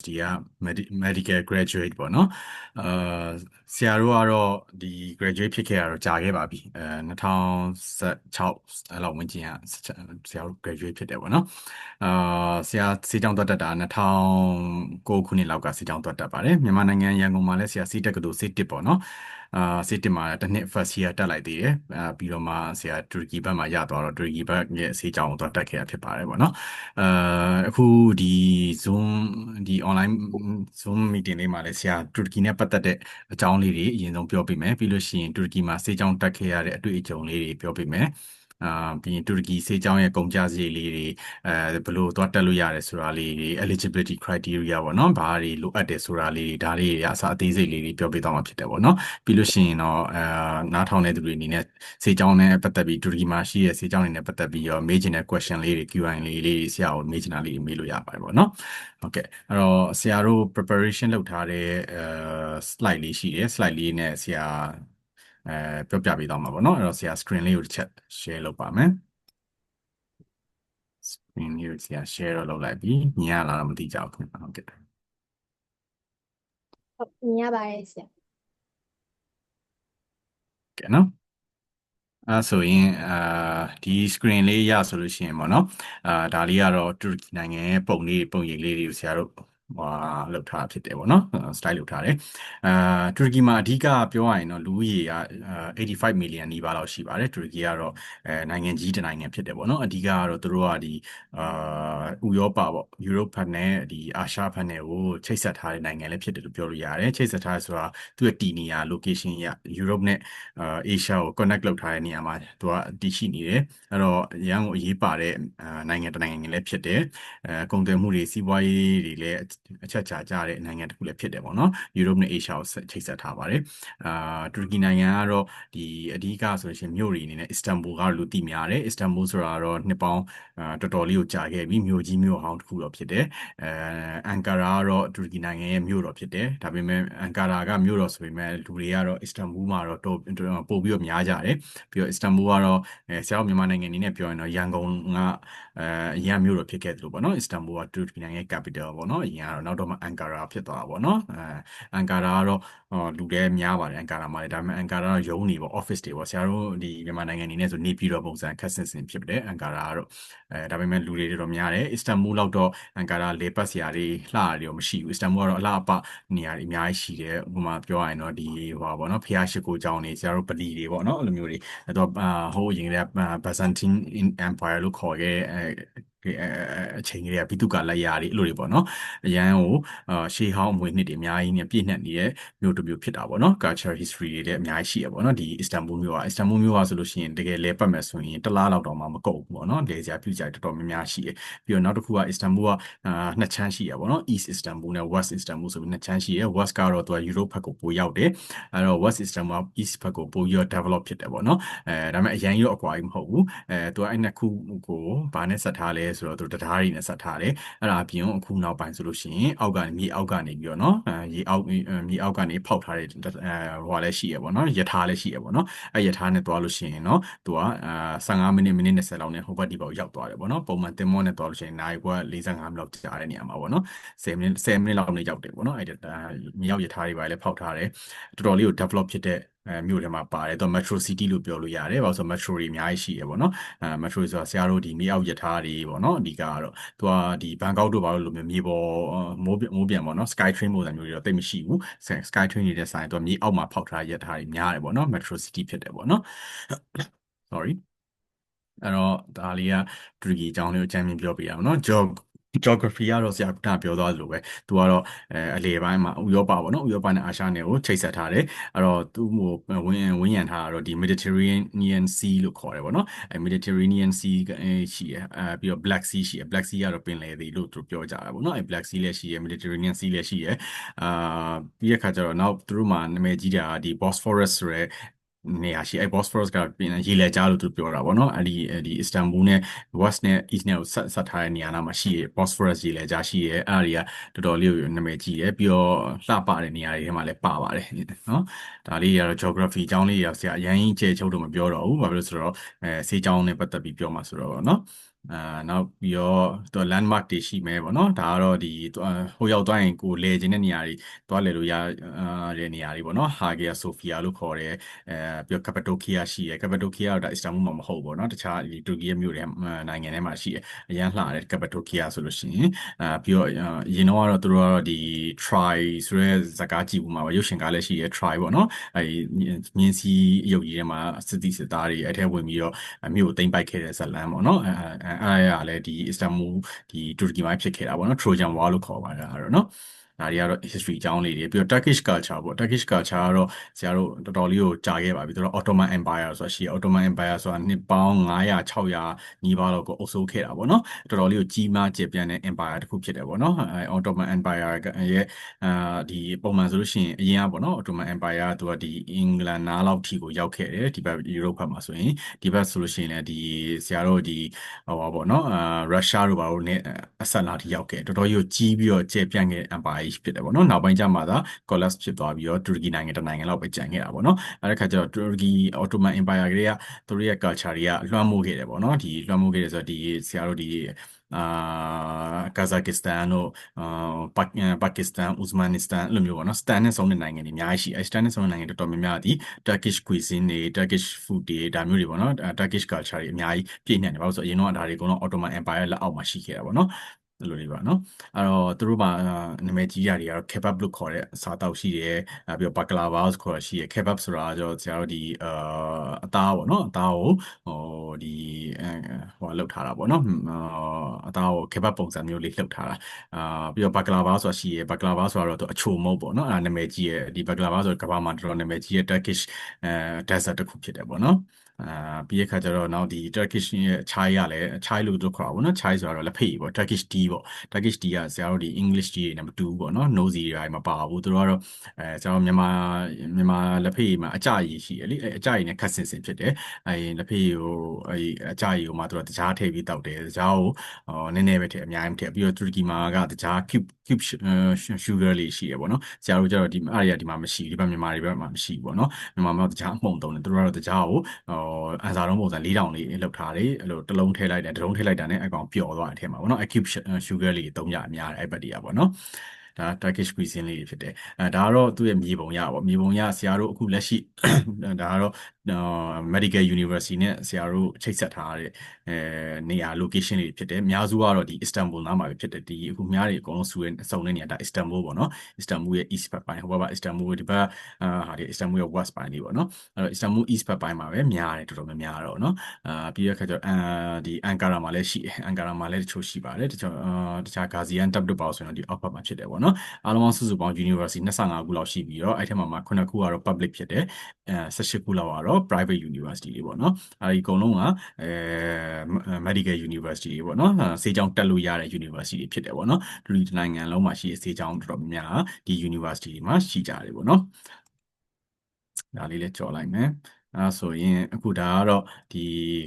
University က Medical Graduate ပေါ့နော်ဆရာတို့ကတော့ဒီ graduate ဖြစ်ခဲ့ရတော့ကြာခဲ့ပါပြီ2016အဲ့လောက်ဝန်းကျင်ကဆရာတို့ graduate ဖြစ်တယ်ပေါ့နော်ဆရာစေကြောင်းသွားတက်တာ2009ခုနှစ်လောက်ကစေကြောင်းသွားတက်ပါတယ်မြန်မာနိုင်ငံရန်ကုန်မှာလည်းဆရာစီးတက်ကတူစေတစ်ပေါ့နော်စစ်တင်မှာတစ်နှစ် first year တက်လိုက်သေးတယ်ပြီးတော့မှဆရာတူရကီဘက်မှာရသွားတော့တူရကီဘက်ရဲ့အစည်းအကြောင်းကိုသွားတက်ခဲ့ရဖြစ်ပါတယ်ပေါ့နော်အခုဒီ Zoom ဒီ online Zoom meeting လေးမှာလည်းဆရာတူရကီနဲ့ပတ်သက်တဲ့အကြောင်းလေးတွေအရင်ဆုံးပြောပြမယ်ပြီးလို့ရှိရင်တူရကီမှာစေကြောင်းတက်ခဲ့ရတဲ့အတွေ့အကြုံလေးတွေပြောပြမယ်ပြီးရင်တူရကီစေကြောင်းရဲ့ကုန်ကျစရိတ်လေးတွေဘယ်လိုသွားတက်လို့ရတယ်ဆိုတာလေးတွေ eligibility criteria ပေါ့နော်ဘာတွေလိုအပ်တယ်ဆိုတာလေးတွေဒါလေးတွေအစားအသေးစိတ်လေးတွေပြောပြသွားမှာဖြစ်တယ်ပေါ့နော်ပြီးလို့ရှိရင်တော့နားထောင်တဲ့သူတွေအနေနဲ့စေကြောင်းနဲ့ပတ်သက်ပြီးတူရကီမှာရှိတဲ့စေကြောင်းတွေနဲ့ပတ်သက်ပြီးတော့မေးချင်တဲ့ question လေးတွေ Q&A လေးတွေဆရာကိုမေးချင်တာလေးတွေမေးလို့ရပါတယ်ပေါ့နော်ဟုတ်ကဲ့အဲ့တော့ဆရာတို့ preparation လုပ်ထားတဲ့slide လေးရှိတယ် slide လေးနဲ့ဆရာပြောပြပေးသွားမှာပေါ့နော်အဲ့တော့ဆရာ screen လေးကိုတစ်ချက် share လုပ်ပါမယ် screen လေးကိုဆရာ share လုပ်လိုက်ပြီမြင်ရလားတော့မသိကြဘူးခင်ဗျဟုတ်ကဲ့မြင်ရပါတယ်ဆရာကဲနော်ဆိုရင်ဒီ screen လေးရဆိုလို့ရှိရင်ပေါ့နော်ဒါလေးကတော့တူရကီနိုင်ငံရဲ့ပုံရိပ်လေးတွေကိုဆရာတို့လောက်ထားဖြစ်တယ်ပေါ့နော် style လောက်ထားတယ်တူရကီမှာအဓိကပြောရရင်တော့လူဦးရေက85 million နီးပါးလောက်ရှိပါတယ်တူရကီကတော့နိုင်ငံကြီးတစ်နိုင်ငံဖြစ်တယ်ပေါ့နော်အဓိကကတော့သူတို့ကဒီဥရောပပေါ့ယူရိုဘက်နဲ့ဒီအာရှဘက်နဲ့ကိုချိတ်ဆက်ထားတဲ့နိုင်ငံလည်းဖြစ်တယ်လို့ပြောလို့ရတယ်ချိတ်ဆက်ထားဆိုတာသူ့ရဲ့တည်နေရာ location ရယူရိုနဲ့Asia ကို connect လုပ်ထားတဲ့နေရာမှာသူကတည်ရှိနေတယ်အဲ့တော့ရန်ကိုအရေးပါတဲ့နိုင်ငံတစ်နိုင်ငံလည်းဖြစ်တယ်ကုန်သွယ်မှုတွေစီးပွားရေးတွေလည်းအချက်ချာကြတဲ့နိုင်ငံတစ်ခုလည်းဖြစ်တယ်ပေါ့နော်ယူရိုနဲ့ Asia ကိုချိတ်ဆက်ထားပါတယ်တူရကီနိုင်ငံကတော့ဒီအဓိကဆိုရှင်မြို့တွေအနေနဲ့ Istanbul ကလူသိများတယ် Istanbul ဆိုတာတော့နှစ်ပေါင်းတော်တော်လေးကိုကြာခဲ့ပြီမြို့ကြီးမြို့ဟောင်းတစ်ခုတော့ဖြစ်တယ်အန်ကာရာကတော့တူရကီနိုင်ငံရဲ့မြို့တော်ဖြစ်တယ်ဒါပေမဲ့အန်ကာရာကမြို့တော်ဆိုပေမဲ့လူတွေကတော့ Istanbul မှာတော့ပို့ပြီးတော့များကြတယ်ပြီးတော့ Istanbul ကတော့ဆရာတို့မြန်မာနိုင်ငံအနေနဲ့ပြောရင်တော့ရန်ကုန်ကအရင်မြို့တော်ဖြစ်ခဲ့တယ်လို့ပေါ့နော် Istanbul ကတူရကီနိုင်ငံရဲ့ capital ပေါ့နော်အရင်ကတော့နောက်တော့မှအန်ကာရာဖြစ်သွားတာပေါ့နော်အန်ကာရာကတော့လူလည်းများပါတယ်အန်ကာရာမှာလည်းဒါပေမဲ့အန်ကာရာရုံးနေပေါ့ office တွေပေါ့ဆရာတို့ဒီမြန်မာနိုင်ငံအနေနဲ့ဆိုနေပြည်တော်ပုံစံခက်ဆင်ဆင်ဖြစ်တယ်အန်ကာရာကတော့ဒါပေမဲ့လူတွေတော့များတယ် Istanbul လောက်တော့အန်ကာရာလေပတ်စရာတွေလှရတွေမရှိဘူး Istanbul ကတော့အလှအပနေရာတွေအများကြီးရှိတယ်ဥပမာပြောရရင်တော့ဒီဟိုပါပေါ့နော်ဖျားရှိခိုးကျောင်းတွေဆရာတို့ပလီတွေပေါ့နော်အဲ့လိုမျိုးတွေတော့ဟိုးရင်က Byzantine Empire လို့ခေါ်ခဲ့အချိန်ကြီးကဘိတုကလက်ရာတွေအဲ့လိုတွေပေါ့နော်အရန်ကိုရှေးဟောင်းအမွေနှစ်တွေအများကြီးနဲ့ပြည့်နှက်နေတဲ့မြို့တစ်မြို့ဖြစ်တာပေါ့နော် culture history တွေလည်းအများကြီးရှိရပေါ့နော်ဒီ Istanbul မြို့ကဆိုလို့ရှိရင်တကယ်လဲပတ်မယ်ဆိုရင်တစ်လားလောက်တော့မှမကုန်ဘူးပေါ့နော်လဲစရာပြုစရာတော်တော်များများရှိတယ်ပြီးတော့နောက်တစ်ခုက Istanbul ကနှစ်ချမ်းရှိရပေါ့နော် East Istanbul နဲ့ West Istanbul ဆိုပြီးနှစ်ချမ်းရှိရ West ကတော့သူက Europe ဘက်ကိုပိုရောက်တယ်အဲ့တော့ West Istanbul East ဘက်ကိုပိုပြီးတော့ develop ဖြစ်တယ်ပေါ့နော်ဒါပေမဲ့အရင်ကြီးတော့အကွာကြီးမဟုတ်ဘူးသူကအဲ့နှစ်ခုကိုဘာနဲ့ဆက်ထားလဲဆိုတော့သူတရားတွေနဲ့ဆက်ထားတယ်အဲ့ဒါအပြင်အခုနောက်ပိုင်းဆိုလို့ရှိရင်အောက်ကနေမြေအောက်ကနေပြီးတော့နော်မြေအောက်ကနေဖောက်ထားတဲ့ဟိုလည်းရှိရပေါ့နော်ယထာလည်းရှိရပေါ့နော်အဲ့ယထာနဲ့တွားလို့ရှိရင်နော်သူက15မိနစ်20လောက်နဲ့ဟိုဘက်ဒီဘက်ရောက်သွားတယ်ပေါ့နော်ပုံမှန်တင်မောနဲ့တွားလို့ရှိရင်နိုင်ကွာ45မိနစ်လောက်ကြာတဲ့နေရာမှာပေါ့နော်10မိနစ်လောက်နဲ့ရောက်တယ်ပေါ့နော်အဲ့မြေအောက်ယထာတွေပါလည်းဖောက်ထားတယ်တော်တော်လေးကို develop ဖြစ်တဲ့မြို့ထဲမှာပါတယ်တော့ Metro City လို့ပြောလို့ရတယ်ဘာလို့ဆို Metro တွေအများကြီးရှိရပေါ့နော်Metro ဆိုတာဆရာတို့ဒီမြေအောက်ရထားတွေပေါ့နော်အဓိကကတော့သူကဒီဘန်ကောက်တို့ဘာလို့လိုမျိုးမြေပေါ်မိုးပြန်ပေါ့နော် Sky Train ပုံစံမျိုးတွေတော့တိတ်မရှိဘူး Sky Train တွေတဲ့ဆိုင်သူကမြေအောက်မှာဖောက်ထားရထားတွေများတယ်ပေါ့နော် Metro City ဖြစ်တယ်ပေါ့နော် sorry အဲ့တော့ဒါလေးကတူရကီအကြောင်းလေးကိုအကြမ်းမြင်ပြောပြရအောင်နော် geography ကတော့ဆရာကပြောသွားသလိုပဲသူကတော့အလေပိုင်းမှာဥရောပပေါ့နော်ဥရောပနဲ့အာရှနယ်ကိုချိတ်ဆက်ထားတယ်အဲ့တော့သူ့ဟိုဝန်းရံထားတာတော့ဒီ Mediterranean Sea လို့ခေါ်တယ်ပေါ့နော်Mediterranean Sea ရှိရပြီးတော့ Black Sea ရှိရ Black Sea ကတော့ပင်လယ်တွေလို့သူပြောကြတာပေါ့နော်Black Sea လည်းရှိရ Mediterranean Sea လည်းရှိရပြီးတဲ့ခါကျတော့နောက်သူတို့မှာနာမည်ကြီးတာဒီ Bosphorus ဆိုရဲနေရာရှိအဲ့ Bosphorus ကပြင်ရေလက်ကြားလို့သူပြောတာပေါ့နော်အဲ့ဒီ Istanbul နဲ့ West နဲ့ East နဲ့ကိုဆက်ထားတဲ့နေရာနာမှာရှိရ Bosphorus ရေလက်ကြားရှိရအဲ့ဒီကတော်တော်လေးကိုနာမည်ကြီးတယ်ပြီးတော့လှပတဲ့နေရာတွေထဲမှာလည်းပါပါတယ်နော်ဒါလေးကတော့ geography အကြောင်းလေးရဆရာအရင်ကြီးကျဲချုပ်တော့မပြောတော့ဘူးဘာဖြစ်လို့ဆိုတော့ဆေးကြောင်းနဲ့ပတ်သက်ပြီးပြောမှာဆိုတော့နော် နောက်ပြီးတော့သူက landmark တွေရှိမယ်ပေါ့နော်ဒါကတော့ဒီဟိုရောက်သွားရင်ကိုလဲခြင်းတဲ့နေရာတွေသွားလဲလို့ရတဲ့နေရာတွေပေါ့နော်ဟာဂီယာဆိုဖီယာလို့ခေါ်တယ်ပြီးတော့ကပ်ပတိုကီးယားရှိတယ်ကပ်ပတိုကီးယားတော့ဒါအစ္စတန်ဘူလ်မှာမဟုတ်ဘူးပေါ့နော်တခြားဒီတူရကီရဲ့မြို့တွေနိုင်ငံထဲမှာရှိတယ်အရန်လှတယ်ကပ်ပတိုကီးယားဆိုလို့ရှိရင်ပြီးတော့အရင်တော့ကတော့သူတို့ကတော့ဒီ try ဆိုရဲဇာတ်ကားကြည့်ဘူးမှာပါရုပ်ရှင်ကားလည်းရှိတယ် try ပေါ့နော်မြင်းစီအယုတ်ကြီးထဲမှာစစ်တီစစ်သားတွေအဲ့ထဲဝင်ပြီးတော့မြို့ကိုသိမ်းပိုက်ခဲ့တဲ့ဇာတ်လမ်းပေါ့နော်အဲ့ရလည်းဒီအစ္စတန်ဘူလ်ဒီတူရကီမှာဖြစ်ခဲ့တာပေါ့နော် Trojan War လို့ခေါ်ပါတယ်အဲ့တော့နော်ဒါတွေကတော့ history အကြောင်းလေးတွေပြီးတော့ Turkish culture ပေါ့ Turkish culture ကတော့ဆရာတို့တော်တော်လေးကိုကြားခဲ့ပါပြီသူတို့ Ottoman Empire ဆိုတာရှိတယ် Ottoman Empire ဆိုတာနှစ်ပေါင်း900 600နီးပါးလောက်ကိုအုပ်စိုးခဲ့တာပေါ့နော်တော်တော်လေးကိုကြီးမားကျယ်ပြန့်တဲ့ empire တစ်ခုဖြစ်တယ်ပေါ့နော်Ottoman Empire ရဲ့ဒီပုံမှန်ဆိုလို့ရှိရင်အရင်ကပေါ့နော် Ottoman Empire ကသူကဒီအင်္ဂလန်နားလောက်ထိကိုရောက်ခဲ့တယ်ဒီဘက်ယူရိုပဘက်မှာဆိုရင်ဒီဘက်ဆိုလို့ရှိရင်လည်းဒီဆရာတို့ဒီဟိုပါပေါ့နော်ရုရှားတို့ဘာလို့ ਨੇ အဆက်လာထိရောက်ခဲ့တော်တော်ကြီးကိုကြီးပြီးတော့ကျယ်ပြန့်ခဲ့တဲ့ empire ကြီးဖြစ်တယ်ပေါ့နော်နောက်ပိုင်းကျမှသာ collapse ဖြစ်သွားပြီးတော့တူရကီနိုင်ငံတစ်နိုင်ငံလောက်ပဲကျန်ခဲ့တာပေါ့နော်အဲ့ဒီခါကျတော့တူရကီ Ottoman Empire ကလေးကသူတို့ရဲ့ culture တွေကလွှမ်းမိုးခဲ့တယ်ပေါ့နော်ဒီလွှမ်းမိုးခဲ့တယ်ဆိုတော့ဒီဆရာတို့ဒီကာဇာကစ္စတန်တို့ပါကစ္စတန်ဥဇမန်နစ္စတန်အဲ့လိုမျိုးပေါ့နော်စတန်နဲ့ဆုံးတဲ့နိုင်ငံတွေအများကြီးရှိအဲစတန်နဲ့ဆုံးတဲ့နိုင်ငံတော်တော်များများဒီ Turkish cuisine တွေ Turkish food တွေဒါမျိုးတွေပေါ့နော်Turkish culture တွေအများကြီးပြည့်နေတယ်ဘာလို့ဆိုအရင်တော့ဒါတွေကတော့ Ottoman Empire လက်အောက်မှာရှိခဲ့တာပေါ့နော်အဲ့လိုလေးပါနော်အဲ့တော့သူတို့မှာနာမည်ကြီးတာတွေကတော့ kebab လို့ခေါ်တဲ့အစားတောက်ရှိတယ်ပြီးတော့ baklava ဆိုခေါ်တာရှိတယ် kebab ဆိုတာကျတော့ဆရာတို့ဒီအသားပေါ့နော်အသားကိုဟိုဒီဟိုလောက်ထားတာပေါ့နော်အသားကို kebab ပုံစံမျိုးလေးလှုပ်ထားတာပြီးတော့ baklava ဆိုတာရှိရယ် baklava ဆိုတာတော့သူအချိုမုတ်ပေါ့နော်အဲ့ဒါနာမည်ကြီးရယ်ဒီ baklava ဆိုတော့ကမ္ဘာမှာတော်တော်နာမည်ကြီးရယ် Turkish dessert တစ်ခုဖြစ်တယ်ပေါ့နော်ပြီးတဲ့ခါကျတော့နောက်ဒီ Turkish ရဲ့ chai ရလည်း chai လို့တို့ခေါ်တာပေါ့နော် chai ဆိုတော့လက်ဖက်ရည်ပေါ့ Turkish tea ပေါ့ Turkish tea ကဆရာတို့ဒီ English tea တွေနဲ့မတူဘူးပေါ့နော် nosy တွေမပါဘူးသူတို့ကတော့ဆရာတို့မြန်မာလက်ဖက်ရည်မှာအကြရည်ရှိရလေအကြရည်နဲ့ခက်ဆင်ဆင်ဖြစ်တယ်လက်ဖက်ရည်ကိုအကြရည်ကိုမှသူတို့တကြားထည့်ပြီးတောက်တယ်တကြားကိုနည်းနည်းပဲထည့်အများကြီးမထည့်ပြီးတော့တူရကီမှာကတကြား cube sugar လေးရှိရပေါ့နော်ဆရာတို့ကျတော့ဒီအားရဒီမှာမရှိဘူးဒီဘက်မြန်မာတွေဘက်မှာမရှိဘူးပေါ့နော်မြန်မာမှာတကြားအမှုန်တုံးတယ်သူတို့ကတော့တကြားကိုအန်စာလုံးပုံစံ4တောင်လေးလောက်ထားတယ်အဲ့လိုတစ်လုံးထည့်လိုက်တယ်တစ်လုံးထည့်လိုက်တာနဲ့အကောင်ပျော်သွားတယ်ထဲမှာပေါ့နော် cube sugar လေးသုံးရအများတယ်အဲ့ဘက်တည်းอ่ะပေါ့နော်ဒါ Turkish cuisine လေးတွေဖြစ်တယ်ဒါကတော့သူ့ရဲ့မြေပုံရပေါ့မြေပုံရဆရာတို့အခုလက်ရှိဒါကတော့medical university နဲ့ဆရာတို့ချိတ်ဆက်ထားတဲ့နေရာ location တွေဖြစ်တယ်အများစုကတော့ဒီ Istanbul နားမှာပဲဖြစ်တယ်ဒီအခုများတွေအကုန်လုံးစုတဲ့နေရာဒါ Istanbul ပေါ့နော် Istanbul ရဲ့ east ဘက်ပိုင်းဟိုဘက် Istanbul ဒီဘက်ဟာဒီ Istanbul ရဲ့ west ပိုင်းလေးပေါ့နော်အဲ့တော့ Istanbul east ဘက်ပိုင်းမှာပဲများတယ်တော်တော်များများတော့နော်ပြီးတဲ့အခါကျတော့ဒီ Ankara မှာလည်းရှိတယ် Ankara မှာလည်းတချို့ရှိပါတယ်တခြားGaziantep တို့ပေါ့ဆိုရင်ဒီအောက်ဘက်မှာဖြစ်တယ်ပေါ့နော်အားလုံးစုစုပေါင်း university 25ခုလောက်ရှိပြီးတော့အဲ့ထက်မှာ9ခုကတော့ public ဖြစ်တယ်18ခုလောက်ကတော့ private university တွေပေါ့နော်အဲဒီအကုန်လုံးကmedical university တွေပေါ့နော်ဆေးကျောင်းတက်လို့ရတဲ့ university တွေဖြစ်တယ်ပေါ့နော်ဒီနိုင်ငံလုံးမှာရှိတဲ့ဆေးကျောင်းတော်တော်များများဒီ university တွေမှာရှိကြတယ်ပေါ့နော်ဒါလေးလည်းကြော်လိုက်မယ်အဲဆိုရင်အခုဒါကတော့ဒီ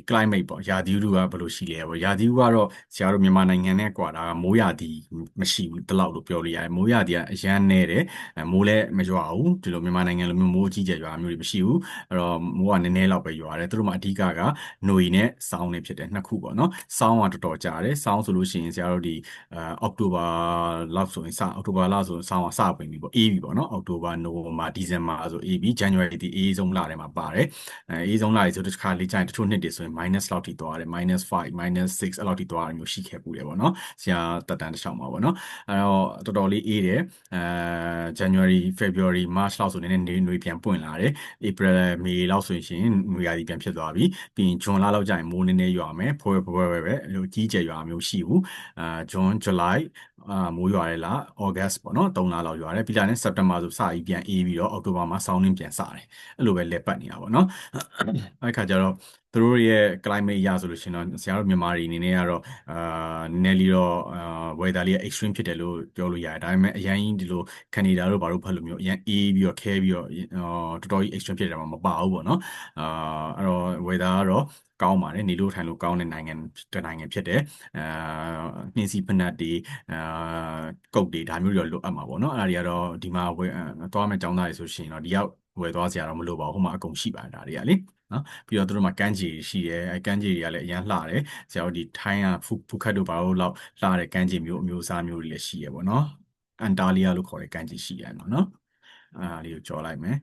climate ပေါ့ရာသီဥတုကဘယ်လိုရှိလဲပေါ့ရာသီဥတုကတော့ဆရာတို့မြန်မာနိုင်ငံနဲ့ကွာတာမိုးရာသီမရှိဘူးတလောက်လို့ပြောလို့ရတယ်မိုးရာသီကအရန်နေတယ်မိုးလည်းမရွာဘူးဒီလိုမြန်မာနိုင်ငံလိုမျိုးမိုးအကြီးကျယ်ရွာမျိုးတွေမရှိဘူးအဲ့တော့မိုးကနည်းနည်းလောက်ပဲရွာတယ်သူတို့မှာအဓိကကຫນွေနဲ့စောင်းနေဖြစ်တယ်နှစ်ခုပေါ့နော်စောင်းကတော်တော်ကြာတယ်စောင်းဆိုလို့ရှိရင်ဆရာတို့ဒီအောက်တိုဘာလောက်ဆိုရင်အောက်တိုဘာလဆိုရင်စောင်းကစပင်ပြီပေါ့အေးပြီပေါ့နော်အောက်တိုဘာနိုဝင်ဘာဒီဇင်ဘာဆိုအေးပြီဇန်နဝါရီဒီအေးဆုံးလထဲမှာပါတယ်အေးဆုံးလတွေဆိုတခါလေးကျရင်တချို့နှစ်တွေဆိုရင် minus လောက်ထိသွားတယ် -5 -6 အဲ့လောက်ထိသွားတယ်မျိုးရှိခဲ့ပူတယ်ပေါ့နော်ဆရာတက်တန်းတစ်ချောင်းပါပေါ့နော်အဲ့တော့တော်တော်လေးအေးတယ်January February March လောက်ဆိုနည်းနည်းနှွေပြန်ပွင့်လာတယ် April May လောက်ဆိုရင်နှွေရာသီပြန်ဖြစ်သွားပြီပြီးရင် June လလောက်ကျရင်မိုးနည်းနည်းရွာမယ်ဖွဲပဲလို့ကြီးကျယ်ရွာမျိုးရှိဘူးJune July မိုးရွာတယ်လား August ပေါ့နော်3လလောက်ရွာတယ်ပြီးလာရင် September ဆိုစပြီးပြန်အေးပြီးတော့ October မှာဆောင်းနှင်းပြန်စတယ်အဲ့လိုပဲလဲပတ်နေတာပေါ့နော်အဲ့ခါကျတော့သူတို့ရဲ့ climate အရဆိုလို့ရှိရင်တော့ဆရာတို့မြန်မာတွေအနေနဲ့ကတော့နည်းနည်းလေးတော့ weather လေး extreme ဖြစ်တယ်လို့ပြောလို့ရတယ်ဒါပေမဲ့အရင်ကြီးဒီလိုကနေဒါတို့ဘာလို့ဖတ်လို့မျိုးအရင်အေးပြီးတော့ခဲပြီးတော့တော်တော်ကြီး extreme ဖြစ်တယ်မှာမပါဘူးပေါ့နော်အဲ့တော့ weather ကတော့ကောင်းပါတယ်နေလို့ထိုင်လို့ကောင်းတဲ့နိုင်ငံဖြစ်တယ်နှင်းစီးဖက်နှက်တွေကုတ်တွေဒါမျိုးတွေတော့လိုအပ်မှာပေါ့နော်အဲ့ဒါတွေကတော့ဒီမှာသွားမယ့်ကျောင်းသားတွေဆိုရှင်တော့ဒီရောက် ဝယ်သွားစရာတော့မလိုပါဘူးဟိုမှာအကုန်ရှိပါတယ်ဒါတွေကလေနော်ပြီးတော့သူတို့မှာကန်းချီရှိတယ်အဲကန်းချီတွေကလည်းအရန်လှတယ်ဆရာတို့ဒီထိုင်းကဖူခတ်တို့ဘာလို့လောက်လှတဲ့ကန်းချီမျိုးအမျိုးအစားမျိုးတွေလည်းရှိရပေါ့နော်အန်တာလီယာလို့ခေါ်တဲ့ကန်းချီရှိရတယ်နော်လေးကိုကြော်လိုက်မယ်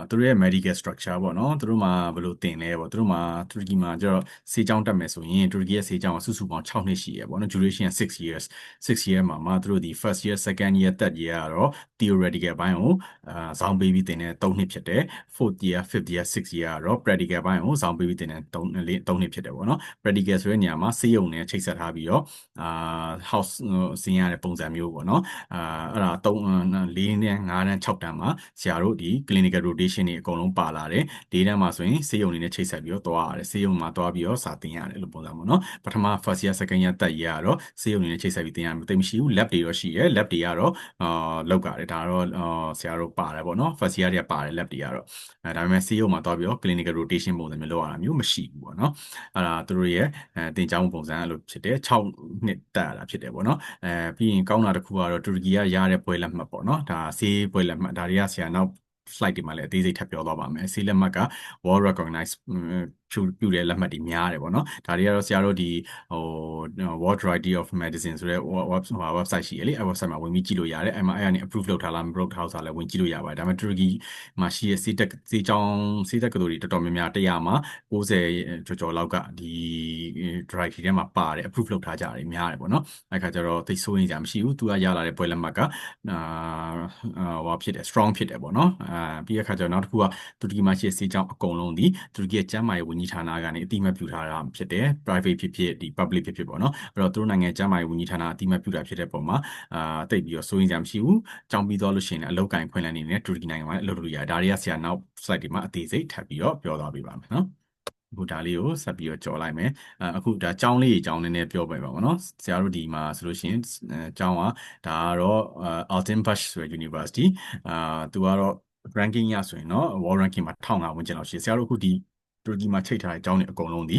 သူတို့ရဲ့ medical structure ပေါ့နော်သူတို့မှာဘယ်လိုတင်လဲပေါ့သူတို့မှာတူရကီမှာကျတော့ဆေးကျောင်းတက်မယ်ဆိုရင်တူရကီရဲ့ဆေးကျောင်းကစုစုပေါင်း6နှစ်ရှိရပေါ့နော် duration က6 years 6 year မှာသူတို့ဒီ first year second year third year ကတော့ theoretical ဘိုင်းကိုဇောင်းပေးပြီးတင်တဲ့3နှစ်ဖြစ်တယ် fourth year fifth year sixth year ကတော့ practical ဘိုင်းကိုဇောင်းပေးပြီးတင်တဲ့3နှစ်ဖြစ်တယ်ပေါ့နော် practical ဆိုတဲ့နေရာမှာဆေးရုံနဲ့ချိတ်ဆက်ထားပြီးတော့house ဆင်းရတဲ့ပုံစံမျိုးပေါ့နော်အဲ့ဒါ3 4နဲ့5နဲ့6တန်းမှာဆရာတို့ဒီ clinical rotation တွေအကုန်လုံးပါလာတယ်၄တန်းမှာဆိုရင်ဆေးရုံတွေနဲ့ချိတ်ဆက်ပြီးတော့သွားရတယ်ဆေးရုံမှာသွားပြီးတော့စာသင်ရတယ်လို့ပုံစံပေါ့နော်ပထမ first year second year third year ကတော့ဆေးရုံတွေနဲ့ချိတ်ဆက်ပြီးသင်ရမှာတိတ်မရှိဘူး lab တွေတော့ရှိတယ် lab တွေကတော့လောက်ရတယ်ဒါတော့ဆရာတို့ပါတယ်ပေါ့နော် first year တွေကပါတယ် lab တွေကတော့ဒါပေမဲ့ဆေးရုံမှာသွားပြီးတော့ clinical rotation ပုံစံမျိုးလုပ်ရတာမျိုးမရှိဘူးပေါ့နော်အဲ့ဒါသူတို့ရဲ့သင်ကြားမှုပုံစံအဲ့လိုဖြစ်တယ်6နှစ်တက်ရတာဖြစ်တယ်ပေါ့နော်ပြီးရင်ကောင်းတာတစ်ခုကတော့တူရကီကရတဲ့ပွဲလက်မှတ်ပေါ့နော်ဒါဆေးပွဲလက်မှတ်ဒါတွေကဆရာနောက် slide တွေမှာလည်းအသေးစိတ်ထပ်ပြောသွားပါမယ်ဆေးလက်မှတ်က world recognize ပြုတဲ့လက်မှတ်တွေများတယ်ပေါ့နော်ဒါတွေကတော့ဆရာတို့ဒီဟို World Variety of Medicine ဆိုတဲ့ website ရှိရလေအဲ website မှာဝင်ပြီးကြည့်လို့ရတယ်အဲ့မှာအဲ့ကနေ approve လုပ်ထားလားမ approve ထားဆိုလည်းဝင်ကြည့်လို့ရပါတယ်ဒါပေမဲ့တူရကီမှာရှိတဲ့ဆေးတက်ကတော်တွေတော်တော်များများ100မှာ90ကျော်လောက်ကဒီ variety ထဲမှာပါတယ် approve လုပ်ထားကြတယ်များတယ်ပေါ့နော်အဲ့ခါကျတော့သိစိုးရင်ကြမရှိဘူးသူကရလာတဲ့ပွဲလက်မှတ်ကဟောဖြစ်တယ် strong ဖြစ်တယ်ပေါ့နော်ပြီးရခါကျတော့နောက်တစ်ခုကတူရကီမှာရှိတဲ့ဆေးကြောင်းအကုန်လုံးဒီတူရကီရဲ့ကျန်းမာရေးဝန်ကြီးဌာနကနေအတိအမှတ်ပြုထားတာဖြစ်တယ် private ဖြစ်ဖြစ်ဒီ public ဖြစ်ဖြစ်ပေါ့နော်အဲ့တော့သူတို့နိုင်ငံကျန်းမာရေးဝန်ကြီးဌာနအတိအမှတ်ပြုတာဖြစ်တဲ့ပုံမှာတိတ်ပြီးတော့စိုးရင်ကြမရှိဘူးကြောင်းပြီးတော့လို့ရှိရင်အလောက်ကိုင်ခွင့်လန်းနေနဲ့တူရကီနိုင်ငံမှာအလုပ်လုပ်ရတယ်ဒါတွေကဆရာနောက် slide ဒီမှာအသေးစိတ်ထပ်ပြီးတော့ပြောသွားပေးပါမယ်နော်အခုဒါလေးကိုဆက်ပြီးတော့ကြော်လိုက်မယ်အခုဒါကျောင်းလေးကြီးကျောင်းနည်းနည်းပြောပြပါမယ်နော်ဆရာတို့ဒီမှာဆိုလို့ရှိရင်ကျောင်းကဒါကတော့ Altinbaş ဆိုတဲ့ University သူကတော့ ranking ရဆိုရင်တော့ world ranking မှာ1500ဝန်းကျင်လောက်ရှိတယ်ဆရာတို့အခုဒီတူရကီမှာချိန်ထားတဲ့အကြောင်းတွေအကုန်လုံးဒီ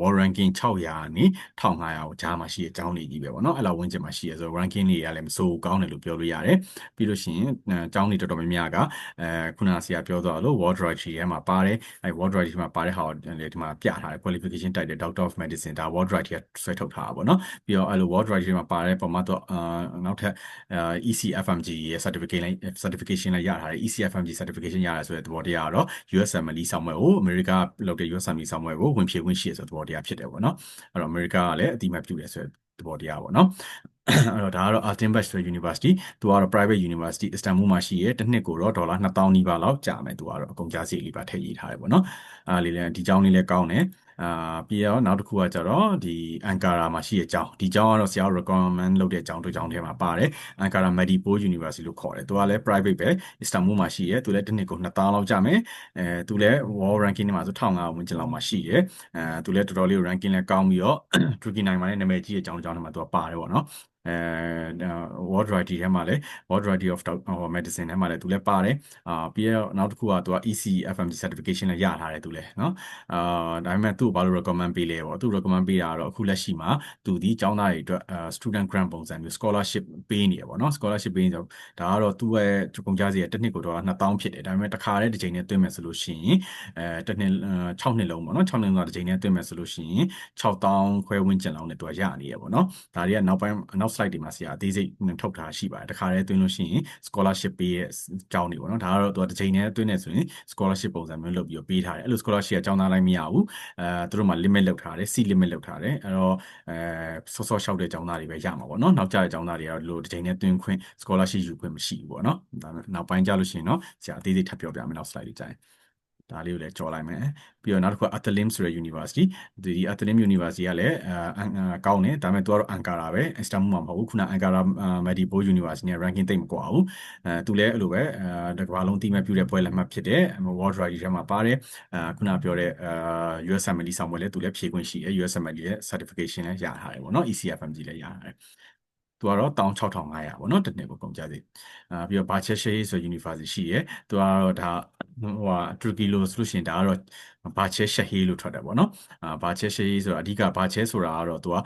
world ranking 600ကနေ1500ကိုကြားမှာရှိတဲ့အကြောင်းတွေကြီးပဲပေါ့နော်အဲ့လောက်ဝန်းကျင်မှာရှိရဆို ranking တွေကလည်းမစိုးကောင်းတယ်လို့ပြောလို့ရတယ်ပြီးလို့ရှိရင်အကြောင်းတွေတော်တော်များများကခုနကဆရာပြောသွားလို့ World Variety ထဲမှာပါတယ်အဲ World Variety ထဲမှာပါတဲ့ဟာကိုဒီမှာပြထားတယ် qualification တိုက်တယ် Doctor of Medicine ဒါ World Variety ကဆွဲထုတ်ထားတာပေါ့နော်ပြီးတော့အဲ့လို World Variety ထဲမှာပါတဲ့ပုံမှန်တော့နောက်ထပ်ECFMG ရဲ့ certification လည်းရထားတယ် ECFMG certification ရတယ်ဆိုတဲ့သဘောတရားကတော့ USMLE ဆောင်းပွဲကိုအမေရိကလုပ်တဲ့ USMLE ဆောင်းပွဲကိုဝင်ဖြည့်ခွင့်ရှိရဆိုတဲ့သဘောတရားဖြစ်တယ်ပေါ့နော်အဲ့တော့အမေရိကကလည်းအတိအမှတ်ပြုတယ်ဆိုတဲ့သဘောတရားပေါ့နော်အဲ့တော့ဒါကတော့ Altinbaş University သူကတော့ private university Istanbul မှာရှိရဲတစ်နှစ်ကိုတော့ဒေါ်လာ2000နီးပါးလောက်ကြာမယ်သူကတော့အကုန်ကြားစီလေးပါထည့်ရေးထားတယ်ပေါ့နော်လေးလည်းဒီကျောင်းလေးလည်းကောင်းတယ်ပြီးတော့နောက်တစ်ခုကကျတော့ဒီအန်ကာရာမှာရှိတဲ့ကျောင်းဒီကျောင်းကတော့ဆရာ recommend လုပ်တဲ့ကျောင်းတစ်ကျောင်းထဲမှာပါတယ်အန်ကာရာ Medipol University လို့ခေါ်တယ်သူကလည်း private ပဲ Istanbul မှာရှိရဲသူလည်းတစ်နှစ်ကို2000လောက်ကြာမယ်သူလည်း world ranking ထဲမှာဆို1500ဝန်းကျင်လောက်မှာရှိရဲသူလည်းတော်တော်လေး ranking လည်းကောင်းပြီးတော့တူရကီနိုင်ငံမှာလည်းနာမည်ကြီးတဲ့ကျောင်းထဲမှာသူကပါတယ်ပေါ့နော်World Variety ထဲမှာလည်း World Variety of Medicine ထဲမှာလည်းသူလည်းပါတယ်ပြီးတော့နောက်တစ်ခုကသူက ECFMG certification လည်းရထားတယ်သူလည်းเนาะဒါပေမဲ့သူ့ကိုဘာလို့ recommend ပေးလဲပေါ့သူ recommend ပေးတာကတော့အခုလက်ရှိမှာသူဒီကျောင်းသားတွေအတွက်student grant ပုံစံမျိုး scholarship ပေးနေရပေါ့เนาะ scholarship ပေးနေဆိုဒါကတော့သူ့ရဲ့ကုန်ကြစည်တစ်နှစ်ကိုတော့2000ဖြစ်တယ်ဒါပေမဲ့တစ်ခါတည်းတစ်ချိန်နဲ့တွင်းမယ်ဆိုလို့ရှိရင်တစ်နှစ်6နှစ်လုံးပေါ့เนาะ6နှစ်လုံးတစ်ချိန်နဲ့တွင်းမယ်ဆိုလို့ရှိရင်6000ခွဲဝန်းကျင်လောက်နဲ့သူကရနေရပေါ့เนาะဒါတွေကနောက် slide တွေမှာဆရာအသေးစိတ်ထုတ်ထားရှိပါတယ်တခါတည်းတွင်းလို့ရှိရင် scholarship ပေးရဲ့အကြောင်းတွေပေါ့နော်ဒါကတော့သူကတစ်ချိန်တည်းတွင်းနေဆိုရင် scholarship ပုံစံမျိုးလုပ်ပြီးတော့ပေးထားတယ်အဲ့လို scholarship ကကျောင်းသားတိုင်းမရဘူးသူတို့မှာ limit လုပ်ထားတယ် seat limit လုပ်ထားတယ်အဲ့တော့စောစောလျှောက်တဲ့ကျောင်းသားတွေပဲရမှာပေါ့နော်နောက်ကျတဲ့ကျောင်းသားတွေကတော့ဒီလိုတစ်ချိန်တည်းတွင်းခွင့် scholarship ယူခွင့်မရှိဘူးပေါ့နော်ဒါနောက်ပိုင်းကျလို့ရှိရင်တော့ဆရာအသေးစိတ်ထပ်ပြောပြမယ်နောက် slide တွေကျရင်ဒါလေးကိုလည်းကြော်လိုက်မယ်ပြီးတော့နောက်တစ်ခုက Atalim ဆိုတဲ့ university ဒီ Atalim university ကလည်းကောင်းတယ်ဒါပေမဲ့သူကတော့အန်ကာရာပဲ Istanbul မှာမဟုတ်ဘူးခုနအန်ကာရာ Medipol University နဲ့ ranking တိတ်မကွာဘူးသူလည်းအဲ့လိုပဲတစ်ကမ္ဘာလုံးတိမှတ်ပြုတဲ့ပွဲလက်မှတ်ဖြစ်တဲ့ World Variety ထဲမှာပါတယ်ခုနပြောတဲ့USMLE ဆောင်းပွဲလည်းသူလည်းဖြည့်ခွင့်ရှိတယ် USMLE ရဲ့ certification လည်းရထားတယ်ပေါ့နော် ECFMG လည်းရထားတယ် သူကတော့16500ပေါ့နော်တစ်နှစ်ကိုကုန်ကျစရိတ်ပြီးတော့ Bahçeşehir ဆို University ရှိရယ်သူကတော့ဒါဟိုဟာတူရကီလိုဆိုလို့ရှိရင်ဒါကတော့ Bahçeşehir လို့ထွက်တယ်ပေါ့နော်Bahçeşehir ဆိုတာအဓိက Bahçe ဆိုတာကတော့သူက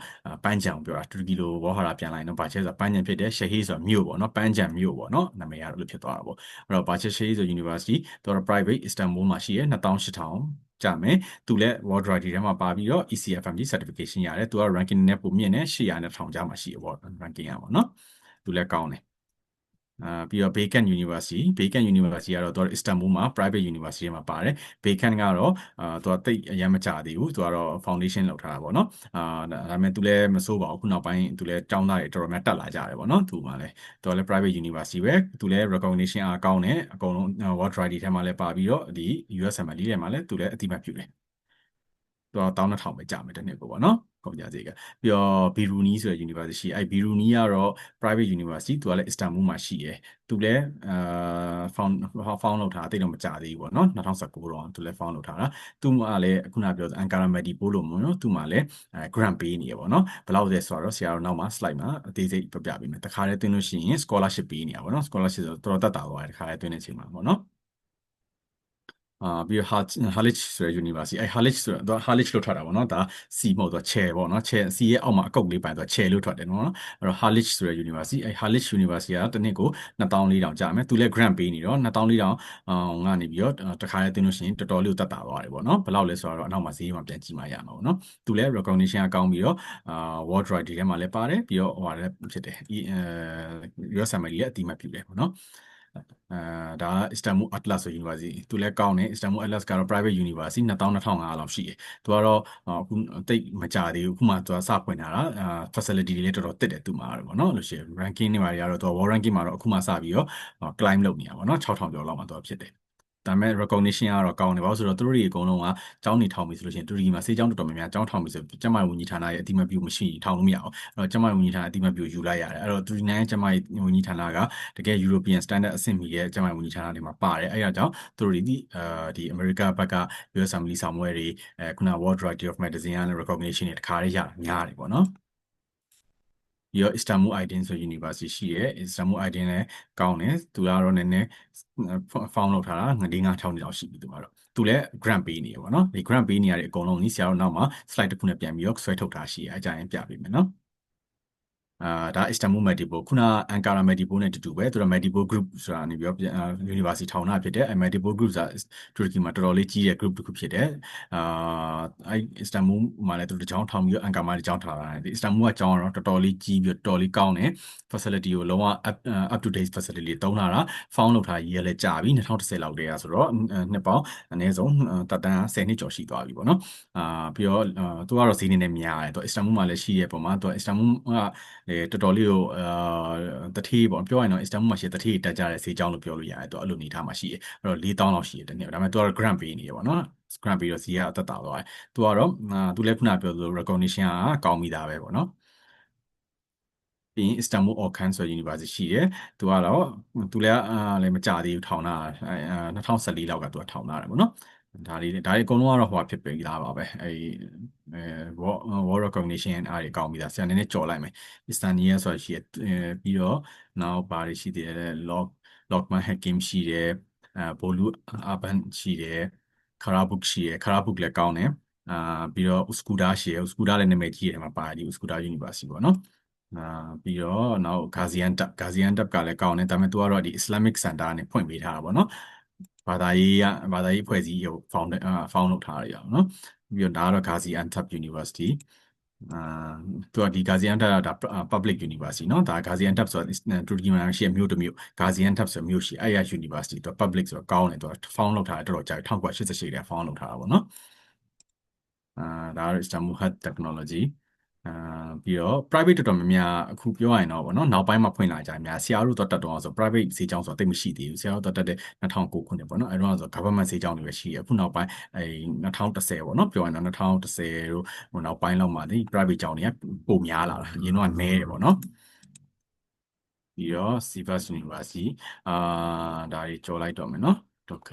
ပန်းခြံကိုပြောတာတူရကီလိုဘောဟာရပြန်လိုက်နော် Bahçe ဆိုတာပန်းခြံဖြစ်တယ် Şehir ဆိုတာမြို့ပေါ့နော်ပန်းခြံမြို့ပေါ့နော်နာမည်ကတော့လို့ဖြစ်သွားတာပေါ့အဲ့တော့ Bahçeşehir ဆို University သူကတော့ private Istanbul မှာရှိရယ်2800ကြမယ်သူလည်း World Variety ထဲမှာပါပြီးတော့ ECFMG certification ရတယ်သူက ranking နဲ့ပုံမြင့်နဲ့800နဲ့1000ကြားမှာရှိရပေါ့ ranking ရပါတော့เนาะသူလည်းကောင်းတယ်ပြီးတော့ Beykent University ကတော့သူက Istanbul မှာ private university မှာပါတယ် Beykent ကတော့သူကတိတ်အရင်မကြသေးဘူးသူကတော့ foundation လောက်ထားတာပေါ့နော်ဒါပေမဲ့သူလည်းမစိုးပါဘူးခုနောက်ပိုင်းသူလည်းကျောင်းသားတွေတော်တော်များတက်လာကြတယ်ပေါ့နော်သူမှလည်းသူကလည်း private university ပဲသူလည်း recognition အားကောင်းတယ်အကုန်လုံး World Variety ထဲမှာလည်းပါပြီးတော့ဒီ USMLE ထဲမှာလည်းသူလည်းအတိအမှတ်ပြုတယ်သူက12000ပဲကြာမယ်တစ်နှစ်ကိုပေါ့နော်ကုန်ကြစရိတ်ကပြီးတော့ Biruni ဆိုတဲ့ university ရှိအဲ့ Biruni ကတော့ private university သူကလည်း Istanbul မှာရှိတယ်သူလည်းfound လုပ်ထားတိတ်တော့မကြသေးဘူးပေါ့နော်2019တော့သူလည်း found လုပ်ထားတာသူမှလည်းခုနပြော Ankara Medipol လို့မျိုးနော်သူမှလည်းgrant ပေးနေရပေါ့နော်ဘယ်လောက်လဲဆိုတော့ဆရာတို့နောက်မှာ slide မှာအသေးစိတ်ပြပြပေးမယ်တခါတည်းသွင်းလို့ရှိရင် scholarship ပေးနေရပေါ့နော် scholarship ဆိုတော့တော်တော်တက်တာသွားတယ်တခါတည်းသွင်းတဲ့အချိန်မှာပေါ့နော်ပြီးတော့ Haliç ဆိုတဲ့ university အဲ့ Haliç ဆိုတော့ Haliç လို့ထွက်တာပေါ့နော်ဒါ C မဟုတ်တော့ chair ပေါ့နော် chair C ရဲ့အောက်မှာအကုတ်လေးပိုင်းဆို chair လို့ထွက်တယ်နော်အဲ့တော့ Haliç ဆိုတဲ့ university အဲ့ Haliç university ကတစ်နှစ်ကို2400ကျမယ်သူလည်း grant ပေးနေတော့2400ကနေပြီးတော့တခါလေးသိလို့ရှိရင်တော်တော်လေးတက်တာသွားတယ်ပေါ့နော်ဘယ်လောက်လဲဆိုတော့အနောက်မှာဈေးမှာပြန်ကြည့်မှရမှာပေါ့နော်သူလည်း recognition အကောင်းပြီးတော့World Variety ထဲမှာလည်းပါတယ်ပြီးတော့ဟိုဟာလည်းဖြစ်တယ်USMLE လည်းအတိအမှတ်ပြုတယ်ပေါ့နော်ဒါက Istanbul Atlas ဆို University သူလည်းကောင်းတယ် Istanbul Atlas ကတော့ private university 22,500လောက်ရှိတယ်သူကတော့အခုတိတ်မကြသေးဘူးအခုမှသူကစဖွင့်ထားတာfacility တွေလည်းတော်တော်တက်တယ်သူမှာတော့ဗောနော်လို့ရှိရင် ranking တွေမှာတွေကတော့သူက world ranking မှာတော့အခုမှစပြီးတော့climb လုပ်နေတာဗောနော်6000ကျော်လောက်မှသူကဖြစ်တယ်ဒါပေမဲ့ recognition ကတော့ကောင်းတယ်ဘာလို့ဆိုတော့သူတို့တွေအကုန်လုံးကကျောင်းနေထောင်ပြီဆိုလို့ရှိရင်တူရီမှာစေးကျောင်းတော်တော်များများကျောင်းထောင်ပြီဆိုကျမရေးဝန်ကြီးဌာနရဲ့အတိမတ်ပြုမရှိထောင်လို့မရအောင်အဲ့တော့ကျမရေးဝန်ကြီးဌာနအတိမတ်ပြုယူလိုက်ရတယ်အဲ့တော့တူရီနိုင်ငံကျမရေးဝန်ကြီးဌာနကတကယ် European standard အဆင့်မီရဲ့ကျမရေးဝန်ကြီးဌာနတွေမှာပါတယ်အဲ့ဒါကြောင့်သူတို့ဒီအမေရိကဘက်က USMLE ဆောင်ပွဲတွေခုန World Variety of Medicine နဲ့ recognition တွေတခါလေးရများတယ်ပေါ့နော်ပြီးတော့ Istanbul Aydın ဆို University ရှိရဲ Istanbul Aydın လည်းကောင်းတယ်သူကတော့နည်းနည်း found လုပ်ထားတာ5,000လောက်ရှိပြီသူကတော့သူလည်း grant ပေးနေရပေါ့နော်ဒီ grant ပေးနေရတဲ့အကုန်လုံးကြီးဆရာတို့နောက်မှာ slide တစ်ခုနဲ့ပြန်ပြီးတော့ဆွဲထုတ်ထားရှိရဲအကြရင်ပြပေးမယ်နော်ဒါ Istanbul Medipol ခုန Ankara Medipol နဲ့တူတူပဲသူက Medipol Group ဆိုတာနေပြီးတော့ University ထောင်တာဖြစ်တယ်အဲ Medipol Group ဆိုတာတူရကီမှာတော်တော်လေးကြီးတဲ့ group တစ်ခုဖြစ်တယ်အဲ Istanbul မှာလည်းသူတို့တစ်ချောင်းထောင်ပြီးတော့ Ankara မှာတစ်ချောင်းထားတာဒီ Istanbul ကကျောင်းကတော့တော်တော်လေးကြီးပြီးတော့တော်တော်လေးကောင်းတယ် facility ကိုလုံးဝ up to date facility တွေတုံးလာတာ found လုပ်ထားရေးရလဲကြာပြီ2010လောက်တည်းကဆိုတော့နှစ်ပေါင်းအနည်းဆုံးတက်တန်း10နှစ်ကျော်ရှိသွားပြီပေါ့နော်ပြီးတော့သူကတော့ဈေးနည်းနည်းများတယ်သူ Istanbul မှာလည်းရှိရဲ့ပုံမှာသူ Istanbul ကတော်တော်လေးကိုတထေးပေါ့ပြောရရင်တော့ Istanbul မှာရှိတဲ့တထေးတက်ကြတဲ့ဈေးကြောင်းလို့ပြောလို့ရတယ်သူအဲ့လိုနေထားမှာရှိတယ်အဲ့တော့4000လောက်ရှိတယ်တနေ့ဒါပေမဲ့သူကတော့ grant ပေးနေရပေါ့နော် grant ပေးတော့ဈေးကအသက်တာသွားတယ်သူကတော့သူလည်းခုနပြောသလို recognition ကကောင်းပြီးသားပဲပေါ့နော်ပြီးရင် Istanbul Orkan ဆိုတဲ့ university ရှိတယ်သူကတော့သူလည်းမကြသေးဘူးထောင်တာ2014လောက်ကသူကထောင်တာတယ်ပေါ့နော်ဒါတွေအကုန်လုံးကတော့ဟိုဖြစ်ပြီးသားပါပဲWorld Recognition အားတွေအကောင်းပြီးသားဆရာနည်းနည်းကြော်လိုက်မယ် Istanbul ဆိုတာရှိတယ်ပြီးတော့နောက်ဘာတွေရှိသေးလဲ Lokman Hakim ရှိတယ်Bolu Aban ရှိတယ် Karabuk ရှိတယ် Karabuk လည်းကောင်းတယ်ပြီးတော့ Üsküdar ရှိတယ် Üsküdar လည်းနာမည်ကြီးတယ်မှာပါတယ်ဒီ Üsküdar University ပေါ့နော်ပြီးတော့နောက် Gaziantep ကလည်းကောင်းတယ်ဒါပေမဲ့သူကတော့ဒီ Islamic Center နဲ့ဖွင့်ပေးထားတာပေါ့နော်ဘာသာရေးဖွဲ့စည်းကို found လုပ်ထားရအောင်နော်ပြီးတော့ဒါကတော့ Gaziantep University အာသူကဒီ Gaziantep ကဒါ public university เนาะဒါ Gaziantep ဆိုတာတူရကီမှာရှိတဲ့မြို့တစ်မြို့ Gaziantep ဆိုမြို့ရှိအဲ့ရ university သူက public ဆိုတော့ကောင်းတယ်သူက found လုပ်ထားတယ်တော်တော်ကြာပြီ1988က found လုပ်ထားတာပေါ့နော်ဒါကတော့ Istanbul Health Technology ပြီးတော့ private တော်တော်များများအခုပြောရရင်တော့ဗောနော်နောက်ပိုင်းမှာဖွင့်လာကြများဆရာတို့တော့တက်တော့ဆို private ဈေးကျောင်းဆိုတော့တိတ်မရှိသေးဘူးဆရာတို့တော့တက်တဲ့2009ခုနှစ်ဗောနော်အဲတော့ဆို government ဈေးကျောင်းတွေပဲရှိရအခုနောက်ပိုင်းအဲ2010ဗောနော်ပြောရရင်တော့2010တို့ဟိုနောက်ပိုင်းလောက်မှာဒီ private ကျောင်းတွေကပိုများလာတာအရင်တော့နည်းတယ်ဗောနော်ပြီးတော့ Sivas University ဒါတွေကြော်လိုက်တော့မယ်နော်ဒုက္ခ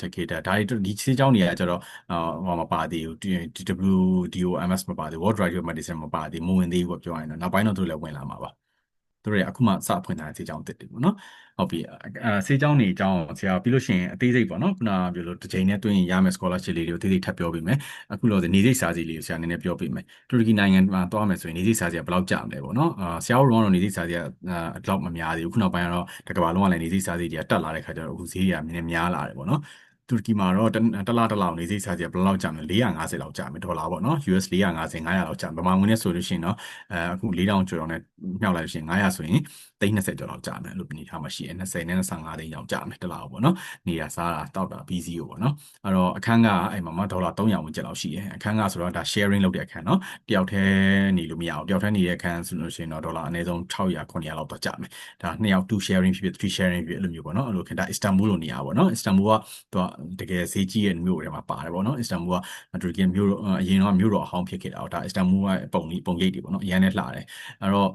Takeda ဒါဒီဆေးကြောင်းတွေကကျတော့ဟိုမပါသေးဘူး WDOMS မပါသေးဘူး World Drug Medicine မပါသေးဘူးမဝင်သေးဘူးပေါ့ပြောရရင်တော့နောက်ပိုင်းတော့သူတို့လည်းဝင်လာမှာပါသူတို့ရအခုမှစဖွင့်ထားတဲ့ဆေးကြောင်းတစ်တယ်ပေါ့နော်ဟုတ်ပြီဆေးကြောင်းတွေအကြောင်းဆရာပြီးလို့ရှိရင်အသေးစိတ်ပေါ့နော်ခုနကပြောလို့တစ်ချိန်နဲ့တွင်းရင်ရမယ် scholarship လေးတွေကိုအသေးစိတ်ထပ်ပြောပေးမယ်အခုလို့နေစိတ်စာစီလေးကိုဆရာနည်းနည်းပြောပေးမယ်တူရကီနိုင်ငံမှာသွားမယ်ဆိုရင်နေစိတ်စာစီကဘယ်လောက်ကြာမလဲပေါ့နော်ဆရာတို့ကတော့နေစိတ်စာစီကအလောက်မများသေးဘူးခုနောက်ပိုင်းကတော့တစ်ကမ္ဘာလုံးကလည်းနေစိတ်စာစီတွေကတက်လာတဲ့ခါကျတော့အခုဈေးတွေကနည်းနည်းများလာတယ်ပေါ့နော်တူရကီမှာတော့တစ်လနေစိတ်စာစီကဘယ်လောက်ကြာမလဲ450လောက်ကြာမယ်ဒေါ်လာပေါ့နော် US 450 500လောက်ကြာမယ်ဗမာငွေနဲ့ဆိုလို့ရှိရင်တော့အခု4000ကျော်တော့နဲ့မြောက်လိုက်လို့ရှိရင်900ဆိုရင်320ကျော်လောက်ကြာမယ်လို့အနေထားမှာရှိတယ်20နဲ့25သိန်းလောက်ကြာမယ်တစ်လောက်ပေါ့နော်နေတာစားတာတောက်တာ BC ကိုပေါ့နော်အဲ့တော့အခန်းကအဲ့မှာဒေါ်လာ300ဝန်းကျင်လောက်ရှိတယ်အခန်းကဆိုတော့ဒါ sharing လုပ်တဲ့အခန်းနော်တယောက်တည်းနေလို့မရဘူးတယောက်တည်းနေတဲ့အခန်းဆိုလို့ရှိရင်တော့ဒေါ်လာအနည်းဆုံး600 900လောက်တော့ကြာမယ်ဒါ2ယောက်2 sharing ဖြစ်ဖြစ်3 sharing ဖြစ်အဲ့လိုမျိုးပေါ့နော်အဲ့လိုခင်ဒါ Istanbul လို့နေရပါပေါ့နော် Istanbul ကသူကတကယ်ဈေးကြီးရဲ့မြို့တွေမှာပါတယ်ပေါ့နော် Istanbul ကတူရကီမြို့အရင်တော့မြို့တော်အဟောင်းဖြစ်ခဲ့တာဒါ Istanbul ကပုံရိပ်တွေပေါ့နော်အရန်နဲ့လှတယ်အဲ့တော့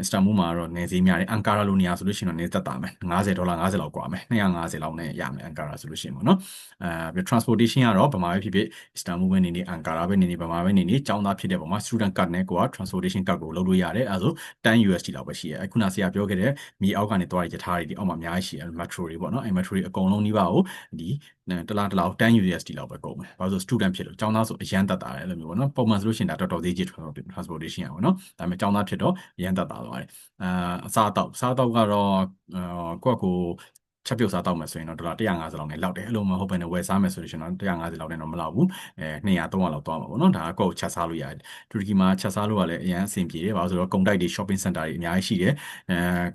Istanbul မှာတော့နေဈေးများတယ် Ankara လို့နေရာဆိုလို့ရှိရင်တော့နေသက်တာမယ်50ဒေါ်လာ50လောက်กว่าမယ်250လောက်နဲ့ရမယ် Ankara ဆိုလို့ရှိရင်ပေါ့နော်ပြီး transportation ကတော့ဗမာပဲဖြစ်ဖြစ် Istanbul ပဲနေနေ Ankara ပဲနေနေဗမာပဲနေနေကျောင်းသားဖြစ်တဲ့ပုံမှာ student card နဲ့ကိုက transportation card ကိုလုပ်လို့ရတယ်အဲဒါဆို10 USD လောက်ပဲရှိတယ်အခုနဆရာပြောခဲ့တဲ့မြေအောက်ကနေသွားရရထားတွေဒီအောက်မှာအများကြီးရှိတယ် metro တွေပေါ့နော်အဲ metro တွေအကုန်လုံးနှိပါကိုဒီတလား10 USD လောက်ပဲကုန်မယ်ဘာလို့ဆို student ဖြစ်လို့ကျောင်းသားဆိုအရန်တက်တာတယ်အဲ့လိုမျိုးပေါ့နော်ပုံမှန်ဆိုလို့ရှိရင်ဒါတော်တော်သေးကြီး transportation อ่ะပေါ့နော်ဒါပေမဲ့ကျောင်းသားဖြစ်တော့အရန်တက်တာသွားတယ်အစားတော့ကတော့ကိုယ့်ကိုချက်ပြုတ်စားတော့မယ်ဆိုရင်တော့ဒေါ်လာ150လောက်နဲ့လောက်တယ်အဲ့လိုမဟုတ်ဘဲနဲ့ဝယ်စားမယ်ဆိုလို့ရှိရင်တော့150လောက်နဲ့တော့မလောက်ဘူး200 300လောက်သွားမှာပေါ့နော်ဒါကကိုယ့်ကိုချက်စားလို့ရတယ်တူရကီမှာချက်စားလို့ကလည်းအရန်အဆင်ပြေတယ်ဘာလို့ဆိုတော့ကုန်တိုက်တွေ shopping center တွေအများကြီးရှိတယ်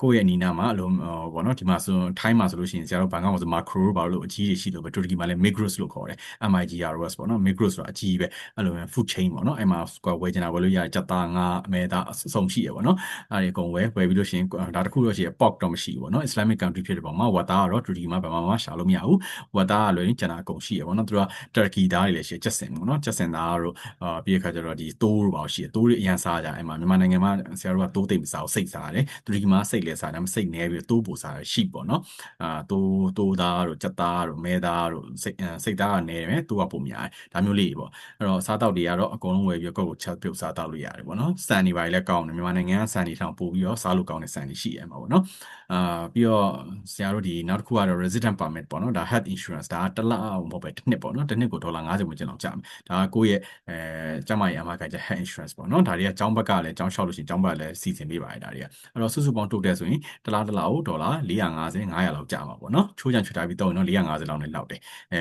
ကိုယ့်ရဲ့အနီးနားမှာအလိုပေါ့နော်ဒီမှာဆိုထိုင်းမှာဆိုလို့ရှိရင်ဆရာတို့ဘန်ကောက်မှာဆို macro ဘာလို့အကြီးကြီးရှိလို့ပဲတူရကီမှာလည်း Migros လို့ခေါ်တယ် MIGROS ပေါ့နော် Migros ဆိုတာအကြီးပဲအဲ့လို food chain ပေါ့နော်အဲ့မှာဝယ်ချင်တာဝယ်လို့ရတယ်ကြက်သားငါအမဲသားအစုံရှိရပေါ့နော်အဲ့ဒီအကုန်ဝယ်ပြီးလို့ရှိရင်ဒါတခုတော့ရှိရ pork တော့မရှိဘူးပေါ့နော် Islamic country ဖြစ်တဲ့ပုံမှာဝတ်သားကတော့တူရကီမှာဘယ်မှာရှာလို့မရဘူးဝတ်သားကလည်းကျန်တာအကုန်ရှိရပေါ့နော်သူကတူရကီသားတွေလည်းရှိချက်စင်ပေါ့နော်ချက်စင်သားတို့ပြီးတဲ့ခါကျတော့ဒီတိုးတို့ပါရှိရတိုးတွေအရန်စားကြအဲ့မှာမြန်မာနိုင်ငံမှာဆရာတို့ကတိုးသိမ့်မစားဘူးစိတ်စားတယ်တူရကီမှာစိတ်လဲစားတယ်စိတ်နဲပြီးတိုးပို့စားတယ်ရှိပေါ့နော်တိုးသားတို့ကြက်သားတို့မဲသားတို့စိတ်သားကနဲတယ်တိုးကပုံများတယ်ဒါမျိုးလေးပေါ့အဲ့တော့စားတောက်တွေကတော့အကုန်လုံးဝယ်ပြီးကိုယ့်ကိုချက်ပြုတ်စားတောက်လို့ရတယ်ပေါ့နော်စံတွေပါလည်းကောင်းတယ်မြန်မာနိုင်ငံကစံတွေထောင်ပို့ပြီးတော့စားလို့ကောင်းတဲ့စံတွေရှိရမှာပေါ့နော်ပြီးတော့ဆရာတို့ဒီနောက်တစ်ခုကတော့ resident permit ပေါ့နော်ဒါ health insurance ဒါတစ်လမဟုတ်ပဲတစ်နှစ်ပေါ့နော်တစ်နှစ်ကိုဒေါ်လာ50ဝန်းကျင်လောက်ကျမယ်ဒါကကိုယ့်ရဲ့ကျန်းမာရေးအမကကြ health insurance ပေါ့နော်ဒါတွေကကျောင်းဘက်ကလည်းကျောင်းလျှောက်လို့ရှိရင်ကျောင်းဘက်ကလည်းစီစဉ်ပေးပါတယ်ဒါတွေကအဲ့တော့စုစုပေါင်းတိုးတက်ဆိုရင်တစ်လကိုဒေါ်လာ450 500လောက်ကျမှာပေါ့နော်ချိုးချံချွတ်ထားပြီးတော့နော်450လောက်နဲ့လောက်တယ်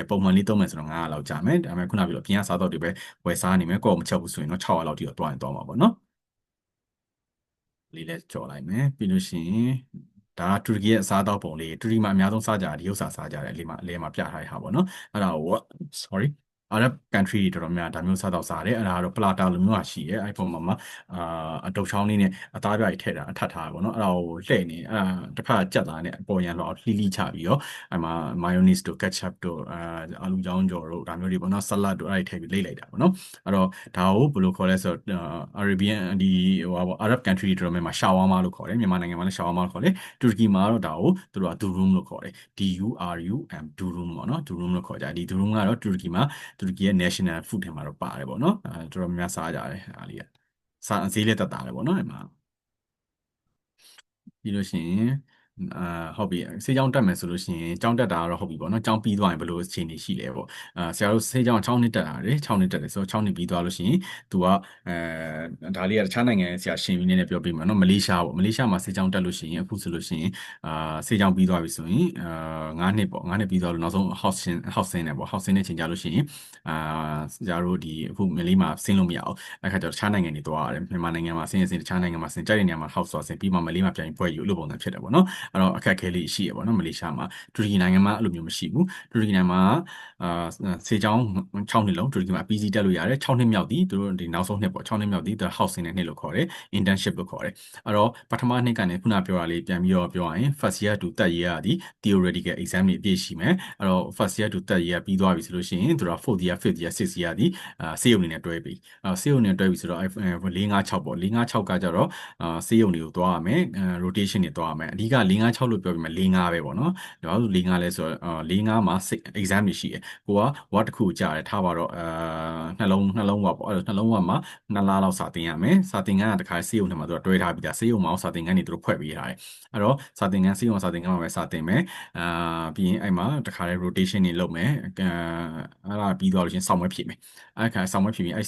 ပုံမှန်လေးသုံးမယ်ဆိုတော့900လောက်ကျမယ်ဒါပေမဲ့ခုနပြောလို့ပြင်ရစားတော့တွေပဲဝယ်စားနေမယ်ကိုယ့်ကိုမချက်ဘူးဆိုရင်တော့600လောက်ထိတော့တွားရင်တွားမှာပေါ့နော်လေးလဲကြော်လိုက်မယ်ပြီးလို့ရှိရင်ဒါတူရကီရဲ့အစားအသောက်ပုံလေးတူရကီမှာအများဆုံးစားကြတာဒီဥစ္စာစားကြတယ်အလေးမှာပြထားတဲ့ဟာပေါ့နော်အဲ့ဒါကို sorry Arab country တွေတော်တော်များဒါမျိုးစားတော့စားတယ်အဲ့ဒါကတော့ပလာတာလိုမျိုးရှိရဲအဲ့ပုံမှာအတုပ်ချောင်းလေးနဲ့အသားပြိုင်ထည့်တာအထပ်ထားပါတော့အဲ့ဒါကိုလှည့်နေတစ်ခါကြက်သားနဲ့အပေါ်ရန်တော့လှီးချပြီးတော့အဲ့မှာ mayonnaise တို့ ketchup တို့အာလူကြောင်းကြော်တို့ဒါမျိုးတွေပေါ့နော် salad တို့အဲ့ဒီထည့်ပြီးလိမ့်လိုက်တာပေါ့နော်အဲ့တော့ဒါကိုဘယ်လိုခေါ်လဲဆိုတော့ Arabian ဒီဟိုပါ Arab country တွေတော်တော်များများ shawarma လို့ခေါ်တယ်မြန်မာနိုင်ငံမှာလည်း shawarma လို့ခေါ်တယ်တူရကီမှာတော့ဒါကိုသူတို့က durum လို့ခေါ်တယ် DURUM durum ပေါ့နော် durum လို့ခေါ်ကြဒီ durum ကတော့တူရကီမှာတူရကီရဲ့ national food ထဲမှာတော့ပါတယ်ပေါ့နော်တော်တော်များစားကြတယ်အားလေးကစားဈေးလက်တက်တာတယ်ပေါ့နော်အဲ့မှာပြီးလို့ရှိရင်ဟုတ်ပြီဆေးကြောင်းတက်မယ်ဆိုလို့ရှိရင်ကြောင်းတက်တာကတော့ဟုတ်ပြီပေါ့နော်ကြောင်းပြီးသွားရင်ဘယ်လိုအခြေအနေရှိလဲပေါ့ဆရာတို့ဆေးကြောင်း6နှစ်တက်တာလေ6နှစ်တက်တယ်ဆိုတော့6နှစ်ပြီးသွားလို့ရှိရင်သူကဒါလေးကတခြားနိုင်ငံဆရာရှင်းပြီးနေပြောပြမယ်နော်မလေးရှားပေါ့မလေးရှားမှာဆေးကြောင်းတက်လို့ရှိရင်အခုဆိုလို့ရှိရင်ဆေးကြောင်းပြီးသွားပြီဆိုရင်9နှစ်ပေါ့9နှစ်ပြီးသွားလို့နောက်ဆုံး housing နဲ့ပေါ့ housing နဲ့ချိန်ကြလို့ရှိရင်ဆရာတို့ဒီအခုမလေးမှာဆင်းလို့မရအောင်အဲ့ခါကျတော့တခြားနိုင်ငံတွေသွားရတယ်မြန်မာနိုင်ငံမှာဆင်းတခြားနိုင်ငံမှာဆင်းကြတဲ့နေရာမှာ house သွားဆင်းပြီးမှမလေးမှာပြန်ပွဲယူလို့ပုံစံဖြစ်တယ်ပေါ့နော်အဲ့တော့အခက်အခဲလေးရှိရပေါ့နော်မလေးရှားမှာတူရကီနိုင်ငံမှာအဲ့လိုမျိုးမရှိဘူးတူရကီနိုင်ငံမှာဆေးကြောင်း6နှစ်လုံးတူရကီမှာ PC တက်လို့ရတယ်6နှစ်မြောက်သည်သူတို့ဒီနောက်ဆုံးနှစ်ပေါ့6နှစ်မြောက်သည်သူ housing နဲ့နှစ်လို့ခေါ်တယ် internship လို့ခေါ်တယ်အဲ့တော့ပထမနှစ်ကနေခုနပြောတာလေးပြန်ပြီးတော့ပြောရရင် first year to third year သည် theoretical exam တွေအပြည့်ရှိမယ်အဲ့တော့ first year to third year ပြီးသွားပြီဆိုလို့ရှိရင်သူတို့ fourth year fifth year sixth year သည်ဆေးရုံတွေနဲ့တွဲပြီဆေးရုံတွေနဲ့တွဲပြီဆိုတော့456ပေါ့456ကကြတော့ဆေးရုံတွေကိုသွားရမယ် rotation တွေသွားရမယ်အဓိက 4-5-6လို့ပြောပြီးမှ4-5ပဲပေါ့နော်။ဘာလို့4-5လဲဆိုတော့4-5မှာ exam တွေရှိတယ်။ကိုကဝတ်တစ်ခုကြားတယ်ထားပါတော့နှလုံးဝတ်ပေါ့အဲ့နှလုံးဝတ်မှာ2လလောက်စာသင်ရမယ်။စာသင်ခန်းကတခါစေးုံထဲမှာသူကတွဲထားပြီးသားစေးုံမှာစာသင်ခန်းတွေသူတို့ဖွဲ့ပေးထားတယ်။အဲ့တော့စာသင်ခန်းစေးုံစာသင်ခန်းမှာပဲစာသင်မယ်ပြီးရင်အဲ့မှာတခါလေ rotation တွေလုပ်မယ်အဲ့ဒါပြီးသွားလို့ရှင်ဆောင်းမွေးဖြည့်မယ်အဲ့ခါဆောင်းမွေးဖြည့်ပြီးအဲ့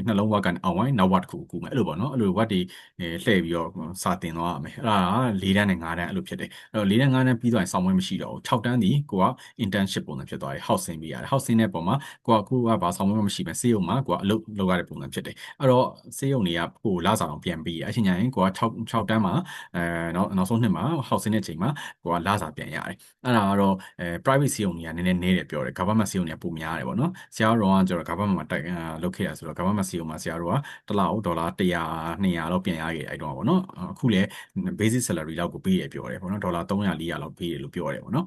နှလုံးဝတ်ကန်အောင်ဝိုင်းနောက်ဝတ်တစ်ခုကူမယ်အဲ့လိုပေါ့နော်အဲ့လိုဝတ်တွေလှည့်ပြီးတော့စာသင်သွားရမယ်အဲ့ဒါ4တန်းနဲ့5တန်းအဲ့လိုဖြစ်တယ်အဲ့တော့4တန်း5တန်းပြီးသွားရင်ဆောင်းမွေးမရှိတော့ဘူး6တန်းဒီကိုက internship ပုံစံဖြစ်သွားတယ် housing ပေးရတယ် housing တဲ့ပုံမှာကိုကဘာဆောင်းမွေးမရှိပဲစေးုံမှာကိုကအလုပ်လုပ်ရတဲ့ပုံစံဖြစ်တယ်အဲ့တော့စေးုံတွေကကိုလာစားအောင်ပြန်ပေးရအချိန်ညာရင်ကိုက6တန်းမှာနောက်ဆုံးနှစ်မှာ housing တဲ့ချိန်မှာကိုကလာစားပြန်ရတယ်အဲ့ဒါကတော့private စေးုံတွေကနည်းနည်းနည်းတယ်ပြောတယ် government စေးုံတွေကပိုများတယ်ပေါ့နော်ဆရာတော်ကကျတော့ government မှာတိုက်လုပ်ခဲ့ရဆိုတော့ government စေးုံမှာဆရာတော်ကတစ်လဒေါ်လာ100 200လောက်ပြန်ရခဲ့အဲ့တော့ပေါ့နော်အခုလည်း basic salary လောက်ကိုပေးရပြောတယ်ပေါ့နော်ဒေါ်လာ300 400လောက်ပေးတယ်လို့ပြောတယ်ပေါ့နော်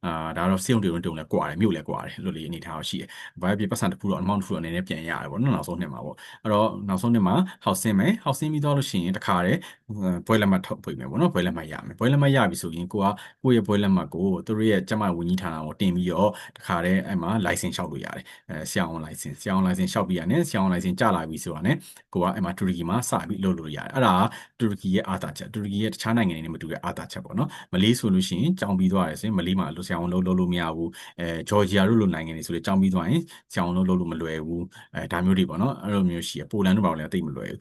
ဒါတော့စေုံတုံလဲကွာတယ်မြို့လဲကွာတယ်လို့လေးအနေထားရှိတယ်။ဘာဖြစ်ပတ်စံတစ်ခုတော့ amount တစ်ခုအနေနဲ့ပြန်ရတယ်ပေါ့နော်နောက်ဆုံးနှစ်မှာပေါ့။အဲ့တော့နောက်ဆုံးနှစ်မှာ housing မယ် housing ပြီးတော့လို့ရှိရင်တခါတည်းဘွဲလက်မှတ်ထုတ်ပေးမယ်ပေါ့နော်ဘွဲလက်မှတ်ရမယ်။ဘွဲလက်မှတ်ရပြီဆိုရင်ကိုရဲ့ဘွဲလက်မှတ်ကိုသူတို့ရဲ့ကျန်းမာရေးဝန်ကြီးဌာနကိုတင်ပြီးတော့တခါတည်းအဲ့မှာ license လျှောက်လို့ရတယ်။ဆရာဝန် license လျှောက်ပြီးရတယ်ဆရာဝန် license ကျလာပြီဆိုတာနဲ့ကိုကအဲ့မှာတူရကီမှာစပြီးလုပ်လို့ရတယ်။အဲ့ဒါတူရကီရဲ့အာသာချက်တူရကီရဲ့တခြားနိုင်ငံတွေနဲ့မတူတဲ့အာသာချက်ပေါ့နော်။မလေးဆိုလို့ရှိရင်ကြောင်ပြီးသွားတယ်ဆိုရင်မလေးမှာဆရာဝန်လုပ်လို့မရဘူးဂျော်ဂျီယာတို့လိုနိုင်ငံတွေဆိုလေကြောင်ပြီးသွားရင်ဆရာဝန်လုပ်လို့မလွယ်ဘူးဒါမျိုးတွေပေါ့နော်အဲ့လိုမျိုးရှိရပိုလန်တို့ဘာလို့လဲသိမလွယ်ဘူး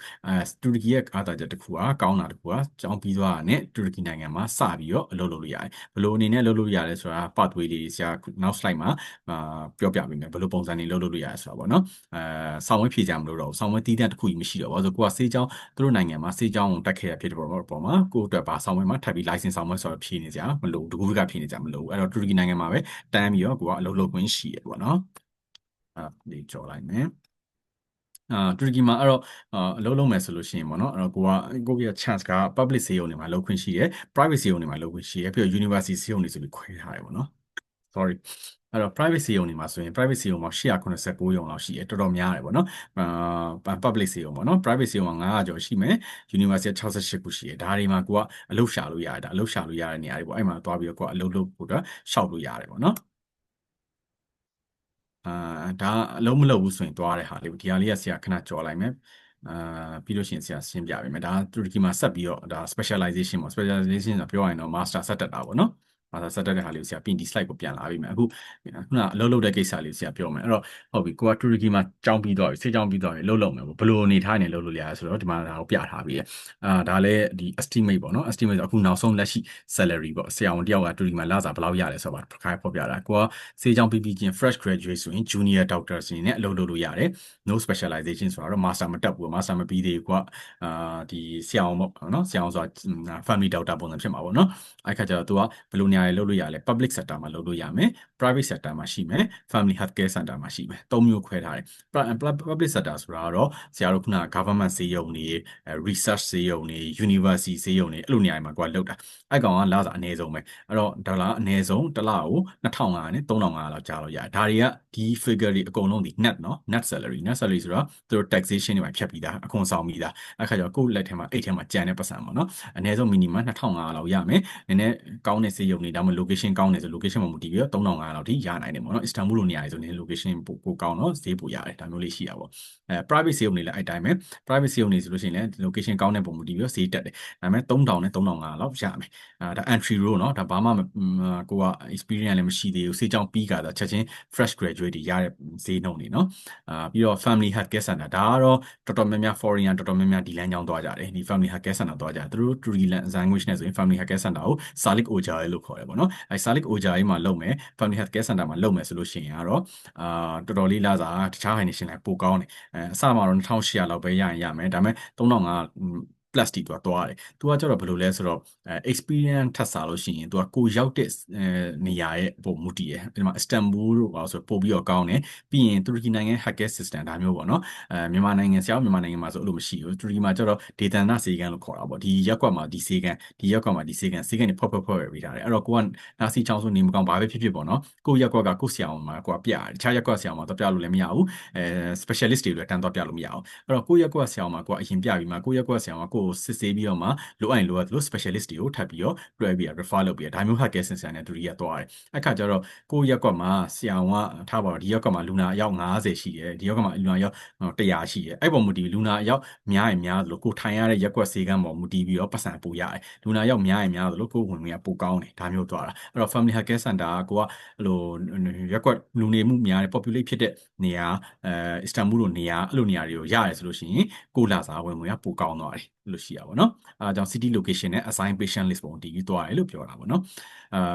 တူရကီရဲ့အာသာချက်တစ်ခုကကောင်းတာတစ်ခုကကြောင်ပြီးသွားတာနဲ့တူရကီနိုင်ငံမှာစပြီးတော့အလုပ်လုပ်လို့ရတယ်ဘယ်လိုအနေနဲ့လုပ်လို့ရတယ်ဆိုတာ pathway တွေဆရာနောက် slide မှာပြောပြပေးမယ်ဘယ်လိုပုံစံတွေလုပ်လို့ရတယ်ဆိုတာပေါ့နော်ဆောင်းဝဲဖြေကြမလို့တော့ဆောင်းဝဲတီးတဲ့တစ်ခုကြီးမရှိတော့ဘူးဆိုကိုကဆေးကြောင်းသူတို့နိုင်ငံမှာဆေးကြောင်းကိုတက်ခဲ့ရဖြစ်တဲ့ပေါ်မှာကိုအတွက်ဘာဆောင်းဝဲမှာထပ်ပြီး license ဆောင်းဝဲဆိုတော့ဖြေနေကြမလို့တကူကဖြေနေကြမလို့အဲ့တော့တူရကီနိုင်ငံမှာပဲတန်းပြီးတော့ကိုကအလုပ်လုပ်ခွင့်ရှိရပေါ့နော်ဒီကြော်လိုက်မယ်တူရကီမှာအဲ့တော့အလုပ်လုပ်မယ်ဆိုလို့ရှိရင်ပေါ့နော်အဲ့တော့ကိုရဲ့ chance က public ဆေးရုံတွေမှာလုပ်ခွင့်ရှိတယ် private ဆေးရုံတွေမှာလုပ်ခွင့်ရှိတယ်ပြီးတော့ university ဆေးရုံတွေဆိုပြီးခွဲထားတယ်ပေါ့နော် sorry အဲ့တော့ private ဆေးရုံတွေမှာဆိုရင် private ဆေးရုံမှာ889ရုံလောက်ရှိတယ်တော်တော်များတယ်ပေါ့နော်public ဆေးရုံပေါ့နော် private ဆေးရုံမှာ900ကျော်ရှိမယ် university 68ခုရှိတယ်ဒါတွေမှာကိုကအလုပ်ရှာလို့ရတယ်ဒါအလုပ်ရှာလို့ရတဲ့နေရာတွေပေါ့အဲ့မှာသွားပြီးတော့ကိုကအလုပ်လုပ်ဖို့အတွက်ရှောက်လို့ရတယ်ပေါ့နော်ဒါအလုံးမလုံးဘူးဆိုရင်သွားတဲ့ဟာလေးဒီဟာလေးကဆရာခဏကြော်လိုက်မယ်ပြီးလို့ရှိရင်ဆရာရှင်းပြပေးမယ်ဒါတူရကီမှာဆက်ပြီးတော့ဒါ specialization ပေါ့ specialization ဆိုပြောရရင်တော့ master ဆက်တက်တာပေါ့နော်master ဆက်တက်တဲ့ဟာလေးကိုဆရာပြင်ဒီ slide ကိုပြန်လာပြီမယ်အခုခုနအလုပ်လုပ်တဲ့ကိစ္စလေးကိုဆရာပြောမယ်အဲ့တော့ဟုတ်ပြီကိုကတူရကီမှာကြောင်းပြီးတော့ဆေးကြောင်းပြီးတော့အလုပ်လုပ်မယ်ပေါ့ဘယ်လိုအနေထားနေလုပ်လို့ရလဲဆိုတော့ဒီမှာဒါကိုပြထားပြီးရဒါလည်းဒီ estimate ပေါ့နော် estimate ဆိုအခုနောက်ဆုံးလက်ရှိ salary ပေါ့ဆရာဝန်တယောက်ကတူရကီမှာလစာဘယ်လောက်ရလဲဆိုတော့ခိုင်းဖော်ပြတာကိုကဆေးကြောင်းပြီးချင်း fresh graduate ဆိုရင် junior doctor ဆိုရင်လည်းအလုပ်လုပ်လို့ရတယ် no specialization ဆိုတော့ master မတက်ဘူး master မပြီးသေးဘူးကွာဒီဆရာအောင်ပေါ့နော်ဆရာအောင်ဆိုတာ family doctor ပုံစံဖြစ်မှာပေါ့နော်အဲ့ခါကျတော့ तू ကဘယ်လိုနေရာတွေလုပ်လို့ရလဲ public sector မှာလုပ်လို့ရမယ် private sector မှာရှိမယ် family health care center မှာရှိမယ်သုံးမျိုးခွဲထားတယ် public sector ဆိုတာကတော့ဆရာတို့ခုန government ဈေးရုံတွေ research ဈေးရုံတွေ university ဈေးရုံတွေအဲ့လိုနေရာတွေမှာကိုကလုပ်တာအဲ့ကောင်ကလစာအနည်းဆုံးပဲအဲ့တော့ဒေါ်လာအနည်းဆုံးတစ်လကို2500နဲ့3500လောက်ကြားလို့ရတယ်ဒါတွေကဒီ figure တွေအကုန်လုံးဒီ net နော် net salary ဆိုတော့သူတို့ taxation တွေမှာဖြတ်ပြီးသားအခွန်ဆောင်ပြီးသားအဲ့ခါကျတော့ကိုယ့်လက်ထဲမှာအိတ်ထဲမှာကြံတဲ့ပတ်စံပေါ့နော်အနည်းဆုံး minimum 2500လောက်ရမယ်နည်းနည်းကောင်းတဲ့ဈေးရုံတွေဒါမှမဟုတ် location ကောင်းတယ်ဆို location မှာမူတည်ပြီးတော့3500လောက်ထိရနိုင်တယ်ပေါ့နော် Istanbul လိုနေရာတွေဆိုရင် location ပိုကောင်းတော့ဈေးပိုရတယ်ဒါမျိုးလေးရှိတာပေါ့private ဈေးရုံတွေလည်းအဲ့တိုင်းပဲ private ဈေးရုံတွေဆိုလို့ရှိရင်လည်း location ကောင်းတဲ့ပုံမူတည်ပြီးတော့ဈေးတက်တယ်ဒါပေမဲ့3000နဲ့3500လောက်ရမယ်ဒါ entry row เนาะဒါဘာမှကိုက experience လည်းမရှိသေးဘူးစေးကြောင်းပြီးကြတာချက်ချင်း fresh graduate တွေရတဲ့ဈေးနှုန်းတွေเนาะပြီးတော့ family health care center ဒါကတော့တော်တော်များများ foreigner တော်တော်များများဒီလမ်းကြောင်းသွားကြတယ်ဒီ family health care center သွားကြတယ်သူတို့ Turkey language နဲ့ဆိုရင် family health care center ကို Salik Ocağı လို့ခေါ်တယ်ပေါ့နော်အဲ Salik Ocağı မှာလုပ်မယ် family health care center မှာလုပ်မယ်ဆိုလို့ရှိရင်ကတော့တော်တော်လေးလာစားတခြားဟိုင်းနေရှင်လိုက်ပိုကောင်းတယ်အစမှာတော့2800လောက်ပဲရရင်ရမယ်ဒါပေမဲ့3500 plus တီသွားတယ်။ तू ကကျတော့ဘယ်လိုလဲဆိုတော့experience ထပ်စားလို့ရှိရင် तू ကကိုရောက်တဲ့နေရာရဲ့ပုံမူတည်တယ်။ဒီမှာ Istanbul လို့ပါဆိုပို့ပြီးတော့ကောင်းတယ်။ပြီးရင်တူရကီနိုင်ငံ healthcare system ဒါမျိုးပေါ့နော်။မြန်မာနိုင်ငံမြန်မာနိုင်ငံမှာဆိုအဲ့လိုမရှိဘူး။တူရကီမှာကျတော့ဒေသန္တဆေးကန်းလို့ခေါ်တာပေါ့။ဒီရက်ကွက်မှာဒီဆေးကန်းဒီရက်ကွက်မှာဒီဆေးကန်းတွေဖွဲ့ပေးထားတယ်။အဲ့တော့ကိုကနာစီချောင်းဆိုနေမကောင်းဘာပဲဖြစ်ဖြစ်ပေါ့နော်။ကိုရက်ကွက်ကကိုဆရာအောင်မှာကိုကပြရတယ်။တခြားရက်ကွက်ဆရာအောင်မှာတော့ပြလို့လည်းမရဘူး။ specialist တွေလည်းတန်းတော့ပြလို့မရဘူး။အဲ့တော့ကိုရက်ကွက်ဆရာအောင်မှာကိုကအရင်ပြပြီးမှကိုရက်ကွက်ဆရာအောင်ကကို ကိုစစ်ဆေးပြီးတော့မှလိုအပ်ရင်လိုအပ်လို့ specialist တွေကိုထပ်ပြီးတော့လွှဲပြီး refer လုပ်ပြီးဒါမျိုး health care center နဲ့တူရီကသွားတယ်အဲ့ခါကျတော့ကိုယ့်ရက်ကွက်မှာဆရာဝန်ကထားပါတော့ဒီရက်ကွက်မှာလူနာအယောက်90ရှိတယ်ဒီရက်ကွက်မှာလူနာအယောက်100ရှိတယ်အဲ့ပေါ်မူတည်လူနာအယောက်များရင်များသလိုကိုထိုင်ရတဲ့ရက်ကွက်ဆေးကမ်းပေါ်မူတည်ပြီးတော့ပတ်စံပို့ရတယ်လူနာအယောက်များရင်များသလိုကိုဝင်ငွေကပိုကောင်းတယ်ဒါမျိုးသွားတာအဲ့တော့ family health care center ကကိုကအဲ့လိုရက်ကွက်လူနေမှုများတဲ့ populate ဖြစ်တဲ့နေရာအစ္စတန်ဘူလိုနေရာအဲ့လိုနေရာတွေကိုရတယ်ဆိုလို့ရှိရင်ကိုလာစားဝင်ငွေကပိုကောင်းသွားတယ်လို့ရှိရပါတော့အဲဒါကြောင့် city location နဲ့ assign patient list ပုံတည်ပြီးသွားတယ်လို့ပြောတာပေါ့နော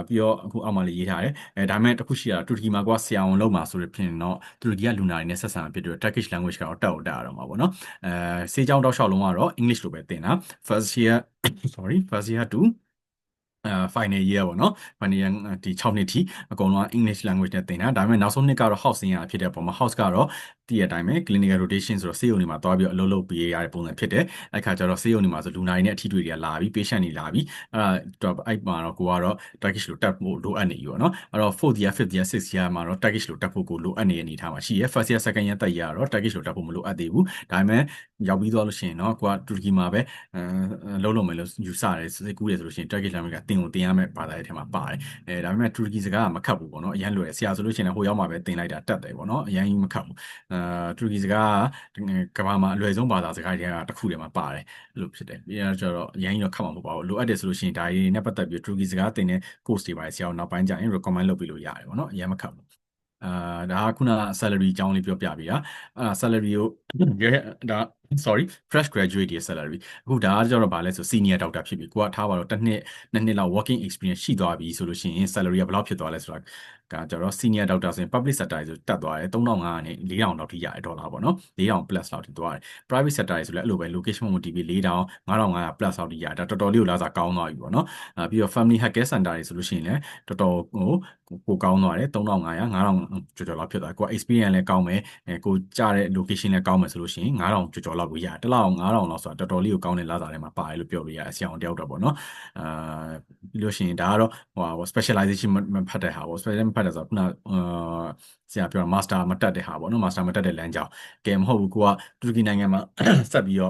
်ပြီးတော့အခုအောက်မှာလေးရေးထားတယ်ဒါပေမဲ့တစ်ခုရှိတာတူရကီမှာကဆရာဝန်လုပ်မှာဆိုရဖြစ်ရင်တော့တူရကီကလူနာတွေနဲ့ဆက်ဆံဖြစ်တဲ့ Turkish language ကတော့တက်ရတော့မှာပေါ့နော်စေးကြောင်းတောက်လျှောက်လုံးကတော့ English လိုပဲသင်တာ first year first year to final year ပေါ့နော် final year ဒီ6နှစ်ထိအကုန်လုံး English language နဲ့သင်တာဒါပေမဲ့နောက်ဆုံးနှစ်ကတော့ house ဆင်းရဖြစ်တဲ့ပုံမှာ house ကတော့တည့်ရတိုင်းပဲ clinical rotation ဆိုတော့ဆေးရုံတွေမှာတွားပြီးအလုပ်လုပ်ပေးရတဲ့ပုံစံဖြစ်တယ်အဲ့ခါကျတော့ဆေးရုံတွေမှာဆိုလူနာတွေနဲ့အထီးတွေတွေကလာပြီး patient တွေလာပြီးအဲ့မှာတော့ကိုကတော့ Turkish လိုတက်ဖို့လိုအပ်နေပြီပေါ့နော်အဲ့တော့ 4th year 5th year 6th year မှာတော့ Turkish လိုတက်ဖို့ကိုလိုအပ်နေတဲ့အနေအထားမှာရှိရ first year second year third year ကတော့ Turkish လိုတက်ဖို့မလိုအပ်သေးဘူးဒါပေမဲ့ရောက်ပြီးသွားလို့ရှိရင်တော့ကိုကတူရကီမှာပဲလုံးလုံးမယ်လို့ယူဆတယ်စိတ်ကူးတယ်ဆိုလို့ရှိရင် Turkish language ကတင်ကိုတင်ရမယ့်ဘာသာရေးထဲမှာပါတယ်ဒါပေမဲ့တူရကီစကားကမခတ်ဘူးပေါ့နော်အရန်လွယ်ဆရာဆိုလို့ရှိရင်ဟိုရောက်မှာပဲတင်လိုက်တာတက်တယ်ပေါ့နော်အရန်ကြီးမခတ်ဘူးတူရကီစကားကကမ္ဘာမှာအလွယ်ဆုံးဘာသာစကားတွေကတစ်ခုတည်းမှာပါတယ်အဲ့လိုဖြစ်တယ်ပြီးတော့ကျတော့အရန်ကြီးတော့ခတ်မှာမဟုတ်ပါဘူးလိုအပ်တယ်ဆိုလို့ရှိရင်ဒါတွေနဲ့ပတ်သက်ပြီးတူရကီစကားတင်တဲ့ course တွေပါတယ်ဆရာတို့နောက်ပိုင်းကျရင် recommend လုပ်ပေးလို့ရတယ်ပေါ့နော်အရန်မခတ်ဘူးဒါကခုန salary အကြောင်းလေးပြောပြပေးတာsalary ကိုဒါ sorry fresh graduate ရဲ့ salary အခုဒါကကျတော့ဗာလဲဆို senior doctor ဖြစ်ပြီကိုကထားပါတော့တစ်နှစ်လောက် working experience ရှိသွားပြီဆိုလို့ရှိရင် salary ကဘယ်လောက်ဖြစ်သွားလဲဆိုတာကကျတော့ senior doctor ဆိုရင် public sector ဆိုတက်သွားတယ်3500နဲ့4000လောက်ထိရတယ်ဒေါ်လာပေါ့နော်4000 plus လောက်ထိသွားတယ် private sector ဆိုလည်းအဲ့လိုပဲ location မူတည်ပြီး4000 5500 plus လောက်ထိရတယ်ဒါတော်တော်လေးကိုလာစားကောင်းသွားပြီပေါ့နော်ပြီးတော့ family health care center တွေဆိုလို့ရှိရင်လည်းတော်တော်ကိုကောင်းသွားတယ်3500 5000ကျော်ကျော်လောက်ဖြစ်သွားတယ်ကိုက experience လည်းကောင်းမယ်ကိုကြားတဲ့ location လည်းကောင်းမယ်ဆိုလို့ရှိရင်9000ကျော်ကျော်လောက်ကိုရတယ်တစ်လောက်9000လောက်ဆိုတာတော်တော်လေးကိုကောင်းတဲ့လာစားထဲမှာပါတယ်လို့ပြောလို့ရတယ်ဆရာအောင်တယောက်တော့ပေါ့နော်ပြီးလို့ရှိရင်ဒါကတော့ဟို specialization မဖတ်တဲ့ဟာပေါ့ specialization မဖတ်တဲ့ဆိုတော့ခုနဆရာပြောတာ master မတက်တဲ့ဟာပေါ့နော် master မတက်တဲ့လမ်းကြောင်းကဲမဟုတ်ဘူးကိုကတူရကီနိုင်ငံမှာဆက်ပြီးတော့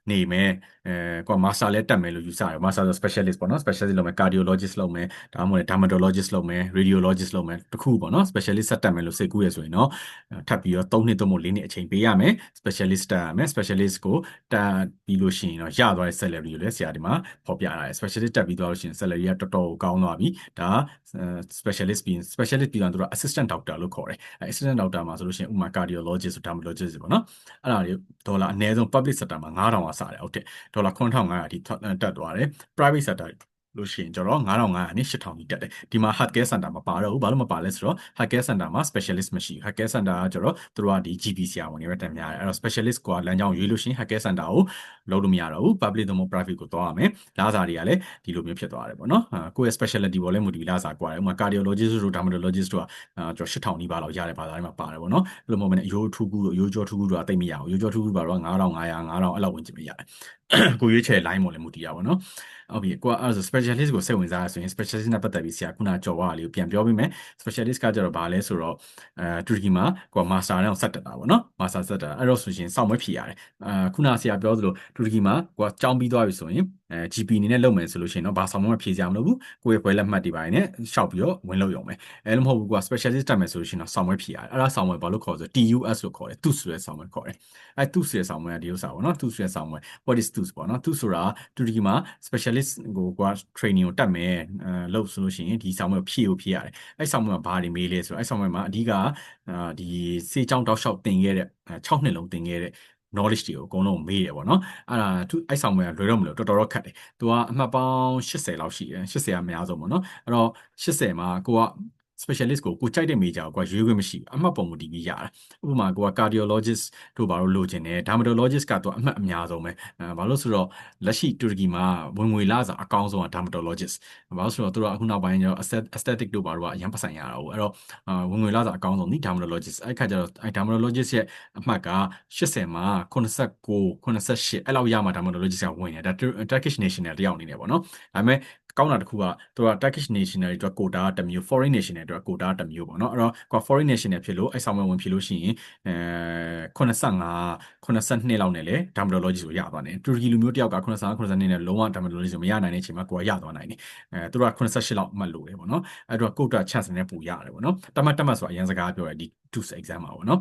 နေမယ်ကိုက master လည်းတက်မယ်လို့ယူဆတယ် master ဆို specialist ပေါ့နော် specialist လုပ်မယ် cardiologist လုပ်မယ်ဒါမှမဟုတ် dermatologist လုပ်မယ် radiologist လုပ်မယ်တခုပေါ့နော် specialist ဆက်တက်မယ်လို့စိတ်ကူးရဆိုရင်တော့ထပ်ပြီးတော့3နှစ်သို့မဟုတ်4နှစ်အချိန်ပေးရမယ် specialist တက်ရမယ် specialist ကိုတက်ပြီးလို့ရှိရင်တော့ရသွားတဲ့ salary ကိုလည်းဆရာဒီမှာဖော်ပြထားတယ် specialist တက်ပြီးသွားလို့ရှိရင် salary ကတော်တော်ကောင်းသွားပြီဒါ specialist ပြီးတော့သူတို့ assistant doctor လို့ခေါ်တယ် assistant doctor မှာဆိုလို့ရှိရင်ဥပမာ cardiologist ဆို dermatologist ပေါ့နော်အဲ့ဒါတွေဒေါ်လာအနည်းဆုံး public sector မှာ9000ကစတယ်ဟုတ်တယ်ဒေါ်လာ9500အထိတက်သွားတယ် private sector လို့ရှိရင်ကျတော့9500နဲ့8000ကြီးတက်တယ်ဒီမှာ health care center မပါတော့ဘူးဘာလို့မပါလဲဆိုတော့ health care center မှာ specialist မရှိဘူး health care center ကကျတော့သူတို့ကဒီ GP ဆရာဝန်တွေပဲတက်များတယ်အဲ့တော့ specialist ကလမ်းကြောင်းရွေးလို့ရှိရင် health care center ကိုလုပ်လို့မရတော့ဘူး public သို့မဟုတ် private ကိုသွားရမယ်လာစာတွေကလည်းဒီလိုမျိုးဖြစ်သွားတယ်ပေါ့နော်ကိုယ့်ရဲ့ specialty ပေါ်လည်းမူတည်လာစာကွာတယ်ဥပမာ cardiologist တို့ dermatologist တို့ကကျွန်တော်8000နီးပါးလောက်ရတဲ့ဘာသာတွေမှာပါတယ်ပေါ့နော်အဲ့လိုမဟုတ်ဘဲနဲ့ရိုးထူးကူတို့ရိုးကြောထူးကူတို့ကတိတ်မရဘူးရိုးကြောထူးကူတို့ကတော့9500 9000အဲ့လောက်ဝင်ကြည့်မရတယ်ကိုရွေးချယ် line ပေါ်လည်းမူတည်ရပါတော့ဟုတ်ပြီကိုကအဲ့ဒါဆို specialist ကိုစိတ်ဝင်စားရဆိုရင် specialist နဲ့ပတ်သက်ပြီးဆရာခုနကြော်ဝါလေးကိုပြန်ပြောပေးမယ် specialist ကကျတော့ဘာလဲဆိုတော့တူရကီမှာကိုက master နဲ့ဆက်တက်တာပေါ့နော် master ဆက်တက်အဲ့တော့ဆိုရင်စောင့်မဖြေရတယ်ခုနဆရာပြောသလိုတူရကီမှာကိုကကြောင်းပြီးသွားပြီဆိုရင်GP အနေနဲ့လုပ်မယ်ဆိုလို့ရှိရင်တော့ဘာဆောင်မဖြေစရာမလိုဘူးကိုယ့်ရဲ့ဘွဲလက်မှတ်တွေပါနေရှောက်ပြီးတော့ဝင်လို့ရုံပဲအဲ့လိုမဟုတ်ဘူးကိုက specialist တက်မယ်ဆိုလို့ရှိရင်တော့ဆောင်မဖြေရတယ်အဲ့ဒါဆောင်မဘာလို့ခေါ်ဆို TUS လို့ခေါ်တယ် TUS ဆိုတဲ့ဆောင်မခေါ်တယ်အဲ့ TUS ဆိုတဲ့ဆောင်မကဒီဥစ္စာပေါ့နော် TUS ဆိုတဲ့ဆောင်မ what is TUS ပေါ့နော် TUS ဆိုတာတူရကီမှာ specialist ကိုက training ကိုတက်မယ်လုပ်ဆိုလို့ရှိရင်ဒီဆောင်မကိုဖြည့်ရတယ်အဲ့ဆောင်မကဘာတွေမေးလဲဆိုတော့အဲ့ဆောင်မမှာအဓိကဒီစေးချောင်းတောက်လျှောက်တင်ခဲ့တဲ့6နှစ်လုံးတင်ခဲ့တဲ့knowledge တွေကိုအကုန်လုံးမေးတယ်ပေါ့နော်အဲ့ဒါအဲ့ဆောင်မကလွယ်တော့မလို့တော်တော်ခက်တယ်သူကအမှတ်ပေါင်း80လောက်ရှိတယ်80ကအများဆုံးပေါ့နော်အဲ့တော့80မှာကိုက specialist ကိုကြိုက်တဲ့ major ကိုရွေးခွင့်မရှိဘူးအမှတ်ပုံမူတည်ပြီးရတာဥပမာကိုက cardiologist တို့ဘာလို့လိုချင်တယ် dermatologist ကတော့အမှတ်အများဆုံးပဲဘာလို့ဆိုတော့လက်ရှိတူရကီမှာဝင်ငွေလာစားအကောင်းဆုံးက dermatologist ဘာလို့ဆိုတော့သူတို့ကအခုနောက်ပိုင်းကျတော့ aesthetic တို့ဘာလို့ကအရင်ပတ်ဆိုင်ရတာဟုတ်အဲ့တော့ဝင်ငွေလာစားအကောင်းဆုံးဒီ dermatologist အဲ့ခါကျတော့အဲ့ dermatologist ရဲ့အမှတ်က80မှာ89 88အဲ့လောက်ရမှ dermatologist ကဝင်တယ်ဒါ Turkish national တယောက်အနေနဲ့ပေါ့နော်ဒါပေမဲ့ကောင်းတာတစ်ခုကသူက Turkish national တွေအတွက် quota တစ်မျိုး foreign national အတွက်ကိုတာတစ်မျိုးပေါ့နော်အဲ့တော့ကို foreign national ဖြစ်လို့အဲ့ဆောင်မဝင်ဖြစ်လို့ရှိရင်85 82လောက်နဲ့လေ dermatologist ကိုရသွားတယ်တူရကီလူမျိုးတယောက်က85 82နဲ့လုံးဝ dermatologist ကိုမရနိုင်တဲ့အချိန်မှာကိုကရသွားနိုင်တယ်သူတို့က88လောက်မှတ်လို့တယ်ပေါ့နော်အဲ့တော့ကိုတာ chance နဲ့ပူရတယ်ပေါ့နော်တမတ်ဆိုအရင်စကားပြောတယ်ဒီ TOEFL exam မှာပေါ့နော်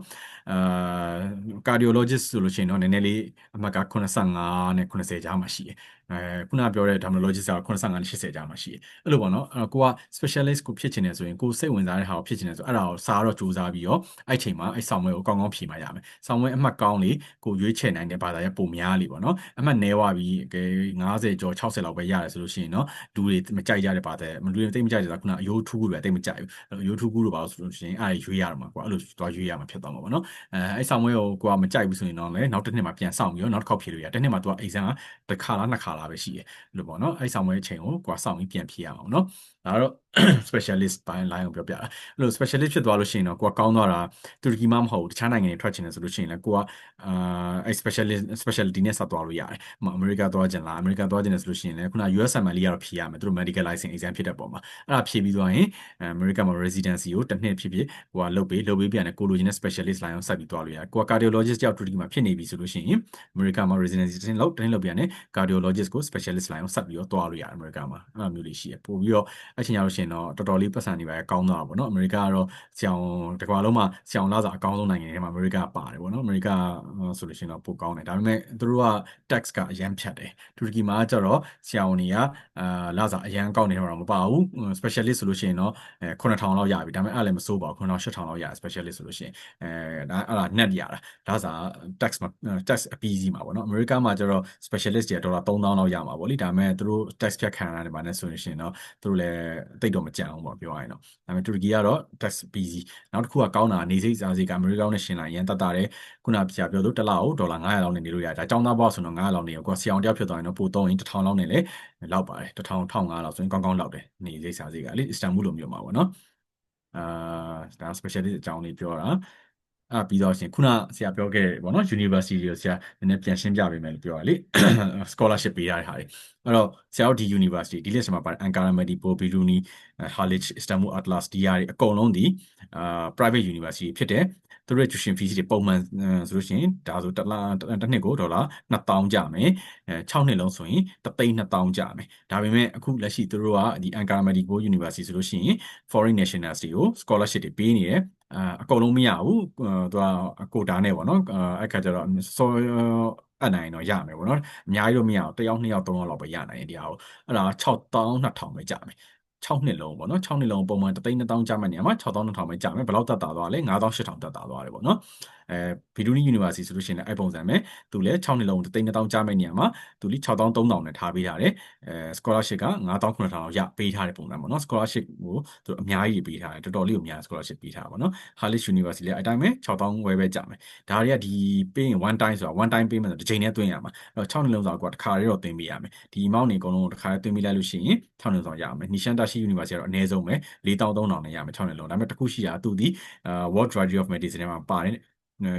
cardiologist ဆိုလို့ရှိရင်တော့နည်းနည်းလေးအမှတ်က85နဲ့90ကြားမှာရှိတယ်ခုနပြောတဲ့ dermatologist က85နဲ့80ကြားမှာရှိတယ်အဲ့လိုပေါ့နော်ကိုက specialist ကိုဖြစ်ချင်တယ်ဆိုရင်ကိုစိတ်ဝင်စားတဲ့ဟာကိုဖြစ်ချင်တယ်ဆိုအဲ့ဒါကိုစာတော့စူးစမ်းပြီးတော့အဲ့ချိန်မှာအဲ့ဆောင်မွေးကိုကောင်းကောင်းဖြေမှရမယ်ဆောင်မွေးအမှတ်ကောင်းလေကိုရွေးချယ်နိုင်တဲ့ဘာသာရပ်ပုံများလေပေါ့နော်အမှတ်နည်းသွားပြီး50ကျော်60လောက်ပဲရတယ်ဆိုလို့ရှိရင်နော်လူတွေမကြိုက်ကြတဲ့ဘာသာလူတွေတိတ်မကြိုက်ကြတာခုနအယိုးထူးကိုပဲတိတ်မကြိုက်ဘူးအယိုးထူးကူလို့ပါဆိုလို့ရှိရင်အဲ့ရွေးရမှာကွာအဲ့လိုသွားရွေးရမှာဖြစ်သွားမှာပေါ့နော်အဲ့ဆောင်မွေးကိုကိုကမကြိုက်ဘူးဆိုရင်တော့လည်းနောက်တစ်နှစ်မှာပြန်ဆောင်ပြီးတော့နောက်တစ်ခေါက်ဖြေလို့ရတစ်နှစ်မှာသူက exam ကတစ်ခါလားနှစ်ခါလားပဲရှိတယ်လို့ပေါ့နော်အဲ့ဆောင်မွေးအချိန်ကိုကိုကစောင့်ပြီးပြန်ဖြေရအောင်နော်ဒါတော့ specialist ဘိုင်း line ကိုပြောပြတာအဲ့လို specialist ဖြစ်သွားလို့ရှိရင်တော့ကိုကကောင်းသွားတာတူရကီမှမဟုတ်ဘူးတခြားနိုင်ငံတွေထွက်ချင်တယ်ဆိုလို့ရှိရင်လည်းကိုကအဲ့ specialty နဲ့ဆက်သွားလို့ရတယ်အမေရိကသွားချင်လားအမေရိကသွားချင်တယ်ဆိုလို့ရှိရင်လည်းခုန USMLE ကတော့ဖြေရမယ်သူတို့ medical license exam ဖြစ်တဲ့ပုံမှာအဲ့ဒါဖြေပြီးသွားရင်အမေရိကမှာ residency ကိုတစ်နှစ်ဖြစ်ကိုကလုပ်ပေးပြန်တယ်ကိုလိုချင်တဲ့ specialist line ကိုဆက်ပြီးသွားလို့ရတယ်ကိုက cardiologist ကြောက်တူရကီမှာဖြစ်နေပြီဆိုလို့ရှိရင်အမေရိကမှာ residency တစ်နှစ်လုပ်ပြန်တယ် cardiologist ကို specialist line ကိုဆက်ပြီးတော့သွားလို့ရတယ်အမေရိကမှာအဲ့လိုမျိုးလေးရှိတယ်ပို့ပြီးတော့အချိန်ရလို့ရှိရင်တော့တော်တော်လေးပတ်စံနေပါကောင်းသွားတာပေါ့နော်အမေရိကကတော့ဆရာတကွာလုံးမှာဆရာလာစားအကောင်းဆုံးနိုင်ငံတွေမှာအမေရိကပါတယ်ပေါ့နော်အမေရိကဆိုလို့ရှိရင်တော့ပိုကောင်းတယ်ဒါပေမဲ့သူတို့က tax ကအရန်ဖြတ်တယ်တူရကီမှာကျတော့ဆရာဝန်တွေကလာစားအရန်ကောက်နေတော့မပါဘူး specialist ဆိုလို့ရှိရင်တော့9000လောက်ရပြီဒါပေမဲ့အဲ့လည်းမစိုးပါဘူး9000 8000လောက်ရ specialist ဆိုလို့ရှိရင်ဒါအဲ့ဒါ net ရတာဒါစား tax အပြီးစီးမှာပေါ့နော်အမေရိကမှာကျတော့ specialist တွေကဒေါ်လာ3000လောက်ရမှာပေါ့လေဒါပေမဲ့သူတို့ tax ဖြတ်ခံရတယ်ဗာနဲ့ဆိုလို့ရှိရင်တော့သူတို့လည်းတိတ်တော့မကြံဘူးပေါ့ပြောရရင်တော့ဒါပေမဲ့တူရကီကတော့ tax ပြီးစီးနောက်တစ်ခုကကောင်းတာနေစိတ်စားစိတ်ကအမေရိကန်နဲ့ရှင်လာရန်တတ်တာတယ်ခုနပြပြောလို့တစ်လောက်ဒေါ်လာ900လောက်နဲ့နေလို့ရတယ်ဒါကြောင်းသားပေါ့ဆိုတော့900လောက်နေရောကိုဆရာအောင်တယောက်ဖြစ်သွားရင်တော့ပိုသုံးရင်1000လောက်နဲ့လေလောက်ပါတယ်1000 1500လောက်ဆိုရင်ကောင်းကောင်းလောက်တယ်နေစိတ်စားစိတ်ကလေအစ္စတန်ဘူလိုမျိုးမှာပေါ့နော်ဒါ specialist အကြောင်းလေးပြောတာပြီးတော့ရှင်ခုနဆရာပြောခဲ့ပေါ့နော် university ကိုဆရာနည်းနည်းပြန်ရှင်းပြပေးမယ်လို့ပြောရလေ scholarship ပေးရတဲ့ဟာတွေအဲ့တော့ဆရာတို့ဒီ university ဒီ list မှာပါတယ် Ankara Medipol Biruni Haliç Istanbul Atlas ဒီရတွေအကုန်လုံးဒီprivate university ဖြစ်တယ်သူတို့ tuition fees တွေပုံမှန်ဆိုလို့ရှိရင်ဒါဆိုတစ်နှစ်ကိုဒေါ်လာ2000ကျမယ်6နှစ်လုံးဆိုရင်32000ကျမယ်ဒါပေမဲ့အခုလက်ရှိသူတို့ကဒီ Ankara Medipol University ဆိုလို့ရှိရင် foreign nationals တွေကို scholarship တွေပေးနေတယ်အကုန်လုံးမရဘူးသူကကိုတာနဲ့ပေါ့နော်အဲ့ခါကျတော့အနိုင်တော့ရမယ်ပေါ့နော်အများကြီးတော့မရအောင်တစ်ယောက်နှစ်ယောက်သုံးယောက်လောက်ပဲရနိုင်တယ်ဒီဟာကိုအဲ့ဒါ6200ပဲကြမယ်6နှစ်လုံးပေါ့နော်6နှစ်လုံးပုံမှန်32000ကျမှနေရာမှာ6200ပဲကျမယ်ဘယ်လောက်တက်တာသွားလဲ9800တက်တာသွားတယ်ပေါ့နော်ဘီဒူနီ University ဆိုလို့ရှိရင်လည်းအဲ့ပုံစံပဲသူလည်း6နှစ်လုံး32000ကျမဲ့နေရာမှာသူလိ6300နဲ့ထားပေးထားတယ်scholarship က9000 9000လောက်ရပေးထားတဲ့ပုံစံပေါ့နော် scholarship ကိုသူအများကြီးပေးထားတယ်တော်တော်လေးကိုအများ scholarship ပေးထားတာပေါ့နော် Haliç University လည်းအတိုင်းပဲ6000ဝယ်ပဲကြမယ်ဒါတွေကဒီပေးရင် one time ဆိုတာ one time payment ဆိုတစ်ချိန်နဲ့သွင်းရမှာအဲ့တော့6နှစ်လုံးဆိုတာကတစ်ခါတည်းတော့သွင်းပေးရမယ်ဒီ amount တွေအကုန်လုံးကိုတစ်ခါတည်းသွင်းပေးလိုက်လို့ရှိရင်6နှစ်လုံးဆိုတာရမယ် Nishan Tashi University ကတော့အနည်းဆုံးပဲ4300နဲ့ရမယ်6နှစ်လုံးဒါပေမဲ့တစ်ခုရှိတာသူဒီ World Library of Medicine ထဲမှာပါတယ်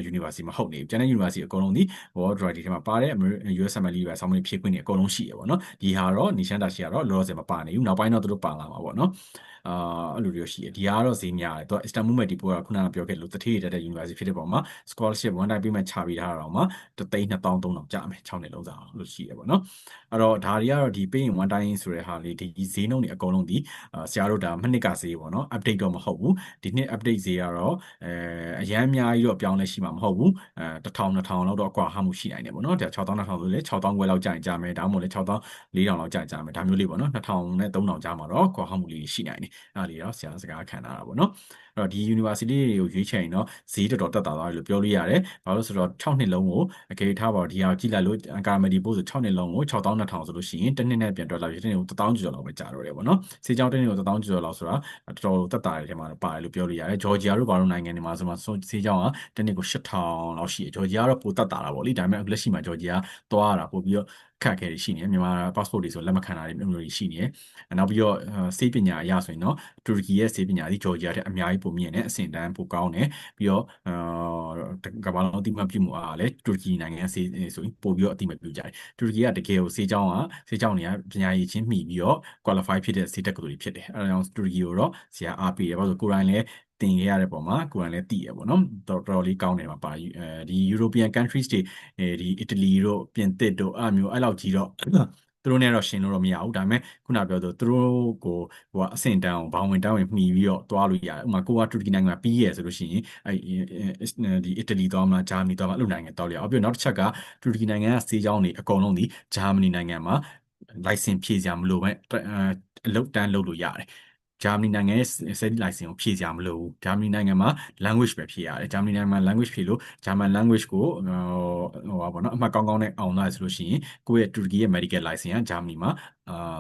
university မဟုတ်နေဘူးကျန်တဲ့ university အကုန်လုံးဒီ World Library ထဲမှာပါတယ် USMLE ပဲဆောင်းမင်းဖြည့်ခွင့်တွေအကုန်လုံးရှိရပေါ့နော်ဒီဟာတော့ Nishan Tashi ကတော့လောလောဆယ်မပါနေဘူးနောက်ပိုင်းတော့သူတို့ပါလာမှာပေါ့နော်အဲ့လိုမျိုးရှိတယ်ဒီကတော့ဈေးများတယ်သူက Istanbul Medipol ကခုနကပြောခဲ့လို့တတိယတက်တဲ့ university ဖြစ်တဲ့ပုံမှာ scholarship one time payment ချပေးထားတာတော့မှ32300ကျမယ်6နှစ်လုံးစာလို့ရှိရပေါ့နော်အဲ့တော့ဒါတွေကတော့ဒီ pay in one time ဆိုတဲ့ဟာလေးဒီဈေးနှုန်းတွေအကုန်လုံးဒီဆရာတို့ဒါမနှစ်ကဈေးပေါ့နော် update တော့မဟုတ်ဘူးဒီနှစ် update ဈေးကတော့အရန်အများကြီးတော့ပြောင်းလဲရှိမှာမဟုတ်ဘူး1000 2000လောက်တော့အကွာဟမှုရှိနိုင်တယ်ပေါ့နော်ဒါ6000 2000ဆိုလေ6000ခွဲလောက်ကြာရင်ကြာမယ်ဒါမှမဟုတ်လေ6000 4000လောက်ကြာမယ်ဒါမျိုးလေးပေါ့နော်2000နဲ့3000ကြာမှာတော့ကွာဟမှုလေးရှိနိုင်တယ်အဲ့လေးတော့ဆရာစကားခံထားတာပေါ့နော်အဲ့တော့ဒီ university တွေကိုရွေးချယ်ရင်တော့ဈေးတော်တော်တက်တာသွားတယ်လို့ပြောလို့ရတယ်ဘာလို့ဆိုတော့6နှစ်လုံးကိုအကယ်ထားပါဒီဟာကြည့်လိုက်လို့ Ankara Medipol ဆို6နှစ်လုံးကို6200ဆိုလို့ရှိရင်တစ်နှစ်နဲ့ပြန်တွက်လိုက်ရင်တစ်နှစ်ကို1000ကျော်လောက်ပဲကြာတော့တယ်ပေါ့နော်ဈေးကြောင်းတစ်နှစ်ကို1000ကျော်လောက်ဆိုတာတော်တော်တက်တာတဲ့ထဲမှာပါတယ်လို့ပြောလို့ရတယ် Georgia တို့ဘာလို့နိုင်ငံတွေမှာဆိုမှဈေးကြောင်းကတစ်နှစ်ကို8000လောက်ရှိတယ် Georgia ကတော့ပိုတက်တာတာပေါ့လေဒါပေမဲ့လက်ရှိမှာ Georgia သွားရတာပို့ပြီးတော့ အခက်အခဲတွေရှိနေတယ်မြန်မာ passport တွေဆိုလက်မခံတာတွေမျိုးတွေရှိနေတယ်နောက်ပြီးတော့ဆေးပညာအရဆိုရင်တော့တူရကီရဲ့ဆေးပညာဒီဂျော်ဂျီယာထက်အများကြီးပိုမြင့်တယ်အဆင့်တန်းပိုကောင်းတယ်ပြီးတော့ကမ္ဘာလုံးအသိအမှတ်ပြုမှုအားလည်းတူရကီနိုင်ငံဆေးဆိုရင်ပို့ပြီးတော့အသိအမှတ်ပြုကြတယ်တူရကီကတကယ်ကိုဆေးကျောင်းတွေကပညာရည်ချင်းမှီပြီးတော့ qualify ဖြစ်တဲ့ဆေးတက္ကသိုလ်တွေဖြစ်တယ်အဲဒါကြောင့်တူရကီကိုတော့ဆရာအားပေးတယ်ဘာလို့ကိုယ်တိုင်လည်းတင်ခဲ့ရတဲ့ပုံမှာကိုယ်တိုင်လည်းသိရပေါ့နော်တော်တော်လေးကောင်းတယ်မှာပါဒီ European countries တွေဒီအီတလီတို့ပြင်သစ်တို့အဲ့မျိုးအဲ့လောက်ကြီးတော့သူတို့နဲ့တော့ရှင်လို့တော့မရဘူးဒါပေမဲ့ခုနပြောသူတို့ကိုဟိုအဆင့်တန်းဘောင်ဝင်တောင်းဝင်မှီပြီးတော့တွားလို့ရတယ်ဥပမာကိုကတူရကီနိုင်ငံမှာပြီးရဆိုလို့ရှိရင်ဒီအီတလီသွားမလားဂျာမနီသွားမလားအဲ့လိုနိုင်ငံတောက်ရအောင်ပြီးတော့နောက်တစ်ချက်ကတူရကီနိုင်ငံကဆေးကျောင်းတွေအကုန်လုံးဒီဂျာမနီနိုင်ငံမှာ license ဖြည့်စရာမလိုပဲအလုပ်တန်းလုပ်လို့ရတယ်ဂျာမနီနိုင်ငံရဲ့ set license ကိုဖြည့်စရာမလိုဘူးဂျာမနီနိုင်ငံမှာ language ပဲဖြည့်ရတယ်ဂျာမနီနိုင်ငံမှာ language ဖြည့်လို့ဂျာမန် language ကိုဟိုပါပေါ့နော်အမှတ်ကောင်းကောင်းနဲ့အောင်လာဆိုလို့ရှိရင်ကိုယ့်ရဲ့တူရကီရဲ့ medical license ကဂျာမနီမှာ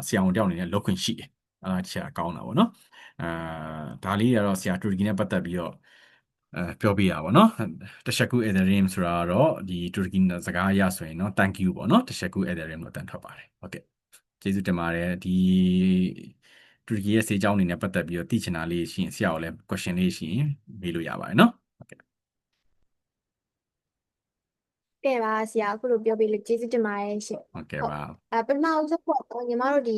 ဆရာဝန်တယောက်အနေနဲ့လုပ်ခွင့်ရှိတယ်အဲ့ဒါတစ်ချက်ကောင်းတာပေါ့နော်ဒါလေးကတော့ဆရာတူရကီနဲ့ပတ်သက်ပြီးတော့ပြောပြရပါတော့တရှက်ကူ ederim ဆိုတာတော့ဒီတူရကီစကားအရဆိုရင်เนาะ thank you ပေါ့เนาะတရှက်ကူ ederim လို့တန်ထွက်ပါတယ်ဟုတ်ကဲ့ကျေးဇူးတင်ပါတယ်ဒီတူရကီရဲ့ဆေးကြောင်းအနေနဲ့ပတ်သက်ပြီးတော့သိချင်တာလေးရှိရင်ဆရာကိုလည်း question လေးရှိရင်မေးလို့ရပါတယ်เนาะဟုတ်ကဲ့ကဲပါဆရာအခုလိုပြောပြလို့ကျေးဇူးတင်ပါတယ်ရှင်ဟုတ်ကဲ့ပါပထမဦးဆုံးပေါ့ညီမတို့ဒီ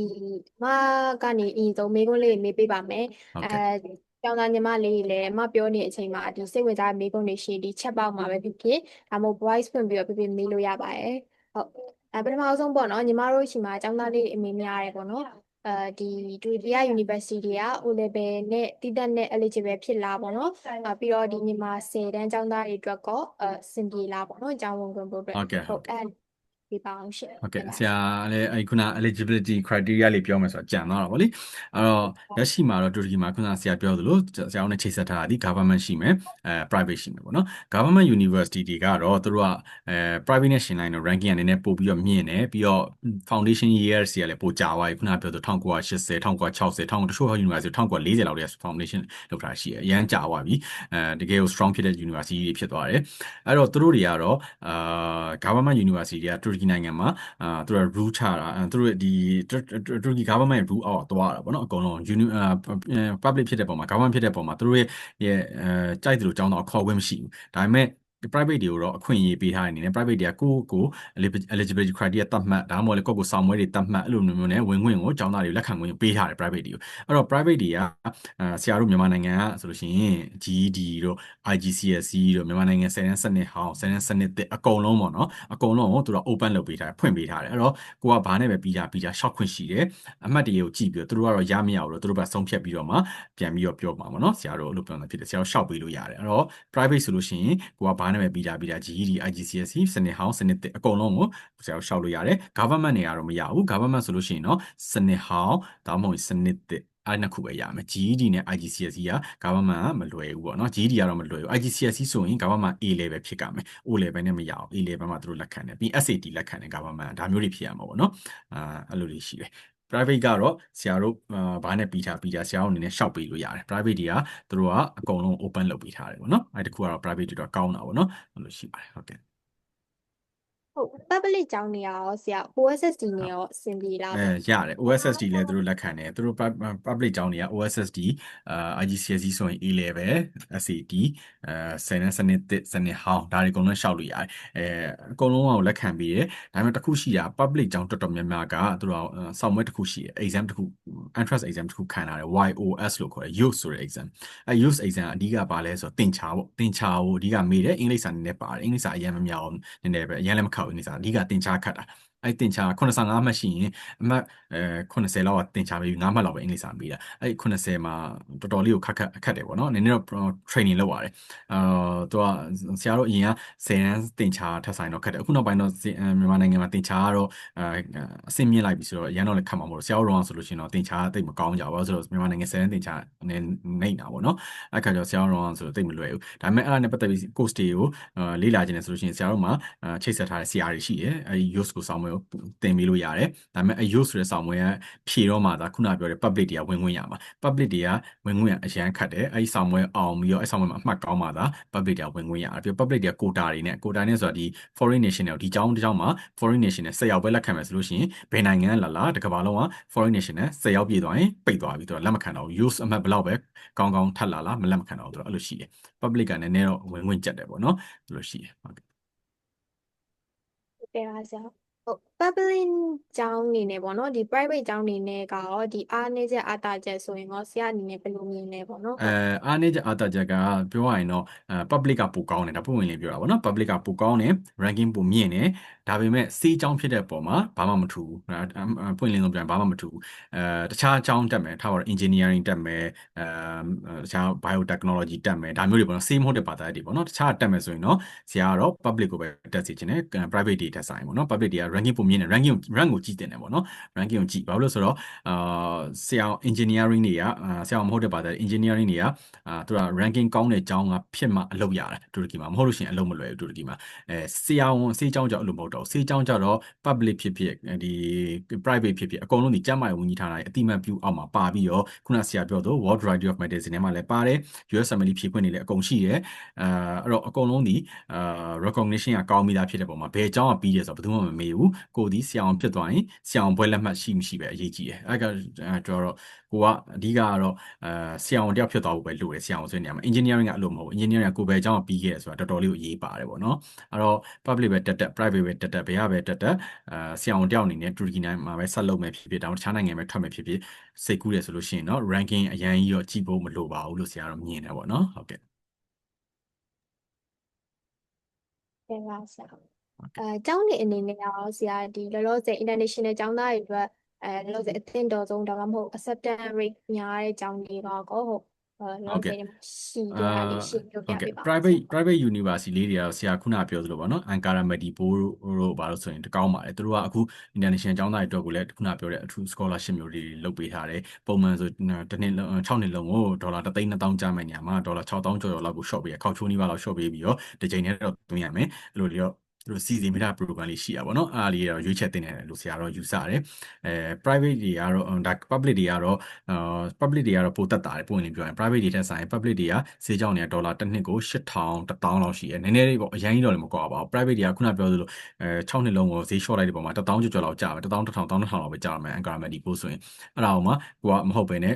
မကနေအရင်ဆုံးမေးခွန်းလေးမေးပေးပါမယ်ဟုတ်ကဲ့ကျောင်းသားညီမလေးလည်းအမပြောနေအချိန်မှာဒီစိတ်ဝင်စားမေးခွန်းတွေရှိဒီ chat box မှာပဲဖြစ်ဖြစ်ဒါမှမဟုတ် voice ဖွင့်ပြီးတော့ဖြစ်ဖြစ်မေးလို့ရပါတယ်ဟုတ်ပထမဦးဆုံးပေါ့နော်ညီမတို့ရှိမှာကျောင်းသားလေးအမေများရတယ်ပေါ့နော်ဒီတူရီယာ University က O level နဲ့တိတက်နဲ့ eligible ဖြစ်လာပေါ့နော်ပြီးတော့ဒီမြန်မာ10တန်းကျောင်းသားတွေအတွက်ကောစင်ပြေလာပေါ့နော်ကျောင်းဝင်ခွင့်ဖို့အတွက်ဟုတ်ကဲ့ဟုတ်ပြပါအောင်ရှင့်ဟုတ်ကဲ့ဆရာလည်းအဲ့ခုန eligibility criteria လေးပြောမယ်ဆိုတော့ကြံသွားတာဗောလေအဲ့တော့လက်ရှိမှာတော့တူရကီမှာခုနဆရာပြောသလိုဆရာတို့နဲ့ချိတ်ဆက်ထားတာဒီ government ရှိမယ်private ရှိမယ်ပေါ့နော် government university တွေကတော့သူတို့ကprivate နဲ့ရှင်လိုက်တော့ ranking ကနည်းနည်းပို့ပြီးတော့မြင့်တယ်ပြီးတော့ foundation years တွေကလည်းပိုကြာသွားပြီခုနပြောသူ1980 1960 1000တချို့ university 1940လောက်တည်း foundation လောက်ထားရှိတယ်အရန်ကြာသွားပြီတကယ်ကို strong ဖြစ်တဲ့ university တွေဖြစ်သွားတယ်အဲ့တော့သူတို့တွေကတော့government university တွေကတူရကီနိုင်ငံမှာသူတို့ rule ချတာသူတို့ဒီတူရကီ government rule အောက်သွားတာပေါ့နော်အကုန်လုံး public ဖြစ်တဲ့ပုံမှာ government ဖြစ်တဲ့ပုံမှာသူတို့ရဲ့ကြိုက်တယ်လို့ကျောင်းတော့ခေါ်ခွင့်မရှိဘူးဒါပေမဲ့ private တွေကိုတော့အခွင့်အရေးပေးထားတဲ့အနေနဲ့ private တွေကကို eligibility criteria သတ်မှတ်ဒါမှမဟုတ်လေကိုဆောင်မွေးတွေသတ်မှတ်အဲ့လိုမျိုးနဲ့ဝင်ခွင့်ကိုကျောင်းသားတွေလက်ခံခွင့်ပေးထားတယ် private တွေကိုအဲ့တော့ private တွေကဆရာတို့မြန်မာနိုင်ငံကဆိုလို့ရှိရင် GED တို့ IGCSE တို့မြန်မာနိုင်ငံ10တန်းစနစ်ဟောင်း10တန်းစနစ်အကုန်လုံးပေါ့နော်အကုန်လုံးကိုသူတို့ open လုပ်ပေးထားတယ်ဖွင့်ပေးထားတယ်အဲ့တော့ကိုကဘာနဲ့ပဲပြီးကြရှောက်ခွင့်ရှိတယ်အမှတ်တရေကိုကြည့်ပြီးတော့သူတို့ကတော့ရမရဘူးလို့သူတို့ကဆုံးဖြတ်ပြီးတော့မှပြန်ပြီးတော့ပြောမှာပေါ့နော်ဆရာတို့အဲ့လိုပြောနေဖြစ်တယ်ဆရာတို့ရှောက်ပေးလို့ရတယ်အဲ့တော့ private ဆိုလို့ရှိရင်ကိုကဘာနဲ့ပဲပြီးကြ GED IGCSE စနစ်ဟောင်းစနစ်အကုန်လုံးကိုဆရာတို့ရှောက်လို့ရတယ် government တွေကတော့မရဘူး government ဆိုလို့ရှိရင်တော့စနစ်ဟောင်းဒါမှမဟုတ်စနစ်အဲ့နှစ်ခုပဲရမယ် GED နဲ့ IGCSE က government ကမလွယ်ဘူးပေါ့နော် GED ကတော့မလွယ်ဘူး IGCSE ဆိုရင် government A level ဖြစ်ကြမယ် O level နဲ့မရအောင် A level မှာသူတို့လက်ခံတယ်ပြီး SAT လက်ခံတယ် government ဒါမျိုးတွေဖြစ်ရမှာပေါ့နော်အဲ့လိုတွေရှိတယ် private ကတော့ဆရာတို့ဘာနဲ့ပြီးတာဆရာတို့အနေနဲ့ရှောက်ပေးလို့ရတယ် private တွေကသူတို့ကအကုန်လုံး open လုပ်ပေးထားတယ်ပေါ့နော်အဲ့တခုကတော့ private တွေတော့ကောင်းတာပေါ့နော်အဲ့လိုရှိပါတယ်ဟုတ်ကဲ့ဟုတ် public ကျောင်းနေရောဆရာ OSSD နဲ့ရောအဆင်ပြေလားရတယ် OSSD လည်းသူတို့လက်ခံတယ်သူတို့ public ကျောင်းတွေက OSSD IGCSE ဆိုရင် A level SAT 10နဲ့စနစ်စနစ်ဟောင်းဒါတွေအကုန်လုံးရှောက်လို့ရတယ်အကုန်လုံးကိုလက်ခံပြီးတယ်ဒါပေမဲ့တစ်ခုရှိတာ public ကျောင်းတော်တော်များများကသူတို့စောင့်မွေးတစ်ခုရှိတယ် exam တစ်ခု entrance exam တစ်ခုခံထားတယ် YOS လို့ခေါ်တယ် YOS ဆိုတဲ့ exam YOS exam အဓိကဘာလဲဆိုတော့သင်္ချာပေါ့သင်္ချာကိုအဓိကမေးတယ်အင်္ဂလိပ်စာနည်းနည်းပါတယ်အင်္ဂလိပ်စာအရင်မမြောက်အောင်နည်းနည်းပဲအရင်လည်းမခောက်ဘူးအင်္ဂလိပ်စာအဓိကသင်္ချာခတ်တာအဲ့တင်ချာ85မှတ်ရှိရင်အမှတ်80လောက်ကတင်ချာပြီး9မှတ်လောက်ပဲအင်္ဂလိပ်စာပေးတာအဲ့80မှာတော်တော်လေးကိုခက်တယ်ပေါ့နော်နည်းနည်းတော့ training လုပ်ရတယ်သူကဆရာတို့အရင်က10တန်းတင်ချာထပ်ဆိုင်တော့ခက်တယ်အခုနောက်ပိုင်းတော့မြန်မာနိုင်ငံမှာတင်ချာကတော့အဆင့်မြင့်လိုက်ပြီဆိုတော့အရင်တော့လည်းခက်မှာမဟုတ်ဆရာတို့တော့ဆိုလို့ရှိရင်တော့တင်ချာတိတ်မကောင်းကြဘူးဆိုတော့မြန်မာနိုင်ငံ10တန်းတင်ချာနည်းနေတာပေါ့နော်အဲ့ခါကျတော့ဆရာတို့တော့ဆိုတော့တိတ်မလွယ်ဘူးဒါပေမဲ့အဲ့ဒါနဲ့ပတ်သက်ပြီး course တွေကိုလေ့လာခြင်းနဲ့ဆိုလို့ရှိရင်ဆရာတို့မှာချိတ်ဆက်ထားတဲ့ဆရာတွေရှိတယ်အဲ့ဒီ YOS ကိုစောင့်မ ပွဲကိုသင်ပေးလို့ရတယ်ဒါပေမဲ့ use ဆိုတဲ့ဆောင်းပွဲကဖြေတော့မှသာခုနပြောတဲ့ public တွေကဝင်ခွင့်ရမှာ public တွေကဝင်ခွင့်အရန်ခတ်တယ်အဲ့ဒီဆောင်းပွဲအောင်ပြီးတော့အဲ့ဆောင်းပွဲမှာအမှတ်ကောင်းမှသာ public တွေကဝင်ခွင့်ရတယ်ပြီး public တွေက quota တွေနဲ့ quota နဲ့ဆိုတာဒီ foreign nation တွေဒီကျောင်းတစ်ကျောင်းမှာ foreign nation နဲ့10ယောက်ပဲလက်ခံမယ်ဆိုလို့ရှိရင်ဘယ်နိုင်ငံလာလာတစ်ကမ္ဘာလုံးက foreign nation နဲ့10ယောက်ပြည့်သွားရင်ပိတ်သွားပြီသူကလက်မခံတော့ဘူး use အမှတ်ဘယ်လောက်ပဲကောင်းကောင်းထပ်လာမလက်မခံတော့ဘူးသူကအဲ့လိုရှိတယ် public ကနည်းနည်းတော့ဝင်ခွင့်ကြက်တယ်ပေါ့နော်အဲ့လိုရှိတယ်ဟုတ်ကဲ့ ဟုတ်ကဲ့ပါဆရာဟုတ် public ကျောင်းနေနဲ့ပေါ့နော်ဒီ private ကျောင်းနေနဲ့ကရောဒီအားနည်းချက်အားတာချက်ဆိုရင်ရောဆရာအနေနဲ့ဘယ်လိုမြင်လဲပေါ့နော်ဟုတ် အားနည်းချက်အားတာချက်ကပြောရရင်တော့public ကပိုကောင်းတယ်ဒါပုံဝင်လေးပြောတာပေါ့နော် public ကပိုကောင်းတယ် ranking ပိုမြင့်တယ်ဒါပေမဲ့စီးကျောင်းဖြစ်တဲ့ပုံမှာဘာမှမထူဘူးပွင့်လင်းဆုံးပြန်ဘာမှမထူဘူးတခြားကျောင်းတက်မယ်ထားပါတော့ engineering တက်မယ်တခြား biotechnology တက်မယ်ဒါမျိုးတွေပေါ့နော် same မဟုတ်တဲ့ဘာသာရပ်တွေပေါ့နော်တခြားတက်မယ်ဆိုရင်တော့ဆရာကတော့ public ကိုပဲတက်စီချင်တယ် private တွေတက်ဆိုင်ပေါ့နော် public တွေက ranking ပိုမြင့်တယ် rank ကိုကြည့်တင်တယ်ပေါ့နော် ranking ကိုကြည့်ဘာလို့လဲဆိုတော့ဆရာ engineering တွေကဆရာမဟုတ်တဲ့ဘာသာ engineering တွေကသူက ranking ကောင်းတဲ့ကျောင်းကဖြစ်မှအလုပ်ရတယ်တူရကီမှာမဟုတ်လို့ရှိရင်အလုပ်မလွယ်ဘူးတူရကီမှာဆရာဝန်ဆေးကျောင်းကြောင့်အလုပ်မဟုတ်တော့ဆေးကျောင်းကြတော့ public ဖြစ်ဖြစ်ဒီ private ဖြစ်ဖြစ်အကုန်လုံးဒီကျန်းမာရေးဝန်ကြီးဌာနရဲ့အတိမတ်ပြုအောက်မှာပါပြီးတော့ခုနဆရာပြောတော့ World Variety of Medicine ထဲမှာလည်းပါတယ် USMLE ဖြည့်ခွင့်တွေလည်းအကုန်ရှိတယ်အဲ့တော့အကုန်လုံးဒီrecognition ကကောင်းပြီးသားဖြစ်တဲ့ပုံမှာဘယ်ကျောင်းကပြီးတယ်ဆိုတော့ဘယ်သူမှမမေးဘူးကိုဒီဆရာဝန်ဖြစ်သွားရင်ဆရာဝန်ဘွဲလက်မှတ်ရှိမရှိပဲအရေးကြီးတယ်အဲ့ကကျတော့ကိုကအဓိကကတော့ဆရာဝန်တယောက်ဖြစ်သွားဖို့ပဲလိုတယ်ဆရာဝန်ဆိုတဲ့နေရာမှာ engineering ကအလို့မဟုတ်ဘူး engineering ကကိုယ်ပဲအကြောင်းပြီးခဲ့တယ်ဆိုတာတော်တော်လေးကိုအရေးပါတယ်ပေါ့နော်အဲ့တော့ public ပဲတက် private ပဲတက်ဘယ်ရပဲတက်ဆရာဝန်တယောက်အနေနဲ့တူရကီနိုင်ငံမှာပဲဆက်လုပ်မယ်ဖြစ်ဖြစ်ဒါမှမဟုတ်တခြားနိုင်ငံပဲထွက်မယ်ဖြစ်ဖြစ်စိတ်ကူးတယ်ဆိုလို့ရှိရင်တော့ ranking အရင်ကြီးတော့ကြည့်ဖို့မလိုပါဘူးလို့ဆရာတော့မြင်တယ်ပေါ့နော်ဟုတ်ကဲ့ကဲပါဆရာကျောင်းနေအနေနဲ့ရောဆရာဒီလောလောဆယ် international ကျောင်းသားတွေအတွက်လောလောဆယ်အသင့်တော်ဆုံးဒါမှမဟုတ် acceptance rate များတဲ့ကျောင်းတွေကဟုတ်လောလောဆယ်ရှိတဲ့ဟာလေးရှင်းပြပြပေးပါ private university လေးတွေကတော့ဆရာခုနပြောသလိုပေါ့နော် Ankara Medipol တို့ဘာလို့ဆိုရင်တကောင်းပါတယ်သူတို့ကအခု international ကျောင်းသားတွေအတွက်ကိုလည်းခုနပြောတဲ့အထူး scholarship မျိုးတွေလုပ်ပေးထားတယ်ပုံမှန်ဆိုတစ်နှစ်6နှစ်လုံးကိုဒေါ်လာ3,200ကျမယ်နေရာမှာဒေါ်လာ6,000ကျော်လောက်ကို short ပေးရခေါက်ချိုးနီးပါးလောက် short ပေးပြီးတော့တစ်ချိန်တည်းတော့သွင်းရမယ်အဲ့လိုတော့သူတို့စီစဉ်ပေးတဲ့ program လေးရှိရပါတော့။အားလေးတော့ရွေးချက်တင်တယ်လို့ဆရာတော့ယူဆတယ်။ private တွေကတော့ဒါ public တွေကတော့public တွေကတော့ပိုတက်တာတယ်ပုံရင်ပြောရင် private တွေထက်ဆိုင် public တွေကဈေးကြောင်းတွေကဒေါ်လာတစ်နှစ်ကို8,000 1000လောက်ရှိတယ်။နည်းနည်းလေးပေါ့အရင်ကြီးတော့လည်းမကွာပါဘူး။ private တွေကခုနပြောသလို6နှစ်လုံးကိုဈေး short လိုက်တဲ့ပုံမှာ1000ကျော်ကျော်လောက်ကျမယ်1000 1000 1200လောက်ပဲကျမယ် Ankara Medipol ဆိုရင်အဲ့ဒါအောင်မှကိုကမဟုတ်ပဲနဲ့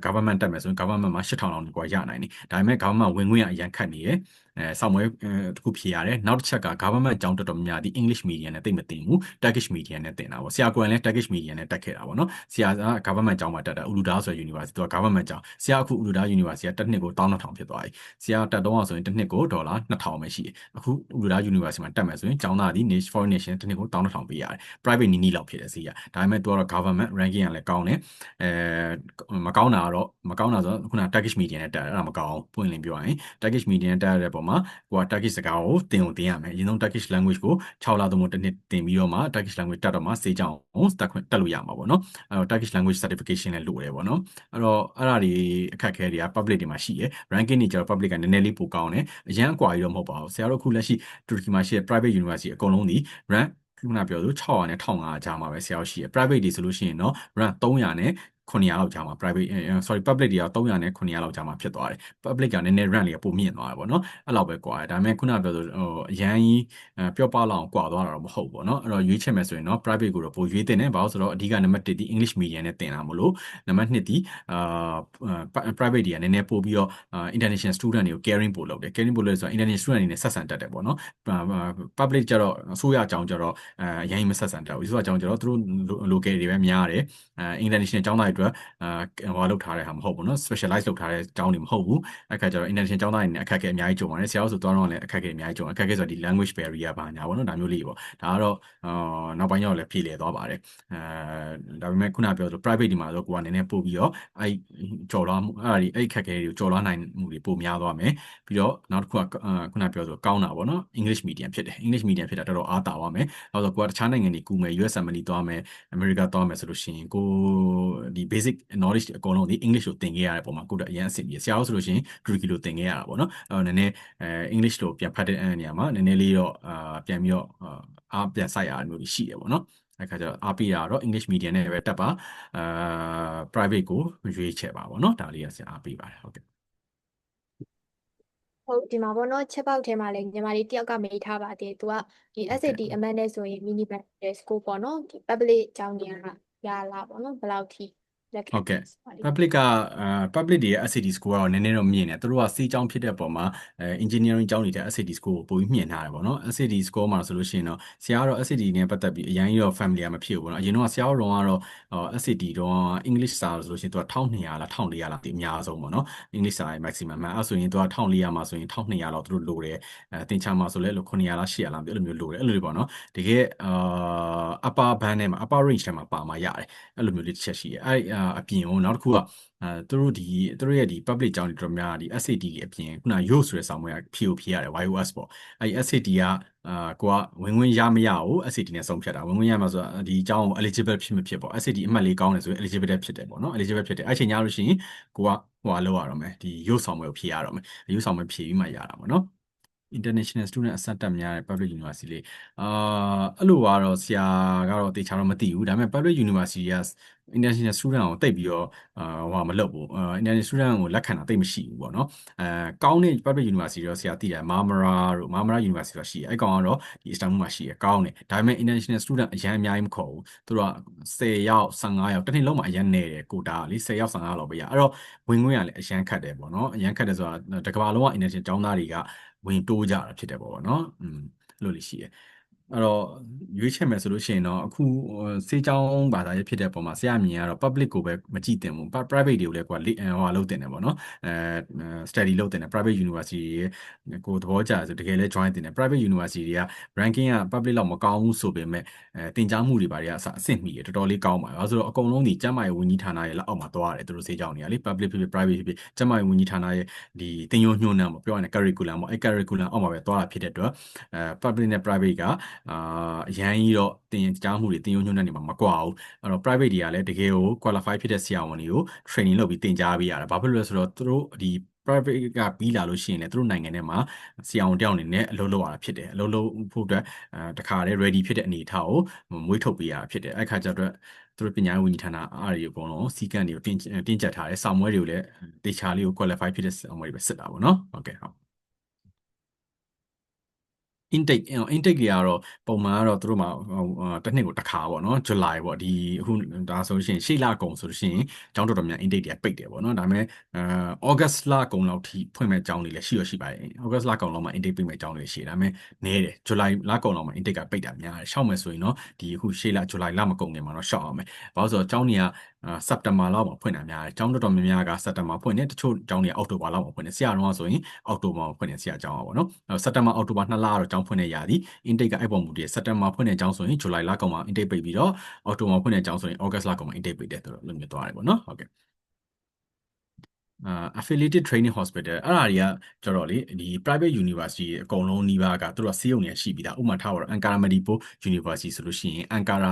government တက်မယ်ဆိုရင် government မှာ8,000လောက်ကိုရနိုင်တယ်။ဒါပေမဲ့ government ဝင်ခွင့်ကအရင်ခတ်နေတယ်ဆောင်းပွဲတစ်ခုဖြေရတယ်နောက်တစ်ချက်က government အကြောင်းတော်တော်များများဒီ English medium နဲ့သိမတင်ဘူး Turkish medium နဲ့တင်တာပေါ့ဆရာကိုယ်တိုင်လည်း Turkish medium နဲ့တက်ခဲ့တာပေါ့နော်ဆရာက government အကြောင်းမှာတက်တာ Uludağ ဆိုတဲ့ university သူက government အကြောင်းဆရာအခု Uludağ university ကတစ်နှစ်ကို12,000ဖြစ်သွားပြီဆရာတက်တော့ဆိုရင်တစ်နှစ်ကိုဒေါ်လာ2,000ပဲရှိတယ်အခု Uludağ university မှာတက်မယ်ဆိုရင်ကျောင်းသားဒီ foreign nation တစ်နှစ်ကို12,000ပေးရတယ် private နီးလောက်ဖြစ်တယ်ဈေးကဒါပေမဲ့သူကတော့ government ranking ကလည်းကောင်းတယ်မကောင်းတာဆိုတော့ခုန Turkish medium နဲ့တက်အဲ့ဒါမကောင်းပွင့်လင်းပြောရင် Turkish medium နဲ့တက်ရတဲ့ပုံမှာကိုက Turkish စကားကိုသင်ရမယ်အရင်ဆုံး Turkish language ကို6လသုံးဖို့တစ်နှစ်သင်ပြီးတော့မှ Turkish language တက်တော့မှစေးကြောင်းတက်လို့ရမှာပေါ့နော်အဲ့တော့ Turkish language certification လည်းလိုတယ်ပေါ့နော်အဲ့တော့အဲ့ဒါတွေအခက်အခဲတွေက public တွေမှာရှိရယ် ranking တွေကျတော့ public ကနည်းနည်းလေးပိုကောင်းတယ်အရန်အကွာကြီးတော့မဟုတ်ပါဘူးဆရာတို့အခုလက်ရှိတူရကီမှာရှိတဲ့ private university အကုန်လုံးဒီ rank ခုနပြောလို့600နဲ့1500ကြားမှာပဲဆရာတို့ရှိရယ် private တွေဆိုလို့ရှိရင်တော့ rank 300နဲ့900လောက်ကြာမှာ private public တွေက300နဲ့900လောက်ကြာမှာဖြစ်သွားတယ် public ကနည်းနည်း rank လေးကပိုမြင့်သွားတယ်ပေါ့နော်အဲ့လောက်ပဲကွာတယ်ဒါပေမဲ့ခုနပြောဆိုအရန်ကြီးပြောပလောက်ကွာသွားတာတော့မဟုတ်ဘူးပေါ့နော်အဲ့တော့ရွေးချယ်မယ်ဆိုရင်တော့ private ကိုတော့ပိုရွေးတင်တယ်ဘာလို့ဆိုတော့အဓိကနံပါတ်1ဒီ English medium နဲ့တင်တာမလို့နံပါတ်2ဒီprivate တွေကနည်းနည်းပို့ပြီးတော့ international student တွေကို caring ပို့လုပ်တယ် caring ပို့လို့ဆိုတော့ international student တွေနဲ့ဆက်ဆံတတ်တယ်ပေါ့နော် public ကျတော့အစိုးရအကြောင်းကျတော့အရင်မဆက်ဆံတတ်ဘူးအစိုးရအကြောင်းကျတော့သူတို့ local တွေပဲများတယ်international ကျောင်းသားတွေအတွက်ဟိုလောက်ထားတဲ့ဟာမဟုတ်ဘူးเนาะ specialize လုပ်ထားတဲ့ကျောင်းတွေမဟုတ်ဘူးအခါကျတော့ international ကျောင်းသားတွေနဲ့အခက်အခဲအများကြီးကြုံရတယ်ဆရာတို့ဆိုသွားတော့လည်းအခက်အခဲအများကြီးကြုံအခက်အခဲဆိုတော့ဒီ language barrier ပါညာပေါ့เนาะဒါမျိုးလေးပေါ့ဒါကတော့နောက်ပိုင်းရောက်လည်းဖြေလည်သွားပါတယ်ဒါပေမဲ့ခုနပြောသလို private ဒီမှာတော့ကိုကနည်းနည်းပို့ပြီးတော့အဲ့ကြော်လွှားမှုအဲ့အခက်အခဲတွေကိုကြော်လွှားနိုင်မှုတွေပိုများသွားမယ်ပြီးတော့နောက်တစ်ခုကခုနပြောသလိုကောင်းတာပေါ့เนาะ English medium ဖြစ်တယ် English medium ဖြစ်တာတော်တော်အားတာသွားမယ်အဲ့တော့ကိုကတခြားနိုင်ငံတွေကူမယ် US အမလီသွားမယ် America သွားမယ်ဆိုလို့ရှိရင်ကိုဒီ basic knowledge တွေအကုန်လုံးဒီ English ကိုသင်ခဲ့ရတဲ့ပုံမှာကိုယ်တော့အရင်အဆင်ပြေဆရာတို့ဆိုလို့ရှိရင် Turkey လိုသင်ခဲ့ရတာပေါ့နော်နည်းနည်း English လိုပြန်ဖတ်တဲ့နေရာမှာနည်းနည်းလေးတော့ပြန်ပြီးတော့အားပြန်စိုက်ရတာမျိုးရှိတယ်ပေါ့နော်အဲ့ခါကျတော့အားပေးတာတော့ English medium နဲ့ပဲတက်ပါprivate ကိုရွေးချယ်ပါပေါ့နော်ဒါလေးကဆရာအားပေးပါတယ်ဟုတ်ကဲ့ဟုတ်ဒီမှာပေါ့နော်ချက်ပေါက်ထဲမှာလည်းညီမလေးတယောက်ကမေးထားပါသေးတယ်သူကဒီ SAT အမှတ်နဲ့ဆိုရင် mini budget score ပေါ့နော်ဒီ public အကြောင်းတွေကရလာပေါ့နော်ဘယ်လောက်ထိလက်ခံ ဟုတ်ကဲ့ public ကpublic တွေရဲ့ SAT score ကတော့နည်းနည်းတော့မြင့်တယ်သူတို့ကစီးကြောင်းဖြစ်တဲ့ပုံမှာengineering ကျောင်းတွေတဲ့ SAT score ကိုပိုပြီးမြင့်ထားတယ်ပေါ့နော် SAT score မှာဆိုလို့ရှိရင်တော့ဆရာကတော့ SAT နဲ့ပတ်သက်ပြီးအရင်ကြီးတော့ familiar မဖြစ်ဘူးပေါ့နော်အရင်တော့ဆရာတို့ကတော့SAT တော့ English စာဆိုလို့ရှိရင်သူက1200လား1400လားဒီအများဆုံးပေါ့နော် English စာရဲ့ maximum မှာအဲ့ဆိုရင်သူက1400မှာဆိုရင်1200လောက်သူတို့လိုတယ်သင်ချာမှာဆိုလဲလို့900လား800လားအဲ့လိုမျိုးလိုတယ်အဲ့လိုတွေပေါ့နော်တကယ် upper band ထဲမှာ upper range ထဲမှာပါမှာရတယ်အဲ့လိုမျိုးလေးတစ်ချက်ရှိတယ်အဲ့အပြင်ကိုနောက်တစ်ခုကသူတို့ရဲ့ဒီ public ကျောင်းတွေတော်များဒီ SAT တွေအပြင်ခုန YOS ဆိုတဲ့စာမွေးက POP ရတယ် YOS ပေါ့အဲ့ SAT ကကိုကဝင်ခွင့်ရမရဘူး SAT နဲ့ဆုံးဖြတ်တာဝင်ခွင့်ရမှာဆိုတာဒီအကြောင်းကို eligible ဖြစ်မဖြစ်ပေါ့ SAT အမှတ်လေးကောင်းတယ်ဆိုရင် eligible ဖြစ်တယ်ပေါ့နော် eligible ဖြစ်တယ်အဲ့ချိန်ညလို့ရှိရင်ကိုကဟိုလောက်ရတော့မယ်ဒီ YOS ဆောင်မွေးကိုဖြေရတော့မယ် YOS ဆောင်မွေးဖြေပြီးမှရတာပေါ့နော် international student အဆက်တက်များတဲ့ public university လေးအဲ့လိုကတော့ဆရာကတော့တေချာတော့မသိဘူးဒါပေမဲ့ public university က international student ကိုတိတ်ပြီးတော့ဟိုမလုပ်ဘူးinternational student ကိုလက်ခံတာတိတ်မရှိဘူးပေါ့နော်ကောင်းတဲ့ public university တော့ဆရာသိတယ် Marmara တို့ Marmara University တော့ရှိတယ်အဲ့ကောင်ကတော့ဒီ Istanbul မှာရှိတယ်ကောင်းတယ်ဒါပေမဲ့ international student အရင်အများကြီးမခေါ်ဘူးသူတို့က10ယောက်15ယောက်တစ်နှစ်လုံးမှာအရင်နေတယ်ကိုတာလေ10ယောက်15ယောက်လောက်ပဲရအဲ့တော့ဝင်ခွင့်ကလည်းအရင်ခတ်တယ်ပေါ့နော်အရင်ခတ်တယ်ဆိုတာတစ်ကမ္ဘာလုံးက international ကျောင်းသားတွေကဝင်တိုးကြတာဖြစ်တယ်ပေါ့နော်အဲ့လိုလေးရှိတယ်အဲ့တော့ရွေးချယ်မယ်ဆိုလို့ရှိရင်တော့အခုစေးကြောင်းဘာသာရေးဖြစ်တဲ့ပုံမှာဆရာမြင်ကတော့ public ကိုပဲမကြည့်တင်ဘူး private တွေကိုလည်းကိုကဟိုလုပ်တင်တယ်ပေါ့နော်study လုပ်တင်တယ် private university ကိုသဘောကျတယ်ဆိုတကယ်လဲ join တင်တယ် private university တွေက ranking က public လောက်မကောင်းဘူးဆိုပေမဲ့တင်ကြားမှုတွေဘာတွေကအဆင့်မီရတော်တော်လေးကောင်းပါတယ်။ဘာလို့ဆိုတော့အကုန်လုံးဒီကျန်းမာရေးဝန်ကြီးဌာနရဲ့လက်အောက်မှာသွားရတယ်သူတို့စေးကြောင်းတွေကလေ public ဖြစ်ဖြစ် private ဖြစ်ဖြစ်ကျန်းမာရေးဝန်ကြီးဌာနရဲ့ဒီတင်ရိုးညွှန်းနှံပေါ့ပြောရရင် curriculum ပေါ့အဲ curriculum အောက်မှာပဲသွားတာဖြစ်တဲ့အတွက်public နဲ့ private ကအရန်ကြီးတော့တင်ကြားမှုတွေတင်ရိုးညွှန်းနှံနေမှာမကွာဘူးအဲ့တော့ private တွေကလည်းတကယ်ကို qualify ဖြစ်တဲ့ဆရာဝန်တွေကို training လုပ်ပြီးတင်ကြားပေးရတယ်ဘာဖြစ်လို့လဲဆိုတော့သူတို့ဒီ private ကပြီးလာလို့ရှိရင်လည်းသူတို့နိုင်ငံထဲမှာဆရာဝန်တယောက်အနေနဲ့အလုပ်လုပ်ရတာဖြစ်တယ်အလုပ်လုပ်ဖို့အတွက်တခါတည်း ready ဖြစ်တဲ့အနေအထားကိုမွေးထုတ်ပေးရတာဖြစ်တယ်အဲ့ခါကျတော့သူတို့ပညာရေးဝန်ကြီးဌာနအားတွေအကုန်လုံးစီကံတွေကိုတင်းကျပ်ထားတယ်စာမွေးတွေကိုလည်းတေချာလေးကို qualify ဖြစ်တဲ့စာမွေးတွေပဲစစ်တာပေါ့နော်ဟုတ်ကဲ့ဟုတ် intake တွေကတော့ပုံမှန်ကတော့သူတို့မှာတစ်နှစ်ကိုတစ်ခါပေါ့နော်ဇူလိုင်ပေါ့ဒီအခုဒါဆိုလို့ရှိရင်ရှေ့လကုန်ဆိုလို့ရှိရင်ကျောင်းတော်တော်များ intake တွေကပိတ်တယ်ပေါ့နော်ဒါပေမဲ့ဩဂတ်လကုန်လောက်ထိဖွင့်မဲ့ကျောင်းတွေလည်းရှိပါတယ်ဩဂတ်လကုန်လောက်မှာ intake ပိတ်မဲ့ကျောင်းတွေရှိတယ်ဒါပေမဲ့နည်းတယ်ဇူလိုင်လကုန်လောက်မှာ intake ကပိတ်တာများတယ်ရှောက်မယ်ဆိုရင်တော့ဒီအခုရှေ့လဇူလိုင်လမကုန်ခင်မှာတော့ရှောက်အောင်မယ်ဘာလို့ဆိုတော့ကျောင်းတွေကစက်တင်ဘာလောက်မှာဖွင့်တာများတယ်ကျောင်းတော်တော်များများကစက်တင်ဘာဖွင့်တယ်တချို့ကျောင်းတွေအောက်တိုဘာလောက်မှာဖွင့်တယ်ဆရာတော်ကဆိုရင်အောက်တိုဘာမှာဖွင့်တယ်ဆရာကျောင်းอ่ะပေါ့နော်စက်တင်ဘာအောက်တိုဘာ2လတော့ကျောင်းဖွင့်နေရသည် intake ကအဲ့ပေါ်မူတည်စက်တင်ဘာဖွင့်တဲ့ကျောင်းဆိုရင်ဇူလိုင်လကုန်မှာ intake ပိတ်ပြီးတော့အောက်တိုဘာဖွင့်တဲ့ကျောင်းဆိုရင်ဩဂတ်လကုန်မှာ intake ပိတ်တယ်ဆိုတော့လိုမျိုးသွားတယ်ပေါ့နော်ဟုတ်ကဲ့affiliated training hospital အဲ့ဒါတွေကကျတော့လေဒီ private university အကုန်လုံးနှီးပါးကသူတို့ကဆေးရုံတွေရှိပြီးသားဥပမာထားပါတော့ Ankara Medipol University ဆိုလို့ရှိရင် Ankara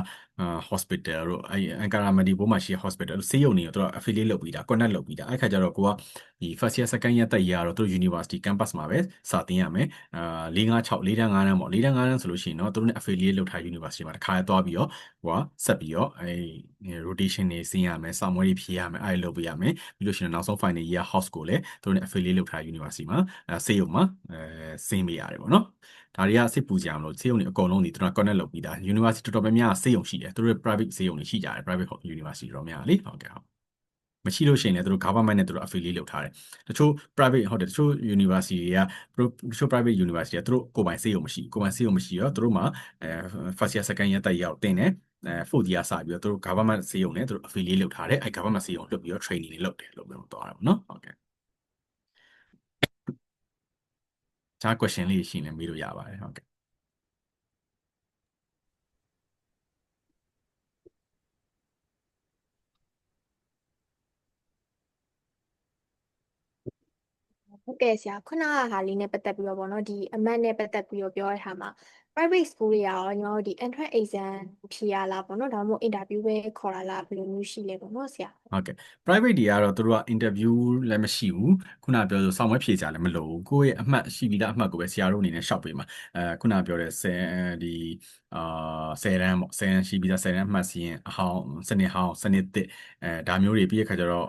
hospital တို့အဲ့ Ankara Medipol မှာရှိတဲ့ hospital ဆေးရုံတွေကိုသူတို့ affiliate လုပ်ပြီးသား connect လုပ်ပြီးသားအဲ့ခါကျတော့ကိုကဒီ first year second year third year ကတော့သူတို့ university campus မှာပဲစာသင်ရမယ်4 5 6 4တန်း5တန်းပေါ့4တန်း5တန်းဆိုလို့ရှိရင်တော့သူတို့ နဲ့ affiliate လုပ်ထား university မှာတစ်ခါသွားပြီးတော့ဟိုကဆက်ပြီးတော့အဲ့ rotation တွေဆင်းရမယ်စာမွေးတွေဖြေရမယ်အဲ့လိုလုပ်ပေးရမယ်ပြီးလို့ရှိရင်နောက်ဆုံး final year house ကိုလည်းသူတို့ နဲ့ affiliate လုပ်ထား university မှာဆေးရုံမှာဆင်းပေးရတယ်ပေါ့နော်ဒါတွေကစိတ်ပူကြအောင်လို့ဆေးရုံတွေအကုန်လုံးဒီသူတို့ connect လုပ်ပြီးသား university တော်တော်များများဆေးရုံရှိတယ်သူတို့ private ဆေးရုံတွေရှိကြတယ် private university တော်တော်များလေဟုတ်ကဲ့ဟုတ်မရှိလို့ရှိရင်လည်းသူတို့ government နဲ့သူတို့ affiliate လုပ်ထားတယ်တချို့ private ဟုတ်တယ်တချို့ university တွေကတချို့ private university ကသူတို့ကိုယ်ပိုင်ဆေးရုံမရှိကိုယ်ပိုင်ဆေးရုံမရှိရောသူတို့မှာfirst year second year third year ကိုတင်တယ်fourth year စပြီးတော့သူတို့ government ဆေးရုံနဲ့သူတို့ affiliate လုပ်ထားတယ်အဲ government ဆေးရုံလွတ်ပြီးတော့ training တွေလုပ်တယ်လို့ပြောသွားတာပေါ့နော်ဟုတ်ကဲ့ဒါ question လေးရှိနေမေးလို့ရပါတယ်ဟုတ်ကဲ့ဟုတ်ကဲ့ဆရာခုနကဟာလေးနဲ့ပတ်သက်ပြီးတော့ဗောနော်ဒီအမတ်နဲ့ပတ်သက်ပြီးတော့ပြောရတဲ့ဟာမှာ private school တွေရောညီမတို့ဒီ entrance exam ဖြေရလားပေါ့နော်ဒါမှမဟုတ် interview ပဲခေါ်တာလားဘယ်လိုမျိုးရှိလဲပေါ့နော်ဆရာဟုတ်ကဲ့ private တွေကတော့သူတို့က interview လည်းမရှိဘူးခုနပြောဆိုစောင့်ဝဲဖြေကြလည်းမလိုဘူးကိုယ့်ရဲ့အမှတ်ရှိပြီးသားအမှတ်ကိုပဲဆရာတို့အနေနဲ့ရှောက်ပေးမှာခုနပြောတဲ့ဒီ10တန်းပေါ့10တန်းရှိပြီးသား10တန်းအမှတ်စီရင်အဟောင်းစနစ်ဟောင်းစနစ်သစ်ဒါမျိုးတွေပြီးရခါကျတော့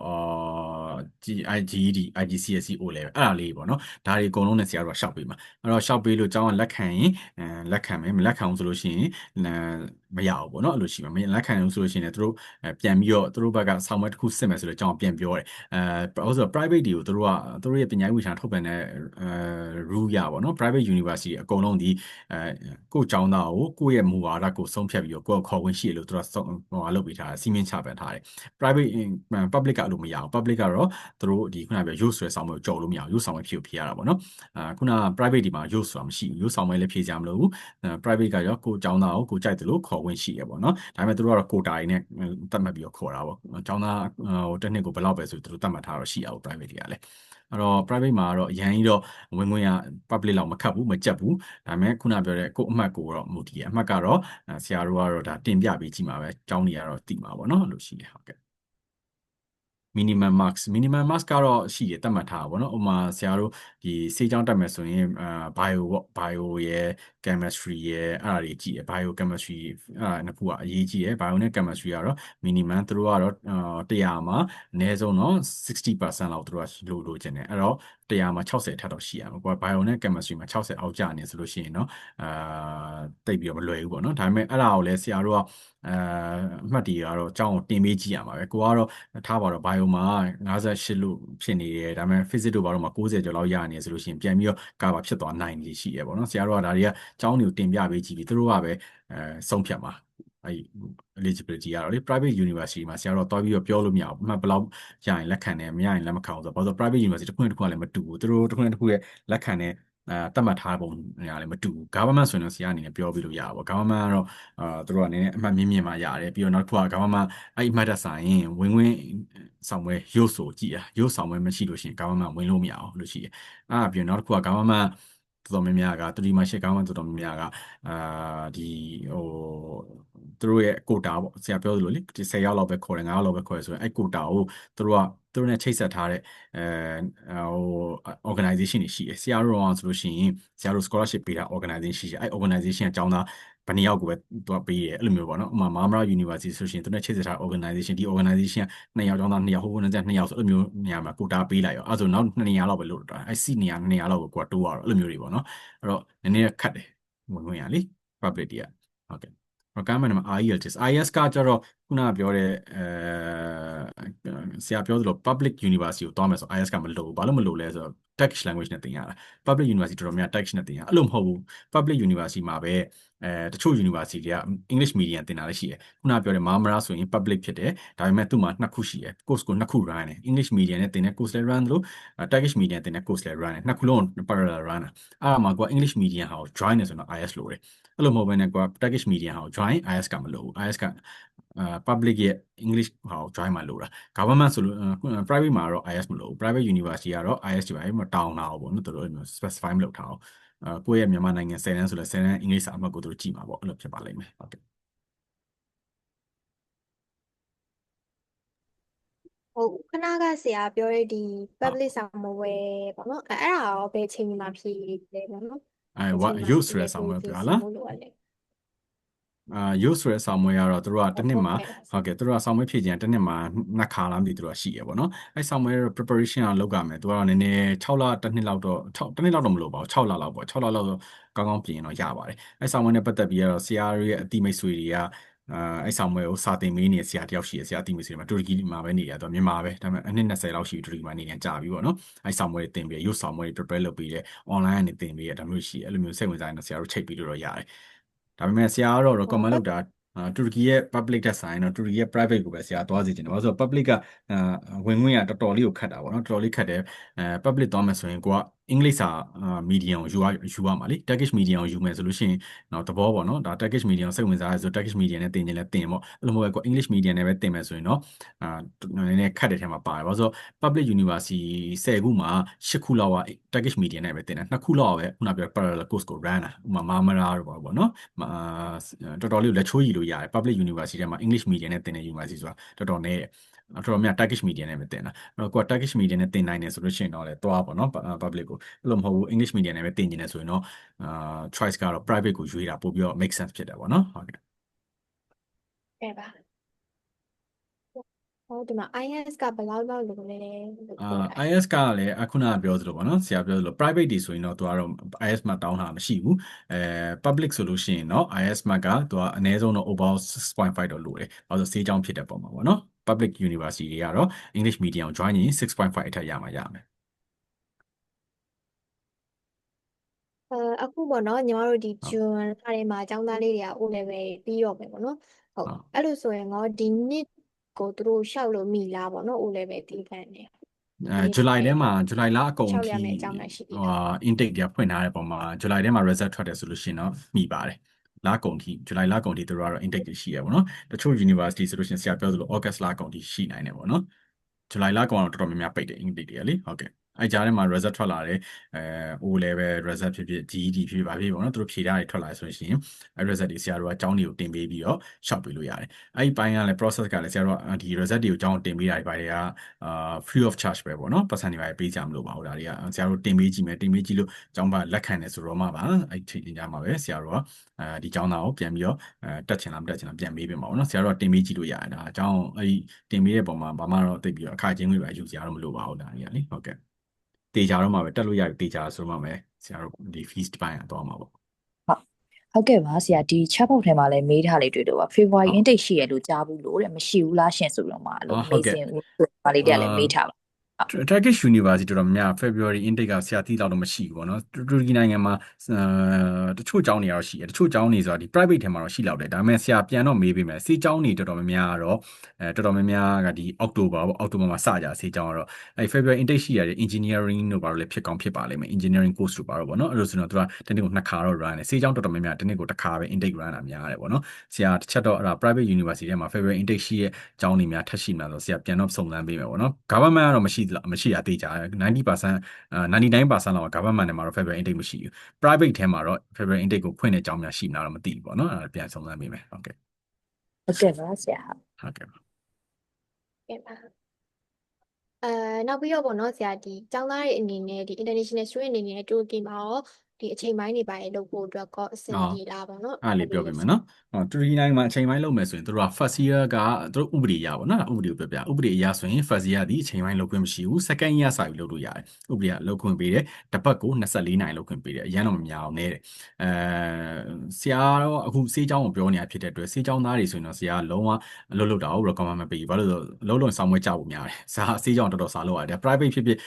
GED IGCSE O level အဲ့ဒါလေးပေါ့နော်ဒါတွေအကုန်လုံးနဲ့ဆရာတို့ကရှောက်ပေးမှာအဲ့တော့ရှောက်ပေးလို့ကျောင်းကလက်ခံရင်လက်ခံမယ်မလက်ခံဘူးဆိုလို့ရှိရင်မရဘူးပေါ့နော်အဲ့လိုရှိမှာမလက်ခံဘူးဆိုလို့ရှိရင်လည်းသူတို့ပြန်ပြီးတော့သူတို့ဘက်ကဆောင်းမတစ်ခုစစ်မယ်ဆိုတော့ကျောင်းပြန်ပြောတယ်ဘာလို့ဆိုတော့ private တွေကိုသူတို့ရဲ့ပညာရေးဝန်ထမ်းထုတ်ပြန်တဲ့rule ရပါတော့ private university အကုန်လုံးဒီကိုယ့်ကျောင်းသားကိုကိုယ့်ရဲ့မူဝါဒကိုဆုံးဖြတ်ပြီးတော့ကိုယ့်ခေါ်ဝင်ရှိရလို့သူတို့လုပ်ပေးထားတယ်စီမင်းချပြန်ထားတယ် private public ကလို့မရဘူး public ကတော့သူတို့ဒီခုနပြောရုပ်ဆွဲဆောင်မှုကြော်လို့မရဘူးရုပ်ဆောင်မှုဖြေရတာပေါ့နော်ခုန private ဒီမှာရုပ်ဆိုတာမရှိဘူးရုပ်ဆောင်မှုလည်းဖြေကြမလို့ private ကရောကိုကျောင်းသားကိုကြိုက်တယ်လို့ခေါ်ဝင်ရှိရပေါ့နော်ဒါပေမဲ့သူတို့ကတော့ကိုတာရင်းနဲ့တတ်မှတ်ပြီးတော့ခေါ်တာပေါ့ကျောင်းသားဟိုတစ်နှစ်ကိုဘယ်လောက်ပဲဆိုသူတို့တတ်မှတ်ထားတော့ရှိရအောင် private တွေကလည်းအဲ့တော့ private မှာတော့အရန်ကြီးတော့ဝင်ခွင့်ရ public လောက်မခတ်ဘူးမကြက်ဘူးဒါပေမဲ့ခုနပြောတဲ့ကိုအမှတ်ကိုတော့မူတည်ရအမှတ်ကတော့ဆရာတို့ကတော့ဒါတင်ပြပေးကြည့်မှာပဲကျောင်းတွေကတော့တည်မှာပေါ့နော်လို့ရှိတယ်ဟုတ်ကဲ့minimum marks ကတော့ရှိတယ်သတ်မှတ်ထားတာပေါ့နော်ဥပမာဆရာတို့ဒီစေးကြောင်းတက်မယ်ဆိုရင်bio ပေါ့ bio ရယ် chemistry ရယ်အဲ့ဒါတွေကြည့်ရယ် bio chemistry အဲ့ဒါနှစ်ခုကအရေးကြီးရယ် bio နဲ့ chemistry ကတော့ minimum သူတို့ကတော့100မှာအနည်းဆုံးတော့60%လောက်သူတို့ကလိုချင်တယ်အဲ့တော့100မှာ60ထပ်တော့ရှိရမှာကွာ bio နဲ့ chemistry မှာ60အောက်ကျနေဆိုလို့ရှိရင်တော့တိတ်ပြီးတော့မလွယ်ဘူးပေါ့နော်ဒါပေမဲ့အဲ့ဒါကိုလည်းဆရာတို့ကအမှတ်တွေကတော့အကြောင်းကိုတင်ပေးကြည့်ရမှာပဲကိုကတော့ထားပါတော့ bio မှာ58လို့ဖြစ်နေတယ်ဒါပေမဲ့ physics တို့ဘာလို့မှာ90ကျော်လောက်ရနေဆိုလို့ရှိရင်ပြန်ပြီးတော့ cover ဖြစ်သွားနိုင်နေရှိရပေါ့နော်ဆရာတို့ကဒါတွေကကျောင်းတွေကိုတင်ပြပေးကြည့်ပြီးသူတို့ကပဲဆုံးဖြတ်မှာအဲ့ eligibility ကတော့လေ private university မှာဆရာတို့တွားပြီးတော့ပြောလို့မရဘူးအမှတ်ဘယ်လောက်ရရင်လက်ခံတယ်မရရင်လက်မခံဘူးဆိုတော့ဘာလို့ private university တစ်ခုနဲ့တစ်ခုကလည်းမတူဘူးသူတို့တစ်ခုနဲ့တစ်ခုရဲ့လက်ခံတဲ့သတ်မှတ်ထားပုံညာလည်းမတူဘူး government ဆိုရင်တော့ဆရာအနေနဲ့ပြောပြီးလို့ရပါဘော government ကတော့သူတို့ကလည်းအမှတ်မြင့်မြင့်မှရတယ်ပြီးတော့နောက်တစ်ခုက government အဲ့အမှတ်တက်ဆိုင်ရင်ဝင်ဝင်ဆောင်ပွဲရုပ်ဆိုကြည့်ရရုပ်ဆောင်ပွဲမရှိလို့ရှိရင် government ဝင်လို့မရအောင်လို့ရှိရအဲ့အပြင်နောက်တစ်ခုက government တော်တော်များများကသူဒီမှာရှိ government တော်တော်များများကဒီဟိုသူတို့ရဲ့ quota ပေါ့ဆရာပြောသလိုလေ10ရောက်လောက်ပဲခေါ်တယ်9ရောက်လောက်ပဲခေါ်တယ်ဆိုရင်အဲ့ quota ကိုသူတို့နဲ့ချိတ်ဆက်ထားတဲ့organization တွေရှိတယ်ဆရာတို့တော့ဆိုလို့ရှိရင်ဆရာတို့ scholarship ပေးတာ organization ရှိတယ်အဲ့ organization ကကျောင်းသားဘယ်နှစ်ယောက်ကိုပဲသူကပေးတယ်အဲ့လိုမျိုးပေါ့နော်ဥပမာ Marmara University ဆိုရှင်သူနဲ့ချိတ်ဆက်ထား organization ဒီ organization က2ယောက်ကျောင်းသား2ယောက်ဟိုကနေ2ယောက်ဆိုအဲ့လိုမျိုးနေရာမှာ quota ပေးလိုက်ရောအဲ့ဆိုနောက်2နေရာလောက်ပဲလို့တာအဲ့ seat နေရာ2နေရာလောက်ကိုကိုကတိုးရတော့အဲ့လိုမျိုးတွေပေါ့နော်အဲ့တော့နည်းနည်းခတ်တယ်ဝင်ဝင်ရလေ public တွေကဟုတ်ကဲ့ requirement မှာ IELTS ကကြတော့ခုနကပြောတဲ့ဆရာပြောသလို public university ကိုသွားမယ်ဆို IELTS ကမလိုဘူးဘာလို့မလိုလဲဆိုတော့ Turkish language နဲ့သင်ရတာ public university တော်တော်များ Turkish နဲ့သင်ရအဲ့လိုမဟုတ်ဘူး public university မှာပဲတချို့ university တွေက English medium သင်တာလည်းရှိတယ်ခုနကပြောတဲ့ Marmara ဆိုရင် public ဖြစ်တယ်ဒါပေမဲ့သူ့မှာ2ခုရှိတယ် course ကို2ခု run တယ် English medium နဲ့သင်တဲ့ course လည်း run လို့ Turkish medium သင်တဲ့ course လည်း run တယ်2ခုလုံး parallel run တာအဲ့ဒါမှာကို English medium ဟာကို join နေဆိုတော့ IELTS လိုတယ်အဲ့လိုမဟုတ်ဘဲနဲ့ကို Turkish medium ဟာကို join IELTS ကမလိုဘူး IELTS ကpublic ရဲ့ English ဟာကို join မှာလိုတာ government ဆိုလို့ private မှာတော့ IELTS မလိုဘူး private university ကတော့ IELTS တွေပဲတောင်းတာပေါ့နော်သူတို့ specify မလုပ်ထားအောင်ကိုယ့်ရဲ့မြန်မာနိုင်ငံ10တန်းဆိုလဲ10တန်းအင်္ဂလိပ်စာအမှတ်ကိုသူတို့ကြည့်မှာပေါ့အဲ့လိုဖြစ်ပါလိမ့်မယ်ဟုတ်ကဲ့ဟုတ်ခဏကဆရာပြောတဲ့ဒီ public ဆောင်မဝဲပေါ့နော်အဲ့ဒါရောဘယ်ချိန်မှာဖြေလဲပေါ့နော်ဘယ်ချိန်မှာ youth ဖြေဆိုလဲတဲ့ဆောင်းပွဲပြောစီလားမို့လို့ရလဲရုပ်ဆိုတဲ့ဆောင်းမွေးကတော့သူတို့ကတစ်နှစ်မှာ ဟုတ်ကဲ့ဟုတ်ကဲ့သူတို့ကဆောင်းမွေးဖြည့်ခြင်းတစ်နှစ်မှာနှစ်ခါလားမသိသူတို့ကရှိရပေါ့နော်အဲဆောင်းမွေး preparation ကလုပ်ရမယ်သူကတော့နည်းနည်း6လတစ်နှစ်လောက်တော့တစ်နှစ်လောက်တော့မလို့ပါဘူး6လလောက်ပေါ့6လလောက်တော့ကောင်းကောင်းပြင်ရင်တော့ရပါတယ်အဲဆောင်းမွေးနဲ့ပတ်သက်ပြီးတော့ဆရာရဲ့အတိမိတ်ဆွေတွေကအဲဆောင်းမွေးကိုစာသင်ပေးနေတဲ့ဆရာတယောက်ရှိရဆရာအတိမိတ်ဆွေတွေမှာတူရကီမှာပဲနေရတော့မြန်မာပဲဒါပေမဲ့အနှစ်20လောက်ရှိတူရကီမှာနေနေကြပြီပေါ့နော်အဲဆောင်းမွေးတွေသင်ပေးရုပ်ဆောင်းမွေးတွေ prepare လုပ်ပေးတယ် online ကနေသင်ပေးရဒါမျိုးရှိအဲ့လိုမျိုးစိတ်ဝင်စားရင်ဆရာတို့ချိန်ပြီးလို့တော့ရတယ်ဒါပေမဲ့ဆရာကတော့ ဟုတ် recommend လုပ်တာတူရကီရဲ့ public တက်ဆိုင်တော့တူရကီရဲ့ private ကိုပဲဆရာသွားစီချင်တယ်။ဘာလို့ဆိုတော့ public ကဝင်ခွင့်ကတော်တော်လေးကိုခတ်တာပေါ့နော်။တော်တော်လေးခတ်တယ်။ public သွားမယ်ဆိုရင်ကိုက အင်္ဂလိပ်စာmedium ကိုယူရမှာလေ Turkish medium ကိုယူမယ်ဆိုလို့ရှိရင်တော့သဘောပေါ့နော်ဒါ Turkish medium စိတ်ဝင်စားရဆို Turkish medium နဲ့သင်ခြင်းလဲသင်ပေါ့အဲ့လိုမျိုးပဲ English medium နဲ့ပဲသင်မယ်ဆိုရင်တော့နည်းနည်းခက်တဲ့ထဲမှာပါတယ်ဘာလို့ဆို public university 10ခုမှာ8ခုလောက်က Turkish medium နဲ့ပဲသင်တယ်2ခုလောက်ကပဲခုနပြော parallel course ကို run တာဥပမာ Marmara တို့ပေါ့နော်တော်တော်လေးလက်ချိုးရည်လို့ရတယ် public university ထဲမှာ English medium နဲ့သင်တဲ့ university ဆိုတာတော်တော်နည်းတော်တော်များ Turkish medium နဲ့ပဲသင်တာအဲ့တော့ကိုက Turkish medium နဲ့သင်နိုင်တယ်ဆိုလို့ရှိရင်တော့လေသွားပေါ့နော် public ကိုအဲ့လိုမဟုတ်ဘူး English medium နဲ့ပဲသင်နေတယ်ဆိုရင်တော့choice ကတော့ private ကိုရွေးတာပို့ပြီးတော့ make sense ဖြစ်တယ်ပေါ့နော်ဟုတ်ကဲ့ကဲပါဟုတ်ဒီမှာ IS ကဘယ်လောက်လောက်လိုလဲလို့ပြောတာ IS ကလည်းခုနကပြောသလိုပေါ့နော်ဆရာပြောသလို private တွေဆိုရင်တော့သူကတော့ IS မှာတောင်းတာမရှိဘူးpublic ဆိုလို့ရှိရင်တော့ IS မှာကသူကအနည်းဆုံးတော့ over 6.5တော့လိုတယ်ဘာလို့ဆေးကြောင်းဖြစ်တဲ့ပုံမှာပေါ့နော် public university တွေကတော့ English medium ကို join ရင်6.5အထက်ရမှာရမယ်အခုပေါ့နော်ညီမတို့ဒီဂျွန်လထဲမှာကျောင်းသားလေးတွေက O level ပြီးတော့မယ်ပေါ့နော်ဟုတ်အဲ့လိုဆိုရင်ငေါဒီနှစ်ကိုသူတို့ရှောက်လို့မိလားပေါ့နော် O level ပြီးခံနေဇူလိုင်ထဲမှာဇူလိုင်လအကုန် ရှောက်ရ ထိ မယ့်အကြောင်းလည်းရှိပြီလား intake တွေဖွင့်ထားတဲ့ပုံမှာဇူလိုင်ထဲမှာ result ထွက်တယ်ဆိုလို့ရှိရင်တော့မိပါတယ်လကုန်ထိဇူလိုင်လကုန်ထိသူတို့ကတော့ intake တွေရှိရပါတော့တချို့ university ဆိုလို့ရှိရင်ဆရာပြောသလို August လကုန်ထိရှိနိုင်တယ်ပေါ့နော်ဇူလိုင်လကုန်တော့တော်တော်များများပိတ်တယ် intake တွေကလေဟုတ်ကဲ့အဲ့ကြားထဲမှာ result ထွက်လာတယ်O level result ဖြစ်ဖြစ် GED ဖြစ်ဖြစ်ပါဖြစ်ပေါ့နော်သူတို့ဖြေထားတွေထွက်လာဆိုလို့ရှိရင်အဲ့ result တွေဆရာတို့ကကျောင်းတွေကိုတင်ပေးပြီးတော့ရှောက်ပေးလို့ရတယ်အဲ့ဒီပိုင်းကလည်း process ကလည်းဆရာတို့ကဒီ result တွေကိုကျောင်းတင်ပေးတာတွေဘာတွေကfree of charge ပဲပေါ့နော်ပတ်စံတွေပါပေးကြမလို့ပါဘူးဒါတွေကဆရာတို့တင်ပေးကြည့်မယ်တင်ပေးကြည့်လို့ကျောင်းပါလက်ခံတယ်ဆိုတော့မှပါအဲ့ချိန်ကြမှာပဲဆရာတို့ကဒီကျောင်းသားကိုပြန်ပြီးတော့တက်ချင်လားမတက်ချင်လားပြန်ပေးပေးမှာပေါ့နော်ဆရာတို့ကတင်ပေးကြည့်လို့ရတယ်ဒါအကြောင်းအဲ့ဒီတင်ပေးတဲ့ပုံမှာဘာမှတော့သိပြီးတော့အခါချင်းငွေပဲယူစရာတော့မလိုပါဘူးဒါတွေကလေဟုတ်ကဲ့တေချာတော့မှပဲတက်လို့ရပြီတေချာဆိုမှပဲဆရာတို့ဒီ fees ပိုင်းကတော့မှာပေါ့ဟုတ်ကဲ့ပါဆရာဒီ chat box ထဲမှာလည်းမေးထားလေးတွေ့တော့ပါ February intake ရှိရလို့ကြားဘူးလို့တဲ့မရှိဘူးလားရှင်ဆိုတော့မှအဲ့လိုမေးစင်ဦးပါလေးတက်လည်းမေးထားပါTurkish University တော်တော်များ February intake ကဆရာသိတော့မရှိဘူးပေါ့နော်တူရကီနိုင်ငံမှာတချို့ကျောင်းတွေကတော့ရှိတယ်တချို့ကျောင်းတွေဆိုတာဒီ private ထဲမှာတော့ရှိလောက်တယ်ဒါပေမဲ့ဆရာပြန်တော့မေးပေးမယ်စေးကျောင်းတွေတော်တော်များများကတော့တော်တော်များများကဒီ October ပေါ့ October မှာစကြစေးကျောင်းကတော့အဲ February intake ရှိရတယ် engineering တို့ဘာလို့လဲဖြစ်ကောင်းဖြစ်ပါလိမ့်မယ် engineering course တို့ဘာလို့ပေါ့နော်အဲ့လိုဆိုတော့သူကတနေ့ကို2ခါတော့ run တယ်စေးကျောင်းတော်တော်များများတနေ့ကို1ခါပဲ intake run တာများတယ်ပေါ့နော်ဆရာတစ်ချက်တော့အဲ့ဒါ private university ထဲမှာ February intake ရှိရဲ့ကျောင်းတွေများထပ်ရှိမှာဆိုဆရာပြန်တော့စုံစမ်းပေးမယ်ပေါ့နော် government ကတော့မရှိတာသိကြတယ်90% 99%လောက်က government ထဲမှာတော့ February intake မရှိဘူး private ထဲမှာတော့ February intake ကိုဖွင့်တဲ့ကျောင်းများရှိမလားတော့မသိဘူးပေါ့နော်အဲ့ဒါပြန်စုံစမ်းပေးမယ်ဟုတ်ကဲ့ဟုတ်ကဲ့ပါဆရာဟုတ်ကဲ့ကဲပါနောက်ပြီးတော့ပေါ့နော်ဆရာဒီကျောင်းသားတွေအနေနဲ့ဒီ international student အနေနဲ့တူရကီမှာရောဒီအချိန်ပိုင်းတွေပါလုပ်ဖို့အတွက်ကောအဆင်ပြေလားပေါ့နော်အဲ့လေးပြောပြမယ်နော်တူရကီနိုင်ငံမှာအချိန်ပိုင်းလုပ်မယ်ဆိုရင်တို့က first year ကတို့ဥပဒေအရပေါ့နော်ဥပဒေကိုပြောပြဥပဒေအရဆိုရင် first year ဒီအချိန်ပိုင်းလုပ်ခွင့်မရှိဘူး second year စာပြီးလုပ်လို့ရတယ်ဥပဒေကလုပ်ခွင့်ပေးတယ်တစ်ပတ်ကို24နိုင်လုပ်ခွင့်ပေးတယ်အရင်တော့မများအောင်နဲတယ်ဆရာတော့အခုစေးချောင်းကိုပြောနေတာဖြစ်တဲ့အတွက်စေးချောင်းသားတွေဆိုရင်တော့ဆရာလုံးဝအလုပ်လုပ်တာကို recommend မပေးဘူးဘာလို့လဲဆိုတော့လုံးလုံးစောင်းမွေးကြဖို့များတယ်စာစေးချောင်းတော်တော်စာလုပ်ရတယ် private ဖြစ်ဖြစ်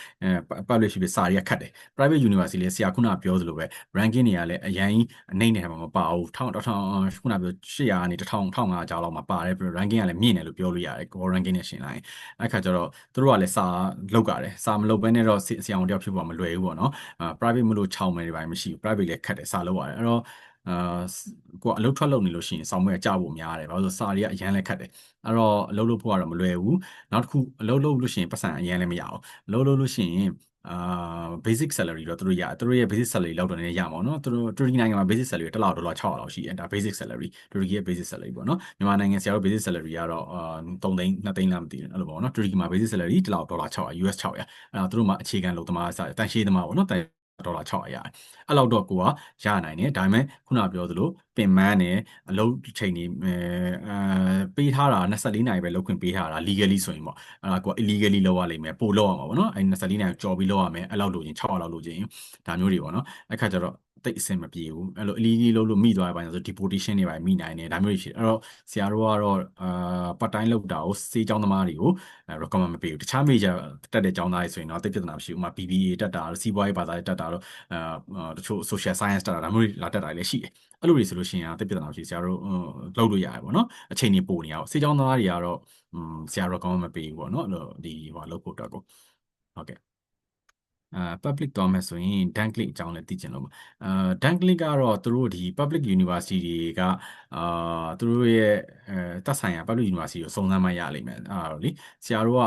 public ဖြစ်ဖြစ်စာတွေကခတ်တယ် private university လေးဆရာခုနပြောသလိုပဲ ranking တွေကလည်းအရင်အနေနဲ့မှာမပါဘူး1000ခုနပြော800ကနေ1000 1500ကျော်လောက်မှာပါတယ် ranking ကလည်းမြင့်တယ်လို့ပြောလို့ရတယ် core ranking နဲ့ရှင်လိုက်အဲ့ခါကျတော့သူတို့ကလည်းစာလောက်ရတယ်စာမလုပ်ဘဲနဲ့တော့ဆရာဝန်တယောက်ဖြစ်ဖို့မလွယ်ဘူးပေါ့နော်private မလို့6မယ်တွေပါမရှိဘူး private လည်းခတ်တယ်စာလုပ်ရတယ်အဲ့တော့ကိုကအလုပ်ထွက်လုပ်နေလို့ရှိရင်စောင်းမွေးကကြာဖို့များတယ်ဘာလို့ဆိုစာတွေကအရန်လည်းခတ်တယ်အဲ့တော့အလုပ်လုပ်ဖို့ကတော့မလွယ်ဘူးနောက်တစ်ခုအလုပ်လုပ်လို့ရှိရင်ပတ်စံအရန်လည်းမရအောင်အလုပ်လုပ်လို့ရှိရင်basic salary တော့သူတို့ရဲ့ basic salary လောက်တော့နည်းနည်းရမှာเนาะသူတို့တူရကီနိုင်ငံမှာ basic salary တစ်လဒေါ်လာ600လောက်ရှိတယ်ဒါ basic salary တူရကီရဲ့ basic salary ပေါ့เนาะမြန်မာနိုင်ငံဆရာတို့ basic salary ကတော့3သိန်း2သိန်းလားမသိဘူးအဲ့လိုပေါ့เนาะတူရကီမှာ basic salary တစ်လဒေါ်လာ600 US 600အဲ့တော့သူတို့မှာအခြေခံလုပ်သမားစတန်ရှင်းသမားပေါ့เนาะဒေါ်လာ600ရတယ်အဲ့လောက်တော့ကိုကရနိုင်တယ်ဒါပေမဲ့ခုနပြောသလိုပင်မန်းနဲ့အလုပ်ချိန်တွေပေးထားတာ24နိုင်ပဲလုပ်ခွင့်ပေးထားတာ legally ဆိုရင်ပေါ့အဲ့ဒါကို illegally လုပ်ရလိမ့်မယ်ပို့လုပ်ရမှာပေါ့နော်အဲ့24နိုင်ကြော်ပြီးလုပ်ရမယ်အဲ့လောက်လို့ရင်6လောက်လို့ချင်းဒါမျိုးတွေပေါ့နော်အဲ့ခါကျတော့တိတ်အဆင်မပြေဘူးအဲ့လို illegally လုပ်လို့မိသွားတဲ့ပိုင်းဆို deportation တွေပါမိနိုင်တယ်ဒါမျိုးတွေဖြစ်အဲ့တော့ဆရာတို့ကတော့part time လုပ်တာကိုစေးကျောင်းသမားတွေကို recommend မပေးဘူးတခြား major တက်တဲ့ကျောင်းသားတွေဆိုရင်တော့တိတ်ပြဿနာမရှိဘူးဥပမာ BBA တက်တာတို့စီးပွားရေးဘာသာတက်တာတို့တချို့ social science တက်တာဒါမျိုးတွေလာတက်တာလည်းရှိတယ်အဲ့လိုတွေဆိုလို့ရှိရင်တိတ်ပြဿနာမရှိဆရာတို့လုပ်လို့ရတယ်ပေါ့နော်အချိန်ကြီးပိုနေအောင်စေးကျောင်းသားတွေကတော့ဆရာ recommend မပေးဘူးပေါ့နော်အဲ့လိုဒီဟိုလုပ်ဖို့အတွက်ကိုဟုတ်ကဲ့ public သွားမယ်ဆိုရင် Danklit အကြောင်းလည်းသိချင်လို့ပါDanklit ကတော့သူတို့ဒီ public university တွေကသူတို့ရဲ့သက်ဆိုင်ရာ public university ကိုစုံစမ်းမှရလိမ့်မယ်အဲ့တော့လေဆရာတို့က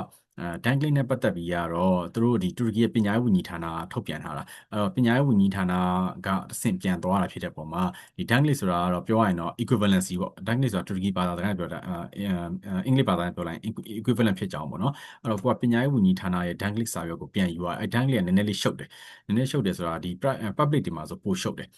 Danklit နဲ့ပတ်သက်ပြီးတော့သူတို့ဒီတူရကီရဲ့ပညာရေးဝန်ကြီးဌာနထုတ်ပြန်ထားတာအဲ့တော့ပညာရေးဝန်ကြီးဌာနကတစ်ဆင့်ပြန်သွားတာဖြစ်တဲ့ပုံမှာဒီ Danklit ဆိုတာကတော့ပြောရရင်တော့ equivalency ပေါ့ Danklit ဆိုတာတူရကီဘာသာစကားနဲ့ပြောတာအင်္ဂလိပ်ဘာသာနဲ့ပြောလိုက်ရင် equivalent ဖြစ်ကြအောင်ပေါ့နော်အဲ့တော့ကိုကပညာရေးဝန်ကြီးဌာနရဲ့ Danklit စာရွက်ကိုပြန်ယူရအဲ့ Danklit ကနည်းနည်းလေးရှုပ်တယ်နည်းနည်းရှုပ်တယ်ဆိုတာဒီ public တွေမှာဆိုပိုရှုပ်တယ်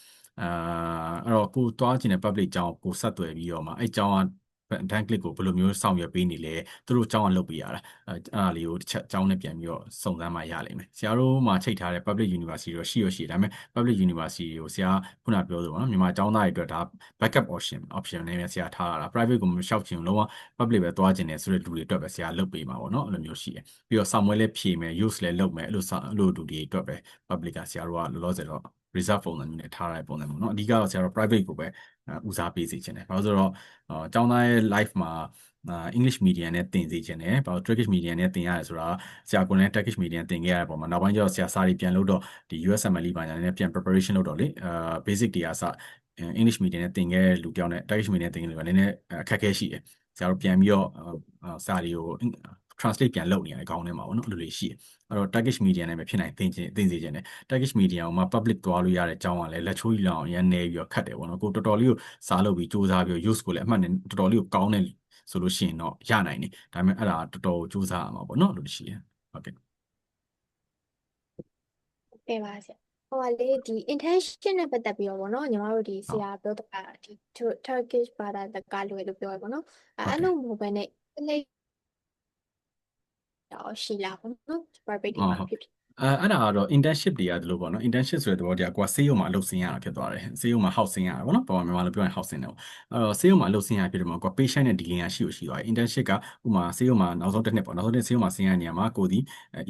အဲ့တော့ကိုသွားချင်တဲ့ public အကြောင်းကိုဆက်သွယ်ပြီးတော့မှအဲ့အကြောင်းကDanklit ကိုဘယ်လိုမျိုးဆောင်ရွက်ပေးနေလဲသူတို့အကြောင်းကလုပ်ပေးရတာအဲ့ဒါလေးကိုတစ်ချက်အကြောင်းနဲ့ပြန်ပြီးတော့စုံစမ်းမှရလိမ့်မယ်ဆရာတို့မှာချိန်ထားတဲ့ public university တော့ရှိဒါပေမဲ့ public university ကိုဆရာခုနပြောလို့ပေါ့နော်မြန်မာအကြောင်းသားတွေအတွက်ဒါ backup option နဲ့ဆရာထားတာ private ကိုမလျှောက်ချင်လုံးဝ public ပဲသွားချင်တယ်ဆိုတဲ့လူတွေအတွက်ပဲဆရာလုပ်ပေးမှာပေါ့နော်အဲ့လိုမျိုးရှိတယ်ပြီးတော့စာမွေးလည်းဖြည့်မယ် use လည်းလုပ်မယ်အဲ့လိုလူတွေအတွက်ပဲ public ကဆရာတို့ကလောလောဆယ်တော့ reserve ပုံစံမျိုးနဲ့ထားရတဲ့ပုံစံပေါ့နော်အဓိကတော့ဆရာတို့ private ကိုပဲဦးစားပေးစေချင်တယ်ဘာလို့ဆိုတော့ကျောင်းသားရဲ့ life မှာEnglish medium နဲ့သင်စေချင်တယ်ဘာလို့ Turkish medium နဲ့သင်ရတယ်ဆိုတာဆရာကလည်း Turkish medium သင်ခဲ့ရတဲ့ပုံမှာနောက်ပိုင်းကျတော့ဆရာစာတွေပြန်လုပ်တော့ဒီ USMLE ဘာညာနဲ့ပြန် preparation လုပ်တော့လေbasic တွေအစEnglish medium နဲ့သင်ခဲ့တဲ့လူတယောက်နဲ့ Turkish medium သင်ခဲ့တဲ့လူကနည်းနည်းအခက်အခဲရှိတယ်ဆရာတို့ပြန်ပြီးတော့စာတွေကို translate ပြန်လုပ်နေရတယ်ခေါင်းထဲမှာပေါ့နော်အဲ့လိုလေးရှိတယ်အဲ့တော့ Turkish medium နဲ့ပဲဖြစ်နိုင်သင်စေချင်တယ် Turkish medium ကိုမှ public သွားလို့ရတဲ့အကြောင်းကလည်းလက်ချိုးကြီးလောင်ရမ်းနေပြီးတော့ခတ်တယ်ပေါ့နော်ကိုတော်တော်လေးကိုစားလုပ်ပြီးစူးစမ်းပြီး use ကိုလည်းအမှတ်နဲ့တော်တော်လေးကိုကောင်းတယ်ဆိုလို့ရှိရင်တော့ရနိုင်တယ်ဒါပေမဲ့အဲ့ဒါတော်တော်စူးစမ်းရမှာပေါ့နော်လို့ရှိတယ်ဟုတ်ကဲ့ကဲပါဆရာဟိုကလေဒီ intention နဲ့ပတ်သက်ပြီးတော့ဗောနော်ညီမတို့ဒီဆရာပြောတာဒီ Turkish ဘာသာစကားလို့ပြောရပါတော့အဲ့လိုမျိုးပဲနဲ့အဲ့တော့ရှိလားဗောနော် private တွေမှာဖြစ်အဲ့ဒါကတော့ internship တွေရတယ်လို့ပေါ့နော် internship ဆိုတဲ့သဘောတရားကိုကဆေးရုံမှာအလုပ်ဆင်းရတာဖြစ်သွားတယ်ဆေးရုံမှာ house ဆင်းရတာပေါ့နော်ပေါ်မြန်မာလိုပြောရင် house ဆင်းတယ်ပေါ့အဲ့တော့ဆေးရုံမှာအလုပ်ဆင်းရဖြစ်တယ်မှာကို patient နဲ့ dealing ရှိသွားတယ် internship ကဥမာဆေးရုံမှာနောက်ဆုံးတစ်နှစ်ပေါ့နောက်ဆုံးတစ်ဆေးရုံမှာဆင်းရတဲ့နေရာမှာကိုဒီ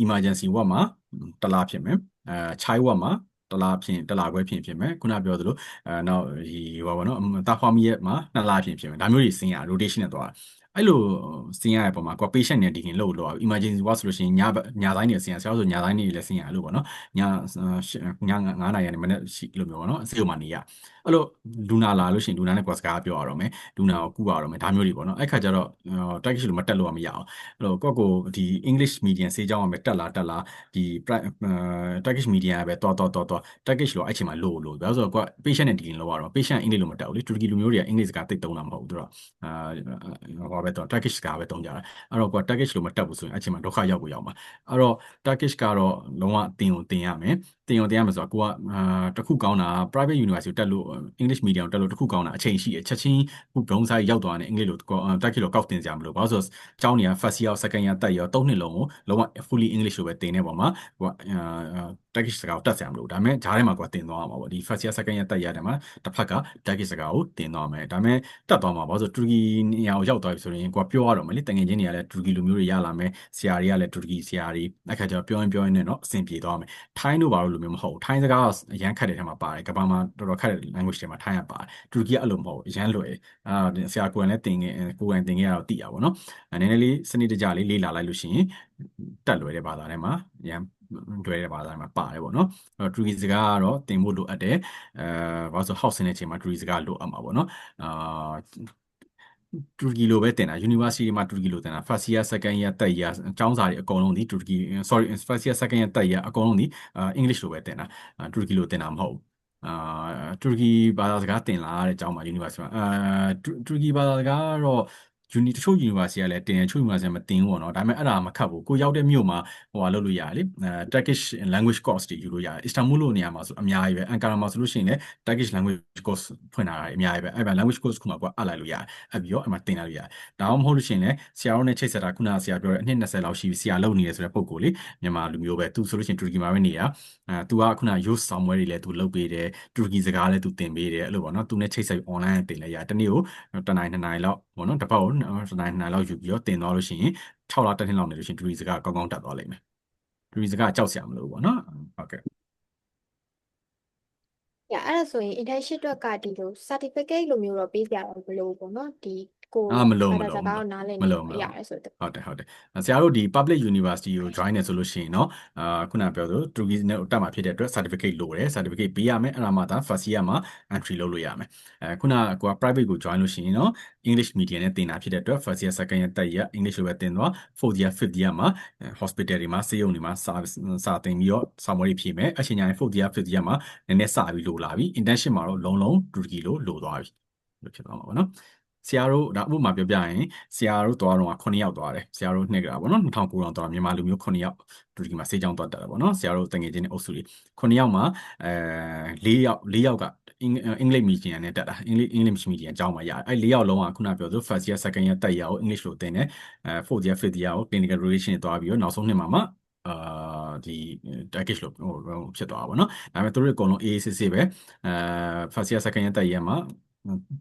emergency ward မှာတစ်လားဖြစ်မယ်child ward မှာတစ်လားခွဲဖြစ်မယ်ခုနပြောသလိုနောက်ဒီဟောပါတော့တာဖော်မီရဲ့မှာ2လဖြစ်မယ်ဒါမျိုးတွေဆင်းရ rotation နဲ့သွားတာအဲ့လိုဆင်းရတဲ့ပုံမှာကို patient နဲ့ dealing လုပ်လို့ emergency ward ဆိုလို့ရှိရင်ညတိုင်းနေဆင်းရဆရာဆိုညတိုင်းနေလည်းဆင်းရလို့ပေါ့နော်ည9နာရီကနေမနေ့ရှိလို့မျိုးပေါ့နော်ဆေးရုံမှာနေရအဲ့လိုလူနာလာလို့ရှိရင်လူနာနဲ့ကိုယ်စကားပြောရတော့မယ်လူနာကိုကူရတော့မယ်ဒါမျိုးတွေပေါ့နော်အဲ့ခါကျတော့ Turkish လိုမတက်လို့မရအောင်အဲ့လိုကိုဒီ English medium ဆေးကြောင်းကပဲတက်လာဒီ Turkish medium ကပဲတော် Turkish လိုအဲ့ချိန်မှာလို့ဘာလို့ဆိုတော့ကို patient နဲ့ dealing လုပ်ရတော့ patient အင်္ဂလိပ်လိုမတက်ဘူးလေတူရကီလူမျိုးတွေကအင်္ဂလိပ်စကားသိသုံးတာမဟုတ်ဘူးသူတို့ဟောပဲတော့ Turkish စကားပဲသုံးကြတာအဲ့တော့ကို Turkish လိုမတက်ဘူးဆိုရင်အဲ့ချိန်မှာဒုက္ခရောက်ကိုရောက်မှာအဲ့တော့ Turkish ကတော့လုံးဝသင်ရမယ်ဆိုတော့ကိုကတခုကောင်းတာ private university တက်လို့ English medium တက်လို့တခုကောင်းတာအချိန်ရှိတယ်ချက်ချင်းခုဘုံဆိုင်ရောက်သွားတယ်အင်္ဂလိပ်လိုTurkish လိုကောက်တင်ကြမလို့ဘာလို့ဆိုကျောင်းနေရ first year second year third year 3နှစ်လုံးကိုလုံးဝ fully English လိုပဲသင်နေပါမှာကိုကTurkish စကားကိုတက်ဆရာမလို့ဒါပေမဲ့ဂျားထဲမှာကိုကသင်သွားမှာပေါ့ဒီ first year second year third year ထဲမှာတစ်ဖက်က Turkish စကားကိုသင်သွားမယ်ဒါပေမဲ့တက်သွားမှာဘာလို့ဆိုတူရကီနေရာကိုရောက်သွားပြီဆိုရင်ကိုကပြောရတော့မယ်လေတငယ်ချင်းတွေကလည်းတူရကီလူမျိုးတွေရလာမယ်ဆရာတွေကလည်းတူရကီဆရာတွေအခါကျတော့ပြောရင်နဲ့တော့အဆင်ပြေသွားမယ်ထိုင်းတို့ဘာလို့လိုမျိုးမဟုတ်ဘူးထိုင်းစကားအရန်ခက်တဲ့ထဲမှာပါတယ်ကမ္ဘာမှာတော်တော်ခက်တဲ့ language တွေမှာထိုင်းရပါတယ်တူရကီကအဲ့လိုမဟုတ်ဘူးအရန်လွယ်ဆရာကိုယ်တိုင်လည်းကိုယ်တိုင်သင်ခဲ့ရတော့သိရပါတော့နည်းနည်းလေးစနစ်တကျလေးလေ့လာလိုက်လို့ရှိရင်တက်လွယ်တဲ့ဘာသာထဲမှာအရန်လွယ်တဲ့ဘာသာထဲမှာပါတယ်ပေါ့နော်တူရကီစကားကတော့သင်ဖို့လိုအပ်တယ်ဘာလို့ဆို house ในချိန်မှာတူရကီစကားလိုအပ်မှာပေါ့နော်တူရကီလိုပဲတင်တာ university မှာတူရကီလိုတင်တာ first year second year third year အကြောင်းစာတွေအကုန်လုံးဒီတူရကီ sorry first year second year third year အကုန်လုံးဒီEnglish လိုပဲတင်တာတူရကီလိုတင်တာမဟုတ်ဘူးတူရကီဘာသာစကားတင်လာတဲ့အကြောင်းမှာ university မှာတူရကီဘာသာစကားကတော့တချို့ university ကလည်းတင်တယ်တချို့ university မတင်ဘူးပေါ့နော်ဒါပေမဲ့အဲ့ဒါမခတ်ဘူးကိုရောက်တဲ့မြို့မှာဟိုလုပ်လို့ရတယ်လေTurkish language course တွေယူလို့ရတယ် Istanbul လိုနေရာမှာဆိုအများကြီးပဲ Ankara မှာဆိုလို့ရှိရင်လည်း Turkish language course ဖွင့်ထားတာအများကြီးပဲအဲ့မှာ language course ခုမှာကိုအပ်လိုက်လို့ရတယ်အဲ့ပြီးတော့အဲ့မှာတင်လိုက်လို့ရတယ်ဒါမှမဟုတ်လို့ရှိရင်လည်းဆရာတို့နဲ့ချိတ်ဆက်တာခုနကဆရာပြောတဲ့အနှစ်20လောက်ရှိပြီဆရာလုပ်နေတယ်ဆိုတဲ့ပုံကိုလေမြန်မာလူမျိုးပဲသူဆိုလို့ရှိရင်တူရကီမှာပဲနေတာသူကခုန youth ဆောင်ပွဲတွေလည်းသူလုပ်ပေးတယ်တူရကီစကားလည်းသူသင်ပေးတယ်အဲ့လိုပေါ့နော်သူနဲ့ချိတ်ဆက် online တင်လိုက်ရတနေ့ကိုတစ်နိုင်2နိုင်လောက်ပေါ့နော်တစ်ပတ်ကိုတစ်နိုင်2နိုင်လောက်ယူပြီးတော့တင်သွားလို့ရှိရင်6လတစ်နှစ်လောက်နေလို့ရှိရင်တူရကီစကားကောင်းကောင်းတက်သွားလိမ့်မယ်တူရကီစကားကြောက်စရာမလိုဘူးပေါ့နော်ဟုတ်ကဲ့အဲ့ဒါဆိုရင် internship အတွက်ကဒီလို certificate လိုမျိုးတော့ပေးကြတော့မလို့ပေါ့နော်ဒီ ကို မလုံး ဘာသာစကားကိုနားလည်နေရတယ်ဆိုတော့ ဟုတ်တယ်ဆရာတို့ဒီ public university ကို join နေဆိုလို့ရှိရင်เนาะခုနပြောဆိုတူရကီနဲ့တက်မှာဖြစ်တဲ့အတွက် certificate လိုတယ် certificate ပေးရမယ်အဲ့ဒါမှသာ first year မှာ entry လုပ်လို့ရမယ်ခုနက private ကို join လို့ရှိရင်เนาะ English medium နဲ့သင်တာဖြစ်တဲ့အတွက် first year second year third year English လိုပဲသင်သွား fourth year fifth year မှာ hospital တွေမှာဆေးရုံတွေမှာစာသင်ပြီးတော့စာမွေးတွေဖြည့်မယ်အချိန်ကျရင် fourth year fifth year မှာနည်းနည်းစပြီးလိုလာပြီ internship မှာတော့လုံးတူရကီလိုသွားပြီလို့ဖြစ်သွားမှာပေါ့နော်ဆရာတို့ဒါဥပမာပြောပြရင်ဆရာတို့သွားတော့9ယောက်သွားတယ်ဆရာတို့နှစ်ကပေါ့နော်2009တော့မြန်မာလူမျိုး9ယောက်တူရကီမှာဆေးကြောင်းသွားတက်တယ်ပေါ့နော်ဆရာတို့တငယ်ချင်းတွေအုပ်စုတွေ9ယောက်မှာ4ယောက်ကအင်္ဂလိပ်မီဒီယမ်နဲ့တက်တာအင်္ဂလိပ်မီဒီယမ်အကြောင်းမှာရတယ်အဲ့4ယောက်လုံးကခုနပြောဆို first year second year third year ကို English လိုသင်တယ်fourth year fifth year ကို clinical rotation တွေသွားပြီးတော့နောက်ဆုံးနှစ်မှာမှဒီ package လို့ဖြစ်သွားတာပေါ့နော်ဒါပေမဲ့သူတို့အကုန်လုံး AACC ပဲfirst year second year third year မှာ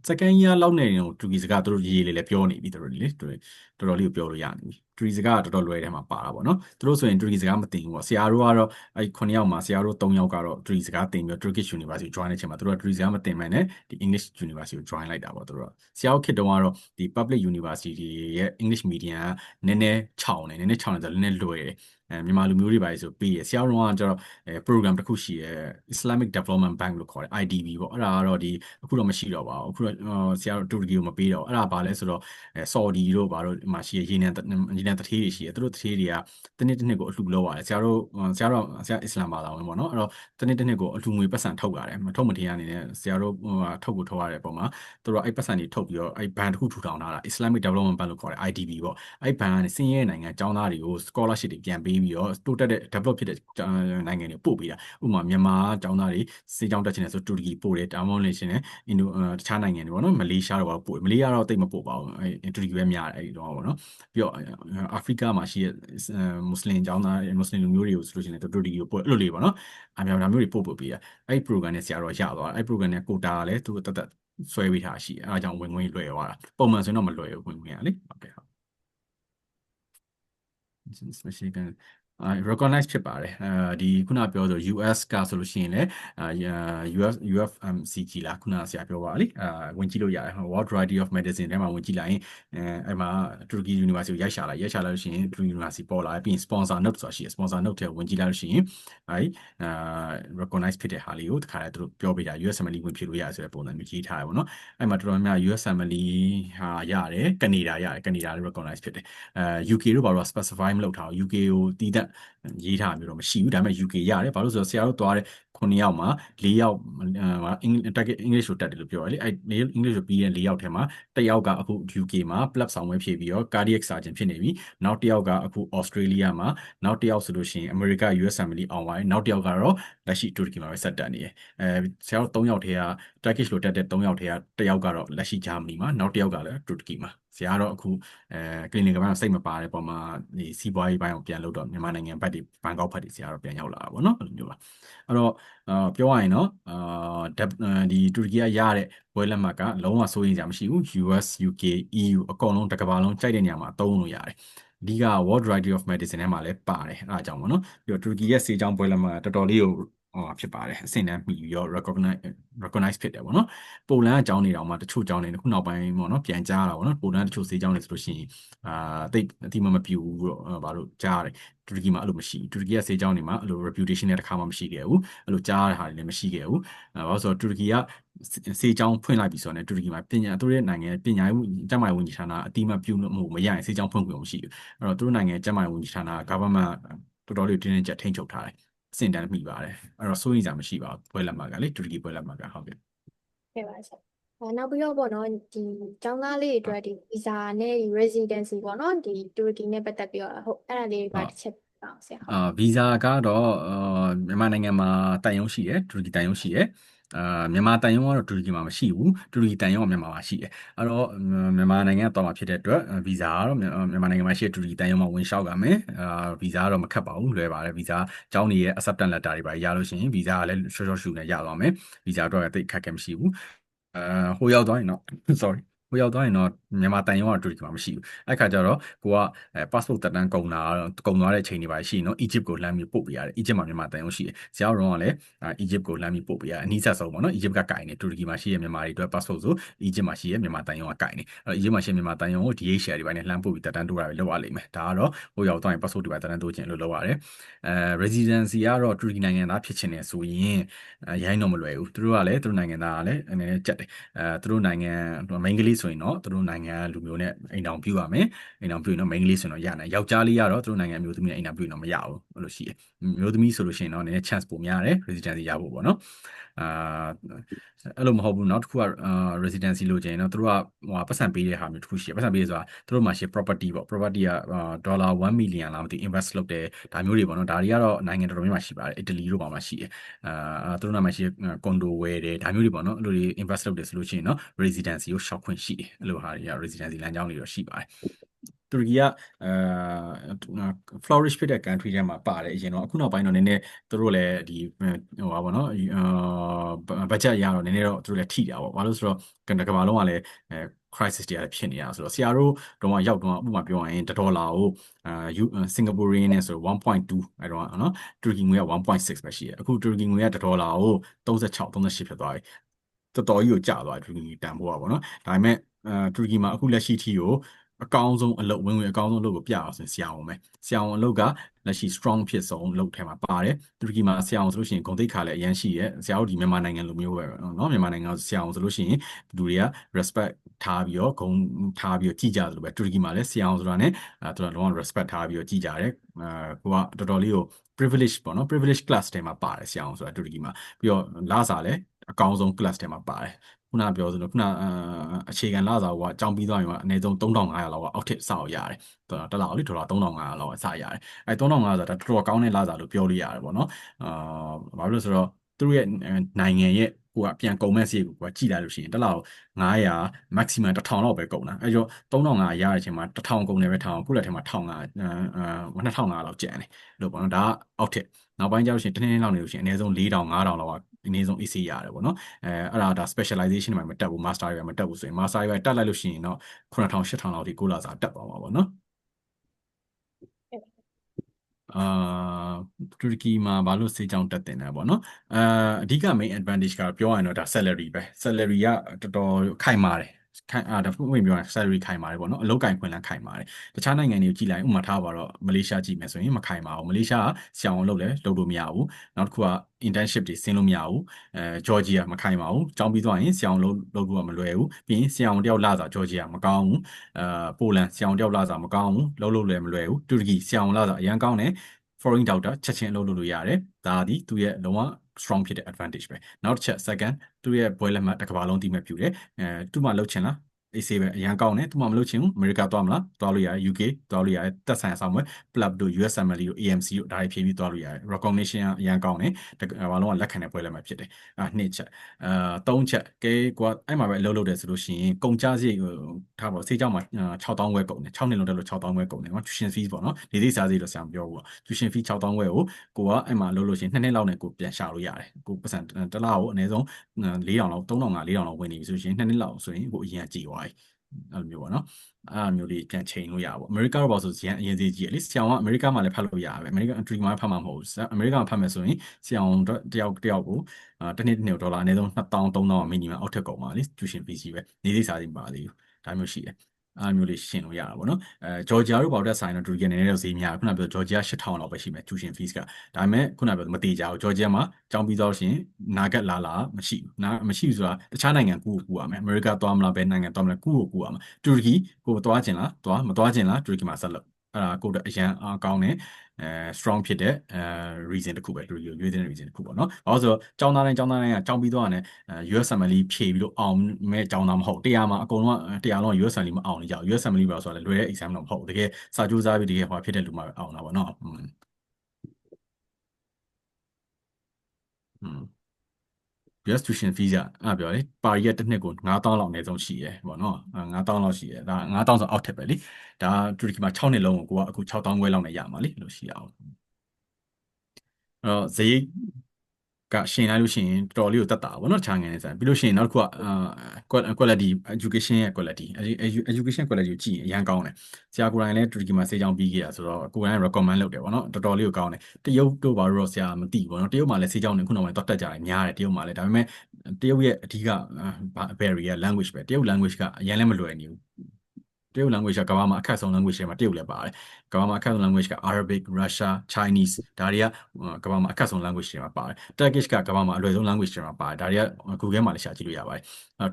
second year လောက်နေရင်တူရကီစကားသူတို့ရေးလေးပြောနေပြီသူတို့လေတော်တော်လေးကိုပြောလို့ရနေပြီတူရကီစကားကတော်တော်လွယ်တယ်မှာပါတာပေါ့နော်သူတို့ဆိုရင်တူရကီစကားမသိဘူးပေါ့ဆရာတို့ကတော့အဲ့9ယောက်မှာဆရာတို့3ယောက်ကတော့တူရကီစကားသင်ပြီး Turkish University join တဲ့အချိန်မှာသူတို့ကတူရကီစကားမသင်မှန်းနဲ့ဒီ English University ကို join လိုက်တာပေါ့သူတို့ဆရာတို့ခေတ်တုန်းကတော့ဒီ public university ရဲ့ English medium ကနည်းနည်းခြောင်တယ်ဆိုနည်းနည်းလွယ်တယ်မြန်မာလူမျိုးတွေပါဆိုပြီးရဆရာတို့ကကျတော့program တစ်ခုရှိရ Islamic Development Bank လို့ခေါ်တယ် IDB ပေါ့အဲ့ဒါကတော့ဒီအခုတော့မရှိတော့ပါဘူးအခုတော့ဆရာတို့တူရကီကိုမပေးတော့အဲ့ဒါဘာလဲဆိုတော့Saudi တို့ဘာလို့မှရှိရရေနံတထေးတွေရှိရသူတို့တထေးတွေကတနှစ်ကိုအလှူလုပ်ရတယ်ဆရာအစ္စလာမ်ဘာသာဝင်ပေါ့နော်အဲ့တော့တနှစ်ကိုအလှူငွေပတ်စံထုတ်ရတယ်မထုတ်မထင်ရအနေနဲ့ဆရာတို့ထုတ်ကိုထုတ်ရတဲ့ပုံမှာသူတို့အဲ့ပတ်စံတွေထုတ်ပြီးတော့အဲ့ဘဏ်တစ်ခုထူထောင်ထားတာ Islamic Development Bank လို့ခေါ်တယ် IDB ပေါ့အဲ့ဘဏ်ကနေစင်းရဲနိုင်ငံကျောင်းသားတွေကို scholarship တွေပြန်ပေးပြီးတော့တိုးတက်တဲ့ develop ဖြစ်တဲ့နိုင်ငံတွေပို့ပေးတာဥပမာမြန်မာကျောင်းသားတွေစေးကျောင်းတက်ချင်တယ်ဆိုတူရကီပို့တယ်ဒါမှမဟုတ်လို့ရှိရင်တခြားနိုင်ငံတွေပေါ့နော်မလေးရှားတော့ပို့မလေးရှားတော့တိတ်မပို့ပါဘူးအဲ့တူရကီပဲများတယ်အဲ့တော့ပေါ့နော်ပြီးတော့အာဖရိကမှာရှိတဲ့မွတ်စလင်ကျောင်းသားမွတ်စလင်လူမျိုးတွေကိုဆိုလို့ရှိရင်တူရကီကိုပို့အဲ့လိုလေးပေါ့နော်အများမျိုးတွေပို့ပေးတာအဲ့ program နဲ့ဆရာတော်ရသွားအဲ့ program နဲ့ကိုတာကလည်းသူတက်ဆွဲပေးထားရှိအဲ့ဒါကြောင့်ဝင်လွယ်သွားတာပုံမှန်ဆိုရင်တော့မလွယ်ဘူးဝင်ကလေဟုတ်ကဲ့especially recognize ဖြစ်ပါတယ်ဒီခုနပြောဆို US ကဆိုလို့ရှိရင်လည်း UFMCG လားခုနဆရာပြောပါလိဝင်ကြည့်လို့ရတယ် World Variety of Medicine ထဲမှာဝင်ကြည့်လိုက်ရင်အဲ့မှာတူရကီ University ကိုရိုက်ရှာလိုက်လို့ရှိရင်တူရကီ University ပေါ်လာပြီးရင် sponsor note ဆိုတာရှိတယ် sponsor note ထဲဝင်ကြည့်လိုက်လို့ရှိရင်အဲ့recognize ဖြစ်တဲ့ဟာလေးကိုတခါတည်းသူတို့ပြောပေးတာ USMLE ဝင်ဖြစ်လို့ရတယ်ဆိုတဲ့ပုံစံမျိုးရေးထားတယ်ပေါ့နော်အဲ့မှာတော်တော်များ USMLE ဟာရတယ်ကနေဒါလည်း recognize ဖြစ်တယ်UK တို့ဘာလို့ specify မလုပ်ထားဘူး UK ကိုတီးတဲ့ရေးထားမျိုးတော့မရှိဘူးဒါပေမဲ့ UK ရတယ်ဘာလို့ဆိုတော့ဆရာတို့သွားတဲ့9ယောက်မှာ4ယောက်အင်္ဂလိပ်ကိုတက်တယ်လို့ပြောရလေအဲ့အင်္ဂလိပ်ကိုပြီးတဲ့4ယောက်ထဲမှာတစ်ယောက်ကအခု UK မှာ plug ဆောင်ဝဲဖြည့်ပြီးတော့ cardiac surgeon ဖြစ်နေပြီနောက်တစ်ယောက်ကအခု Australia မှာနောက်တစ်ယောက်ဆိုလို့ရှိရင် America USMLE အောင်ပါတယ်နောက်တစ်ယောက်ကတော့လက်ရှိတူရကီမှာပဲဆက်တက်နေတယ်ဆရာတို့3ယောက်ထဲက Turkish လိုတက်တဲ့3ယောက်ထဲကတစ်ယောက်ကတော့လက်ရှိ Germany မှာနောက်တစ်ယောက်ကလည်းတူရကီမှာဆရာကတော့အခု clinical ဘက်မှာစိတ်မပါတဲ့ပုံမှာဒီစီးပွားရေးဘက်ကိုပြန်လုပ်တော့မြန်မာနိုင်ငံဘက်တွေဘန်ကောက်ဘက်တွေဆရာတော့ပြန်ရောက်လာတာပေါ့နော်အဲ့လိုမျိုးပါအဲ့တော့ပြောရရင်တော့ဒီတူရကီကရတဲ့ဘွဲလက်မှတ်ကလုံးဝစိုးရိမ်စရာမရှိဘူး US UK EU အကုန်လုံးတစ်ကမ္ဘာလုံးကြိုက်တဲ့နေရာမှာသုံးလို့ရတယ်အဓိက World Variety of Medicine ထဲမှာလည်းပါတယ်အဲ့ဒါကြောင့်ပေါ့နော်ပြီးတော့တူရကီရဲ့ဆေးကြောင်းဘွဲလက်မှတ်တော်တော်လေးကိုဖြစ်ပါတယ်အဆင့်တန်းပြီးပြီးတော့ recognize ဖြစ်တယ်ပေါ့နော်ပိုလန်အကြောင်းနေတော့မှတချို့အကြောင်းတွေခုနောက်ပိုင်းပေါ့နော်ပြန်ကြားတာပေါ့နော်ပိုလန်တချို့ဆေးကြောင်းတွေဆိုလို့ရှိရင်တိတ်အတိမပြူဘူးတော့ဘာလို့ကြားရတယ်တူရကီမှာအဲ့လိုမရှိဘူးတူရကီရဲ့ဆေးကြောင်းတွေမှာအဲ့လို reputation နဲ့တစ်ခါမှမရှိခဲ့ဘူးအဲ့လိုကြားရတဲ့ဟာတွေလည်းမရှိခဲ့ဘူးဘာလို့ဆိုတော့တူရကီကဆေးကြောင်းဖွင့်လိုက်ပြီဆိုတော့တူရကီမှာပညာသူတို့ရဲ့နိုင်ငံပညာရေးကျန်းမာရေးဝန်ကြီးဌာနအတိမပြုလို့မရရင်ဆေးကြောင်းဖွင့်ခွင့်မရှိဘူးအဲ့တော့သူတို့နိုင်ငံကျန်းမာရေးဝန်ကြီးဌာန government တော်တော်လေးတင်းတင်းကြပ်ထိန်းချုပ်ထားတယ်အဆင့်တန်းမိပါတယ်အဲ့တော့စိုးရိမ်စရာမရှိပါဘူးဘွဲလက်မှတ်ကလေတူရကီဘွဲလက်မှတ်ကဟုတ်ကဲ့ခဲ့ပါဆက်နောက်ပြီးတော့ပေါ့နော်ဒီကျောင်းသားလေးတွေအတွက်ဒီ visa နဲ့ residency ပေါ့နော်ဒီတူရကီနဲ့ပတ်သက်ပြီးတော့ဟုတ်အဲ့ဒါလေးတွေကတစ်ချက်အောင်ဆရာဟုတ်ဗီဇာကတော့မြန်မာနိုင်ငံမှာတန်ရုံးရှိတယ်တူရကီတန်ရုံးရှိတယ်မြန်မာတန်ရုံးကတော့တူရကီမှာမရှိဘူးတူရကီတန်ရုံးကမြန်မာမှာရှိတယ်အဲ့တော့မြန်မာနိုင်ငံကတော်မှာဖြစ်တဲ့အတွက်ဗီဇာကတော့မြန်မာနိုင်ငံမှာရှိတဲ့တူရကီတန်ရုံးမှာဝင်လျှောက်ရမယ်ဗီဇာကတော့မခက်ပါဘူးလွယ်ပါတယ်ဗီဇာကျောင်းတွေရဲ့ acceptance letter တွေပါရလို့ရှိရင်ဗီဇာကလည်းရှော့ရှော့ရှူနဲ့ရသွားမယ်ဗီဇာတော့တိတ်ခက်ခဲမရှိဘူးဟိုရောက်သွားရင်တော့ sorry ဟိုရောက်သွားရင်တော့မြန်မာတန်ရုံးကတူဒီမှာမရှိဘူးအဲ့ခါကျတော့ကိုကpassport တက်တန်းကုန်သွားတဲ့အချိန်တွေပါရှိရင်တော့ Egypt ကိုလှမ်းပြီးပို့ပေးရတယ် Egypt မှာမြန်မာတန်ရုံးရှိတယ်ဆရာတော်ကလည်းEgypt ကိုလှမ်းပြီးပို့ပေးရတယ်အနည်းဆက်ဆုံးပေါ့နော် Egypt ကကင်နေတူရကီမှာရှိရမြန်မာတွေအတွက် passport ဆို Egypt မှာရှိရမြန်မာတန်ရုံးကကင်နေအဲ့ Egypt မှာရှိမြန်မာတန်ရုံးကို DHL တွေပိုင်းနဲ့လှမ်းပို့ပြီးတက်တန်းတိုးတာပဲလုပ်ရလိမ့်မယ်ဒါကတော့ဟိုရောက်သွားရင် passport တွေပိုင်းတက်တန်းတိုးခြင်းလို့လုပ်ရတယ်residency ကတော့တူရကီနိုင်ငံသားဖြစ်ချင်တယ်ဆိုရင်ရိုင်းတော့မလွယ်ဘူးသူတို့ကလည်းသူတို့နိုင်ငံသားကလည်းအနေနဲ့ကြက်တယ်သူတို့နိုင်ငံမိန်းကလေးဆိုရင်တော့သူတို့နိုင်ငံလူမျိုးနဲ့အိမ်တောင်ပြုရမယ်အိမ်တောင်ပြုရင်တော့မိန်းကလေးဆိုရင်တော့ရနိုင်ယောက်ျားလေးကတော့သူတို့နိုင်ငံမျိုးသမီးနဲ့အိမ်တောင်ပြုရင်တော့မရဘူးအဲ့လိုရှိတယ်မျိုးသမီးဆိုလို့ရှိရင်တော့နည်းနည်း chance ပိုများတယ် residency ရဖို့ပေါ့နော်အဲ့လိုမဟုတ်ဘူးနောက်တစ်ခုကresidency လို့ကျရင်တော့သူတို့ကဟိုပတ်စံပေးတဲ့ဟာမျိုးတစ်ခုရှိတယ်ပတ်စံပေးဆိုတာသူတို့မှာရှိ property ပေါ့ property ကဒေါ်လာ1 million လောက်မသိ invest လုပ်တယ်ဒါမျိုးတွေပေါ့နော်ဒါတွေကတော့နိုင်ငံတော်တော်များများရှိပါတယ်အီတလီတို့ပါမှာရှိတယ်သူတို့နာမှာရှိကွန်ဒိုဝယ်တယ်ဒါမျိုးတွေပေါ့နော်အဲ့လိုတွေ invest လုပ်တယ်ဆိုလို့ရှိရင်တော့ residency ကိုရှောက်ခွင့်ရှိတယ်အဲ့လိုဟာတွေက residency လမ်းကြောင်းတွေတော့ရှိပါတယ်တူရကီကflourish ဖြစ်တဲ့ country ထဲမှာပါတယ်အရင်တော့အခုနောက်ပိုင်းတော့နည်းနည်းသူတို့လည်းဒီဟိုပါဗောနော်budget ရတော့နည်းနည်းတော့သူတို့လည်းထိတာပေါ့ဘာလို့ဆိုတော့ကမ္ဘာလုံးကလည်းcrisis တွေလည်းဖြစ်နေတာဆိုတော့ဆရာတို့တော့ရောက်တော့ဥပမာပြောရရင်$1ကိုစင်ကာပူရင်းနဲ့ဆို1.2အဲ့တော့နော်တူရကီငွေက1.6ပဲရှိတယ်အခုတူရကီငွေက$1ကို36 38ဖြစ်သွားပြီတော်တော်ကြီးကိုကျသွားတယ်တူရကီတန်ဖိုးอ่ะဗောနော်ဒါပေမဲ့တူရကီမှာအခုလက်ရှိထိကိုအကောင်းဆုံးအလုပ်ဝင်အကောင်းဆုံးအလုပ်ကိုပြအောင်ဆိုဆရာအောင်ပဲဆရာအောင်အလုပ်ကလက်ရှိ strong ဖြစ်ဆုံးအလုပ်ထဲမှာပါတယ်တူရကီမှာဆရာအောင်ဆိုလို့ရှိရင်ဂုဏ်သိက္ခာလည်းအရင်ရှိရဲ့ဆရာတို့ဒီမြန်မာနိုင်ငံလိုမျိုးပဲနော်မြန်မာနိုင်ငံဆရာအောင်ဆိုလို့ရှိရင်လူတွေက respect ထားပြီးတော့ဂုဏ်ထားပြီးတော့ကြည်ကြတယ်လို့ပဲတူရကီမှာလည်းဆရာအောင်ဆိုတာ ਨੇ သူတို့လုံးဝ respect ထားပြီးတော့ကြည်ကြတယ်ကိုကတော်တော်လေးကို privilege ပေါ့နော် privilege class ထဲမှာပါတယ်ဆရာအောင်ဆိုတာတူရကီမှာပြီးတော့လစာလည်းအကောင်းဆုံး class ထဲမှာပါတယ်ခုနပြောသလိုခုနအခြေခံလစာကအကြောင်းပြီးသွားရင်ကအနည်းဆုံး3500လောက်ကအောက်ထစ်စအောင်ရတယ်တစ်လောက်လေဒေါ်လာ3500လောက်အစရတယ်အဲ3500ဆိုတာတော်တော်ကောင်းတဲ့လစာလို့ပြောလို့ရတယ်ပေါ့နော်ဘာလို့လဲဆိုတော့သူတို့ရဲ့နိုင်ငံရဲ့ကိုကပြန်ကုန်မဲ့စီကိုကြည့်လိုက်လို့ရှိရင်တစ်လောက်900 maximum 1000လောက်ပဲကုန်တာအဲကြော3500ရတဲ့အချိန်မှာ1000ကုန်တယ်ပဲ1000ခုလက်ထဲမှာ1500 2500လောက်ကျန်တယ်လို့ပေါ့နော်ဒါကအောက်ထစ်နောက်ပိုင်းကျလို့ရှိရင်တစ်နေ့လောက်နေလို့ရှိရင်အနည်းဆုံး4000 5000လောက်ကအနည်းဆုံး AC ရတယ်ပေါ့နော်အဲ့ဒါ specialization တွေမှာမတက်ဘူး master တွေမှာမတက်ဘူးဆိုရင် master တွေတက်လိုက်လို့ရှိရင်တော့9000 8000လောက်ထိကိုလာစာတက်သွားမှာပေါ့နော်တူရကီမှာဘာလို့စေးကြောင်းတက်တင်လဲပေါ့နော်အဓိက main advantage ကပြောရရင်တော့ဒါ salary ပဲ salary ကတော်တော်ခိုင်မာတယ်ဒါဖွင့်ပြောရင် salary ခိုင်ပါတယ်ပေါ့နော်အလုပ်ကိုင်ခွင့်လည်းခိုင်ပါတယ်တခြားနိုင်ငံတွေကိုကြည့်လိုက်ဥပမာထားပါတော့မလေးရှားကြည့်မယ်ဆိုရင်မခိုင်ပါဘူးမလေးရှားကဆရာအောင်လုပ်လဲလုပ်လို့မရဘူးနောက်တစ်ခုက internship တွေဆင်းလို့မရဘူးဂျော်ဂျီယာမခိုင်ပါဘူးကျောင်းပြီးသွားရင်ဆရာအောင်လုပ်လို့မလွယ်ဘူးပြီးရင်ဆရာအောင်တယောက်လာစာဂျော်ဂျီယာမကောင်းဘူးပိုလန်ဆရာအောင်တယောက်လာစာမကောင်းဘူးလုပ်လည်းမလွယ်ဘူးတူရကီဆရာအောင်လာစာအရန်ကောင်းတယ် foreign doctor ချက်ချင်းလုပ်လို့ရတယ်ဒါဒီသူရဲ့လုံးဝ strong ဖြစ်တဲ့ advantage ပဲနောက်တစ်ချက် second သူရဲ့ဘွဲလက်မှတ်တစ်ကမ္ဘာလုံးတည်မဲ့ပြူတယ်သူ့မှာလုပ်ချင်လားအေးဆေးပဲအရန်ကောင်းတယ်သူမှမလုပ်ချင်ဘူးအမေရိကသွားမလားသွားလို့ရတယ် UK သွားလို့ရတယ်တက်ဆိုင်ဆောင်ပွဲ PLUB တို့ USMLE တို့ AMC တို့ဒါတွေဖြည့်ပြီးသွားလို့ရတယ် recognition အရန်ကောင်းတယ်ဘာလုံးကလက်ခံတဲ့ပွဲလက်မှတ်ဖြစ်တယ်နှစ်ချက်သုံးချက်ကဲကွာအဲ့မှာပဲအလုပ်လုပ်တယ်ဆိုလို့ရှိရင်ကုန်ကြစရိတ်ထားပါဆေးကြောင်းမှာ6000ခွဲကုန်တယ်6နှစ်လုံးတက်လို့6000ခွဲကုန်တယ်နော် tuition fees ပေါ့နော်ဒီစိတ်စားစရိတ်တော့ဆရာမပြောဘူးပေါ့ tuition fee 6000ခွဲကိုကအဲ့မှာလုပ်လို့ရှိရင်2နှစ်လောက်နဲ့ကိုပြန်ရှာလို့ရတယ်ကိုပတ်စံတစ်လကိုအနည်းဆုံး4000လောက်3500 4000လောက်ဝင်နေပြီဆိုရင်2နှစ်လောက်ဆိုရင်ကိုအရင်ကြည်သွားပြီအဲ့လိုမျိုးပေါ့နော်အဲ့မျိုးလေးပြန်ချိန်လို့ရပါဘူးအမေရိကတော့ပေါ့ဆိုရန်အရင်စီကြီးလေဆရာကအမေရိကမှာလည်းဖတ်လို့ရပါပဲအမေရိကန်ထရီမှာဖတ်မှာမဟုတ်ဘူးအမေရိကန်မှာဖတ်မယ်ဆိုရင်ဆရာတယောက်ကိုတစ်နှစ်ဒေါ်လာအနည်းဆုံး2000 3000မီနီမမ်အောက်ထက်ကုန်ပါလေ tuition fees ကြီးပဲနေစိစားစီပါသေးဘူးဒါမျိုးရှိတယ်အားမျိုးလေးရှင်းလို့ရတာပေါ့နော်ဂျော်ဂျီယာတို့ပေါတက်ဆိုင်တော့တူရကီနည်းနည်းတော့ဈေးများခုနပြောဂျော်ဂျီယာ8000လောက်ပဲရှိမယ် tuition fees ကဒါပေမဲ့ခုနပြောမတေးကြဘူးဂျော်ဂျီယာမှာကျောင်းပြီးတော့ရှင်နာဂတ်လာမရှိဘူးမရှိဘူးဆိုတာတခြားနိုင်ငံကူရမယ်အမေရိကသွားမလားဘယ်နိုင်ငံသွားမလဲကူရမယ်တူရကီကိုသွားခြင်းလားသွားမသွားခြင်းလားတူရကီမှာဆက်လုပ်အဲ့ဒါကိုအရန်ကောင်းတယ်strong ဖြစ်တဲ့reason တစ်ခုပဲတူရကီရွေးတဲ့ reason တစ်ခုပေါ့နော်ဘာလို့ဆိုတော့ကျောင်းသားတိုင်းကကျောင်းပြီးတော့ね USMLE ဖြည့်ပြီးတော့အောင်မဲ့ကျောင်းသားမဟုတ်100မှာအကုန်လုံး100လုံး USMLE မအောင်နေကြဘူး USMLE ပါဆိုတော့လွယ်တဲ့ exam တော့မဟုတ်တကယ်စာကြိုးစားပြီးတကယ်ဟောဖြစ်တဲ့လူမှပဲအောင်တာပေါ့နော်US tuition fees ပြောလေပါရီကတစ်နှစ်ကို9000လောက်အနည်းဆုံးရှိရယ်ပေါ့နော်9000လောက်ရှိရယ်ဒါ9000ဆိုအောက်ထက်ပဲလေဒါတူရကီမှာ6နှစ်လုံးကိုကအခု6000ခွဲလောက်နဲ့ရမှာလေလို့ရှိရအောင်အဲ့တော့ဈေး ကရှင်လိုက်လို့ရှိရင်တော်တော်လေးကိုတက်တာပေါ့နော်တခြားငယ်နေဆိုင်ပြီးလို့ရှိရင်နောက်တစ်ခုကquality education ရဲ့ quality education quality ကိုကြည့်ရင်အရန်ကောင်းတယ်ဆရာကိုယ်တိုင်လည်းတူရကီမှာစေချောင်းပြီးခဲ့တာဆိုတော့ကိုယ်တိုင် recommend လုပ်တယ်ပေါ့နော်တော်တော်လေးကိုကောင်းတယ်တရုတ်တို့ဘာလို့တော့ဆရာမသိဘူးပေါ့နော်တရုတ်မှာလည်းစေချောင်းနေခုနောက်ပိုင်းတော့တက်ကြတယ်များတယ်တရုတ်မှာလည်းဒါပေမဲ့တရုတ်ရဲ့အဓိက barrier language ပဲတရုတ် language ကအရန်လည်းမလွယ်နေဘူးတရုတ် language ကကမ္ဘာမှာအခက်ဆုံး language တွေမှာတရုတ်လည်းပါတယ်ကမ္ဘာမှာအခက်ဆုံး language က Arabic Russia Chinese ဒါတွေကကမ္ဘာမှာအခက်ဆုံး language တွေမှာပါတယ် Turkish ကကမ္ဘာမှာအလွယ်ဆုံး language တွေမှာပါတယ်ဒါတွေက Google မှာလည်းရှာကြည့်လို့ရပါတယ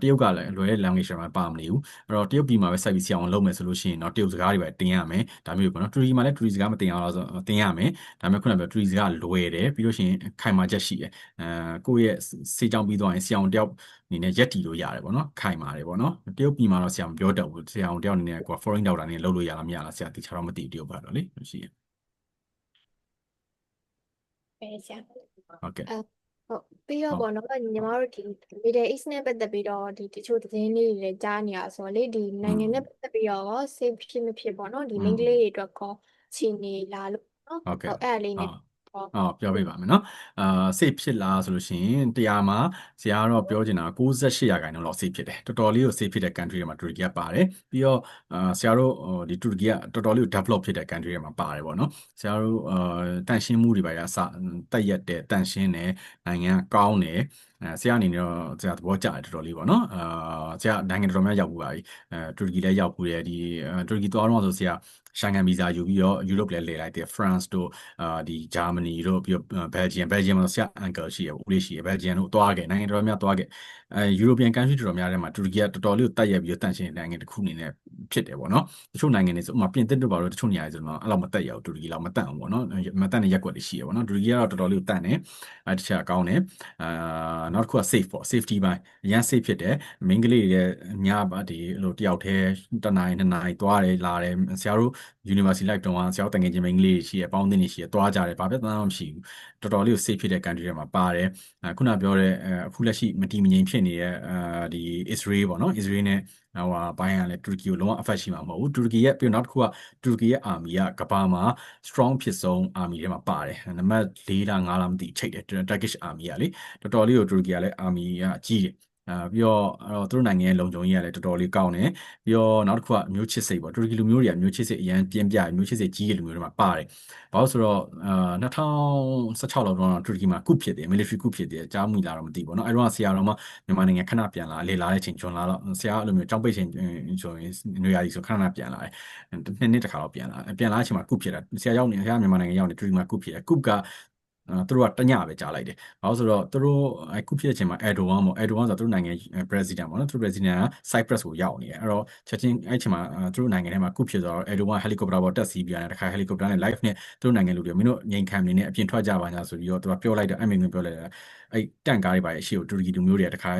်တရုတ်ကလည်းအလွယ်တဲ့ language တွေမှာပါမနေဘူးအဲ့တော့တရုတ်ပြည်မှာပဲစိုက်ပြီးဆရာအောင်လုပ်မယ်ဆိုလို့ရှိရင်တော့တရုတ်စကားတွေပဲတင်ရမယ်ဒါမျိုးပေါ့နော်တူရီမှာလည်းတူရီစကားမတင်အောင်လို့ဆိုတင်ရမယ်ဒါပေမဲ့ခုနကပြောတူရီစကားလွယ်တယ်ပြီးလို့ရှိရင်ခိုင်မာချက်ရှိတယ်ကိုယ့်ရဲ့စေချောင်းပြီးသွားရင်ဆရာအောင်တယောက်အနေနဲ့ရက်တီလို့ရတယ်ပေါ့နော်ခိုင်ပါတယ်ပေါ့နော်တရုတ်ပြည်မှာတော့ဆရာမပြောတတ်ဘူးဆရာအောင်တယောက်အနေနဲ့ကိုယ် foreign doctor အနေနဲ့လုပ်လို့ရလားမရလားဆရာတခြားတော့မသိဘူးတရုတ်ဘာတော့လေရှိရ ပဲဆရာ ဟုတ်ကဲ့ ဟုတ်ပြီးတော့ပေါ့နော်ညီမတို့ဒီ Middle East နဲ့ပတ်သက်ပြီးတော့ဒီတချို့သတင်းလေးတွေလည်းကြားနေရဆိုတော့လေဒီနိုင်ငံနဲ့ပတ်သက်ပြီးတော့ safe ဖြစ်မဖြစ်ပေါ့နော်ဒီ link လေးတွေအတွက်ကောချီနေလာလို့နော် ဟုတ်ကဲ့ အဲ့ဒါလေးနဲ့ပေါ့ ပြောပြပါမယ်နော်safe ဖြစ်လားဆိုလို့ရှိရင်တရားမှာဆရာကတော့ပြောချင်တာ98%လောက် safe ဖြစ်တယ်တော်တော်လေးကို safe ဖြစ်တဲ့ country တွေမှာတူရကီကပါတယ်ပြီးတော့ဆရာတို့ဒီတူရကီကတော်တော်လေးကို develop ဖြစ်တဲ့ country တွေမှာပါတယ်ပေါ့နော်ဆရာတို့တန့်ရှင်းမှုတွေပါရအစတက်ရက်တယ်တန့်ရှင်းတယ်နိုင်ငံကောင်းတယ်ဆရာအနေနဲ့တော့ဆရာသဘောကျတယ်တော်တော်လေးပေါ့နော်ဆရာနိုင်ငံတော်များရောက်ဘူးပါပြီတူရကီလည်းရောက်ဘူးတယ်ဒီတူရကီသွားတော့ဆိုဆရာရှန်ဂန်ဗီဇာယူပြီးတော့ယူရိုပလည်းလဲလိုက်တယ် France တို့ဒီဂျာမနီတို့ပြီးတော့ဘယ်လ်ဂျီယံမှာဆရာအန်ကယ်ရှိရဦးလေးရှိရဘယ်လ်ဂျီယံတို့သွားခဲ့နိုင်ငံတော်များသွားခဲ့ယူရိုပီယန် country တော်တော်များထဲမှာတူရကီကတော်တော်လေးကိုတက်ရက်ပြီးတော့တန့်ရှင်းတဲ့နိုင်ငံတစ်ခုအနေနဲ့ဖြစ်တယ်ပေါ့နော်တချို့နိုင်ငံတွေဆိုဥပမာပြင်သစ်တို့ဘာလို့တချို့နေရာတွေဆိုတော့အဲ့လောက်မတက်ရဘူးတူရကီလောက်မတက်အောင်ပေါ့နော်မတက်တဲ့ရက်ွက်တွေရှိရပေါ့နော်တူရကီကတော့တော်တော်လေးကိုတန့်တယ်တခြားကောင်းတယ်နောက်တစ်ခုက safe ပေါ့ safety ပိုင်းအရန် safe ဖြစ်တယ်မိန်းကလေးတွေညပါဒီလိုတယောက်တည်းတစ်နာရီနှစ်နာရီသွားတယ်လာတယ်ဆရာတို့ university life တုန်းကဆရာတို့တငယ်ချင်းမိန်းကလေးတွေရှိရပေါင်းသင်းတွေရှိရသွားကြတယ်ဘာပြဿနာမှမရှိဘူးတော်တော်လေးကို safe ဖြစ်တဲ့ country တွေမှာပါတယ်ခုနပြောတဲ့အခုလက်ရှိမတည်မငြိမ်ဖြစ်နေတဲ့ဒီ Israel ပေါ့နော် Israel နဲ့ဘိုင်းကလည်းတူရကီကိုလုံးဝ affect ရှိမှာမဟုတ်ဘူးတူရကီရဲ့ပြီးနောက်တစ်ခုကတူရကီရဲ့ army ကကမ္ဘာမှာ strong ဖြစ်ဆုံး army ထဲမှာပါတယ်နံပါတ်4လား5လားမသိချိတ်တယ် Turkish army ကလေတော်တော်လေးကိုတူရကီကလည်း army ကကြီးတယ်ပြီးတော့သူတို့နိုင်ငံရဲ့လုံခြုံရေးကလည်းတော်တော်လေးကောင်းတယ်ပြီးတော့နောက်တစ်ခုကမျိုးချစ်စိတ်ပေါ့တူရကီလူမျိုးတွေကမျိုးချစ်စိတ်အရန်ပြင်းပြမျိုးချစ်စိတ်ကြီးတဲ့လူမျိုးတွေမှာပါတယ်ဘာလို့ဆိုတော့2016လောက်တော့တူရကီမှာကုဖြစ်တယ် military ကုဖြစ်တယ်ကြားမိလားတော့မသိဘူးเนาะအဲ့တော့ဆရာတော်မှမြန်မာနိုင်ငံခဏပြန်လာလေလာတဲ့ချိန်ကျွန်လာတော့ဆရာအဲ့လိုမျိုးကြောင်းပိတ်ချိန်ဆိုရင်နေရာကြီးဆိုခဏပြန်လာတယ်နှစ်တစ်ခါတော့ပြန်လာတဲ့အချိန်မှာကုဖြစ်တာဆရာရောက်နေဆရာမြန်မာနိုင်ငံရောက်နေတူရကီမှာကုဖြစ်တယ်ကုကသူတို့ကတညပဲကြားလိုက်တယ်။ဘာလို့ဆိုတော့သူတို့အခုဖြစ်တဲ့အချိန်မှာ Erdogan ပေါ့ Erdogan ဆိုတော့သူတို့နိုင်ငံ president ပေါ့နော်သူတို့ president က Cyprus ကိုရောက်နေတယ်။အဲ့တော့ချက်ချင်းအဲ့အချိန်မှာသူတို့နိုင်ငံထဲမှာခုဖြစ်သွားတော့ Erdogan helicopter ပေါ်တက်စီးပြရတယ်။တခါ helicopter နဲ့ live နဲ့သူတို့နိုင်ငံလူတွေမင်းတို့ငြိမ်ခံနေနဲ့အပြင်ထွက်ကြပါညာဆိုပြီးတော့သူကပြောလိုက်တယ်အဲ့မိန်ပြောလိုက်တယ်အဲ့တန့်ကားတွေပါအရှိကိုတူရကီလူမျိုးတွေကတခါ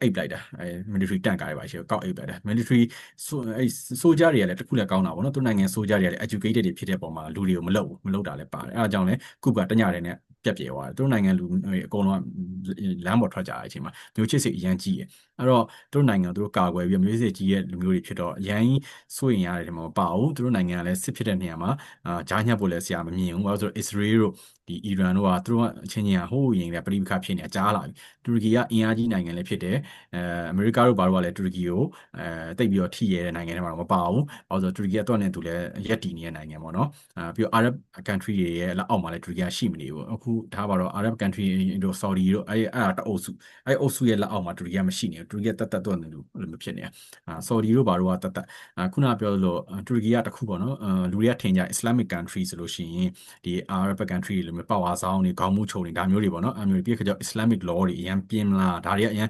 အိပ်လိုက်တာအဲ့ military တန့်ကားတွေပါအရှိကိုကောက်အိပ်လိုက်တာ military အဲ့ soldier တွေကလည်းတခုလည်းကောင်းတာပေါ့နော်သူနိုင်ငံ soldier တွေကလည်း educated တွေဖြစ်တဲ့ပုံမှာလူတွေကိုမလုပ်တာလည်းပါတယ်အဲ့ဒါကြောင့်လည်းခုကတညတဲ့နဲ့ပြက်ပြဲသွားတယ်သူတို့နိုင်ငံလူအကုန်လုံးလမ်းပေါ်ထွက်ကြတဲ့အချိန်မှာမျိုးချစ်စိတ်အရန်ကြီးတယ်အဲ့တော့သူတို့နိုင်ငံသူတို့ကာကွယ်ပြီးမျိုးချစ်ကြီးရဲ့လူမျိုးတွေဖြစ်တော့အရန်စိုးရင်ရတယ်ဒီမှာမပါဘူးသူတို့နိုင်ငံကလည်းစစ်ဖြစ်တဲ့နေရာမှာဂျားညက်ဖို့လည်းဆရာမမြင်ဘူးဘာလို့ဆိုတော့ Israel တို့ဒီအီရန်တို့ကသူတို့ကအချင်းချင်းဟိုးရင်လည်းပဋိပက္ခဖြစ်နေတာကြားလာပြီတူရကီကအင်အားကြီးနိုင်ငံလည်းဖြစ်တယ်အမေရိကတို့ဘာလို့ကလည်းတူရကီကိုတိတ်ပြီးတော့ထိရတဲ့နိုင်ငံတွေမှာတော့မပါဘူးဘာလို့ဆိုတော့တူရကီကတော့နဲ့သူလည်းရက်တည်နေတဲ့နိုင်ငံပေါ့နော်ပြီးတော့ Arab country တွေရဲ့လက်အောက်မှာလည်းတူရကီကရှိမနေဘူးအခုဒါပါတော့ Arab country တို့ Saudi တို့အဲ့တအုပ်စုအဲ့အုပ်စုရဲ့လက်အောက်မှာတူရကီကမရှိနေဘူးတူရကီကတတ်တော့နေလို့အဲ့လိုမျိုးဖြစ်နေတာSaudi တို့ဘာတို့ကတတ်ခုနပြောလို့တူရကီကတခုပေါ့နော်လူတွေကထင်ကြ Islamic country ဆိုလို့ရှိရင်ဒီ Arab country တွေလိုမျိုးပတ်ဝါဆောင်တွေခေါင်းမူးချုံတွေဒါမျိုးတွေပေါ့နော်အဲ့မျိုးတွေပြီးခါကျ Islamic law တွေအရင်ပြင်းလားဒါတွေကအရင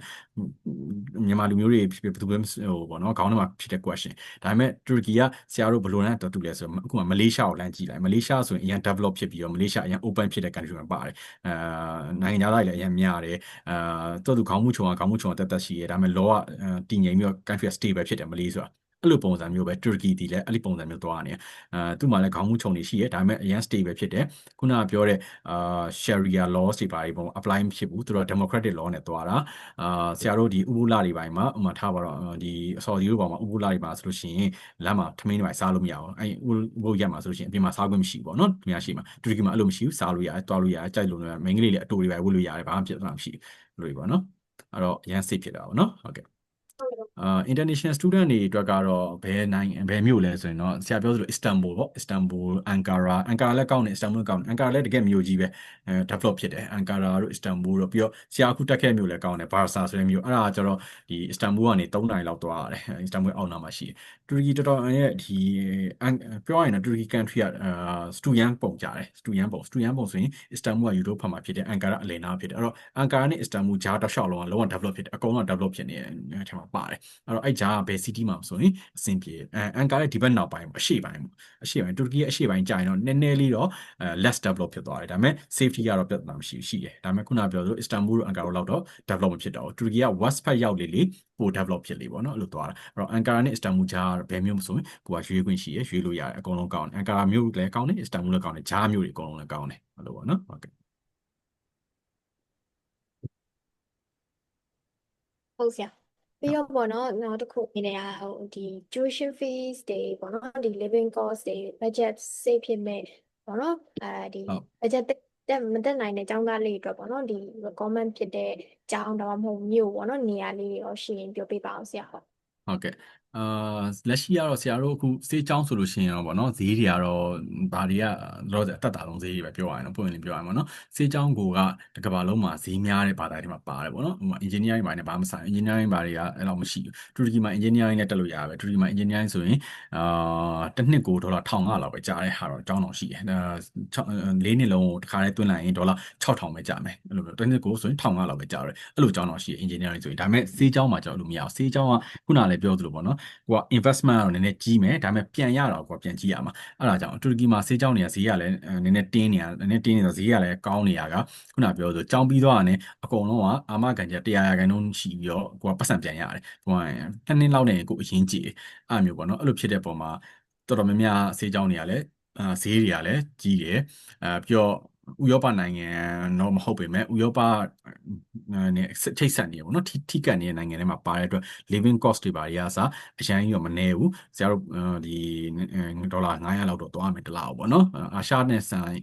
်မြန်မာလူမျိုးတွေဘယ်သူပဲဟိုပေါ့နော်ခေါင်းထဲမှာဖြစ်တဲ့ question ဒါပေမဲ့တူရကီကဆရာတို့ဘယ်လိုလဲတူလဲဆိုတော့အခုမှမလေးရှားကိုလမ်းကြည့်လိုက်မလေးရှားဆိုရင်အရင် develop ဖြစ်ပြီးတော့မလေးရှားအရင် open ဖြစ်တဲ့ country မှာပါတယ်နိုင်ငံသားတွေလည်းအရင်များတယ်သူ့ခေါင်းမူးချုံတက်ရှိရဲဒါပေမဲ့ law ကတည်ငြိမ်ပြီးတော့ country stable ဖြစ်တယ်မလေးဆိုတာ အဲ့လိုပုံစံမျိုးပဲတူရကီဒီလည်းအဲ့ဒီပုံစံမျိုးသွားနေသူ့မှာလည်းခေါင်းမှုခြုံနေရှိရဲဒါပေမဲ့အရင် stable ဖြစ်တယ်ခုနကပြောတဲ့sharia laws တွေပါတွေပုံ apply မဖြစ်ဘူးသူတို့ democratic law နဲ့သွားတာဆရာတို့ဒီဥပုလတွေပိုင်းမှာဥမာထားပါတော့ဒီအစော်ဒီလိုပေါ်မှာဥပုလတွေပါဆိုလို့ရှိရင်လမ်းမှာထမင်းတွေပိုင်းစားလို့မရဘူးအဲ့ဥပုရက်မှာဆိုလို့ရှိရင်အပြင်မှာစားခွင့်မရှိဘူးပေါ့နော်ဒီမှာရှိမှာတူရကီမှာအဲ့လိုမရှိဘူးစားလို့ရတယ်တွားလို့ရတယ်ကြိုက်လို့ရတယ်မိန်းကလေးတွေအတူတွေပဲဝတ်လို့ရတယ်ဘာမှဖြစ်တာမရှိဘူးလို့ပေါ့နော်အဲ့တော့အရင် safe ဖြစ်တာပေါ့နော်ဟုတ်ကဲ့international student တွေအတွက်ကတော့ဘယ်မြို့လဲဆိုရင်တော့ဆရာပြောသလို Istanbul ပေါ့ Istanbul Ankara လည်းကောင်းတယ် Istanbul ကောင်းတယ် Ankara လည်းတကယ်မြို့ကြီးပဲdevelop ဖြစ်တယ် Ankara တို့ Istanbul တို့ပြီးတော့ဆရာအခုတက်ခဲ့မြို့လည်းကောင်းတယ် Bursa ဆိုတဲ့မြို့အဲ့ဒါကျတော့ဒီ Istanbul ကနေ3နာရီလောက်သွားရတယ် Istanbul အောက်နားမှာရှိတယ်တူရကီတော်တော်ရဲ့ဒီပြောရရင်တော့တူရကီ country ကstudent ပုံကြတယ် student ပုံဆိုရင် Istanbul က Europe ဘက်မှာဖြစ်တယ် Ankara အလယ်နားဖြစ်တယ်အဲ့တော့ Ankara နဲ့ Istanbul ကြားတစ်လျှောက်လုံးကလုံးဝ develop ဖြစ်တယ်အကုန်လုံး develop ဖြစ်နေတယ်အဲ့ထဲမှာပါတယ်အဲ့တော့အဲ့ကြားကဘယ် city မှာဆိုရင်အဆင်ပြေအန်ကာရဲ့ဒီဘက်နောက်ပိုင်းအရှေ့ပိုင်းတူရကီရဲ့အရှေ့ပိုင်းကြာရင်တော့နည်းနည်းလေးတော့less develop ဖြစ်သွားတယ်ဒါပေမဲ့ safety ကတော့ပြဿနာမရှိတယ်ဒါပေမဲ့ခုနပြောလို့ Istanbul တို့အန်ကာတို့လောက်တော့ develop မဖြစ်တော့ဘူးတူရကီက west ဘက်ရောက်လေပို develop ဖြစ်လေပေါ့နော်အဲ့လိုသွားတာအဲ့တော့အန်ကာနဲ့ Istanbul ကြားဘယ်မြို့မဆိုရင်ကိုကရွေးခွင့်ရှိရရွေးလို့ရတယ်အကုန်လုံးကောင်းတယ်အန်ကာမြို့လည်းကောင်းတယ် Istanbul လည်းကောင်းတယ်ကြားမြို့တွေအကုန်လုံးလည်းကောင်းတယ်အဲ့လိုပေါ့နော်ဟုတ်ကဲ့ဟုတ်ဆရာပြီးတော့ပေါ့နော်နောက်တစ်ခုအနေနဲ့ဒီ tuition fees တွေပေါ့နော်ဒီ living cost တွေ budget save ဖြစ်မဲ့ပေါ့နော်ဒီ budget မတက်နိုင်တဲ့ကျောင်းသားလေးတွေအတွက်ပေါ့နော်ဒီ recommend ဖြစ်တဲ့ကျောင်းတော့မဟုတ်မြို့ပေါ့နော်နေရာလေးတွေရောရှိရင်ပြောပြပါအောင်ဆရာဟုတ်ကဲ့လက်ရှိကတော့ဆရာတို့အခုစေးချောင်းဆိုလို့ရှိရင်တော့ဗောနော်ဈေးတွေကတော့ဘာတွေကတော့အတက်တာလုံးဈေးတွေပဲပြောရရင်တော့ပုံရင်ပြောရမှာနော်စေးချောင်းကိုကတကဘာလုံးမှာဈေးများတဲ့ဘာသာတွေမှာပါတယ်ဗောနော်ဥပမာ engineering ဘာနဲ့ဘာမှမဆိုင် engineering ဘာတွေကအဲ့လောက်မရှိဘူးတူရကီမှာ engineering နဲ့တက်လို့ရပါပဲတူရကီမှာ engineering ဆိုရင်တစ်နှစ်ကိုဒေါ်လာ1500လောက်ပဲကြားတဲ့ဟာတော့အကြောင်းတော့ရှိတယ်၄နှစ်လုံးကိုတစ်ခါတည်းတွင်းလိုက်ရင်ဒေါ်လာ6000ပဲကြားမယ်အဲ့လိုမျိုးတစ်နှစ်ကိုဆိုရင်1500လောက်ပဲကြားတယ်အဲ့လိုအကြောင်းတော့ရှိတယ် engineering ဆိုရင်ဒါပေမဲ့စေးချောင်းမှာကျတော့လို့မရဘူးစေးချောင်းကခုနလည်းပြောသလိုပေါ့နော်ကိုက investment ကတော့နည်းနည်းကြီးမယ်ဒါပေမဲ့ပြန်ရတော့ကိုကပြန်ကြည့်ရမှာအဲ့ဒါကြောင့်တူရကီမှာစေးချောင်းနေရဈေးကလည်းနည်းနည်းတင်းနေရနည်းနည်းတင်းနေတော့ဈေးကလည်းကောင်းနေရကခုနပြောဆိုကြောင်းပြီးတော့ကနေအကုန်လုံးကအာမခံချက်100%ရှိပြီးတော့ကိုကပတ်စံပြန်ရတယ်ကိုက2နှစ်လောက်နဲ့ကိုအရင်ကြည့်အဲ့မျိုးပေါ့နော်အဲ့လိုဖြစ်တဲ့ပုံမှာတော်တော်များများစေးချောင်းနေရလဲဈေးတွေကလည်းကြီးတယ်ပြီးတော့ဥရောပနိုင်ငံတော့မဟုတ်ပေမဲ့ဥရောပနဲ့ချိတ်ဆက်နေရပေါ့နော်ထိကပ်နေတဲ့နိုင်ငံတွေမှာပါတဲ့အတွက် living cost တွေပါရအစားအရင်ကြီးတော့မနေဘူးဆရာတို့ဒီဒေါ်လာ900လောက်တော့သွားမယ်တလားပေါ့နော်အာရှနဲ့ဆိုင်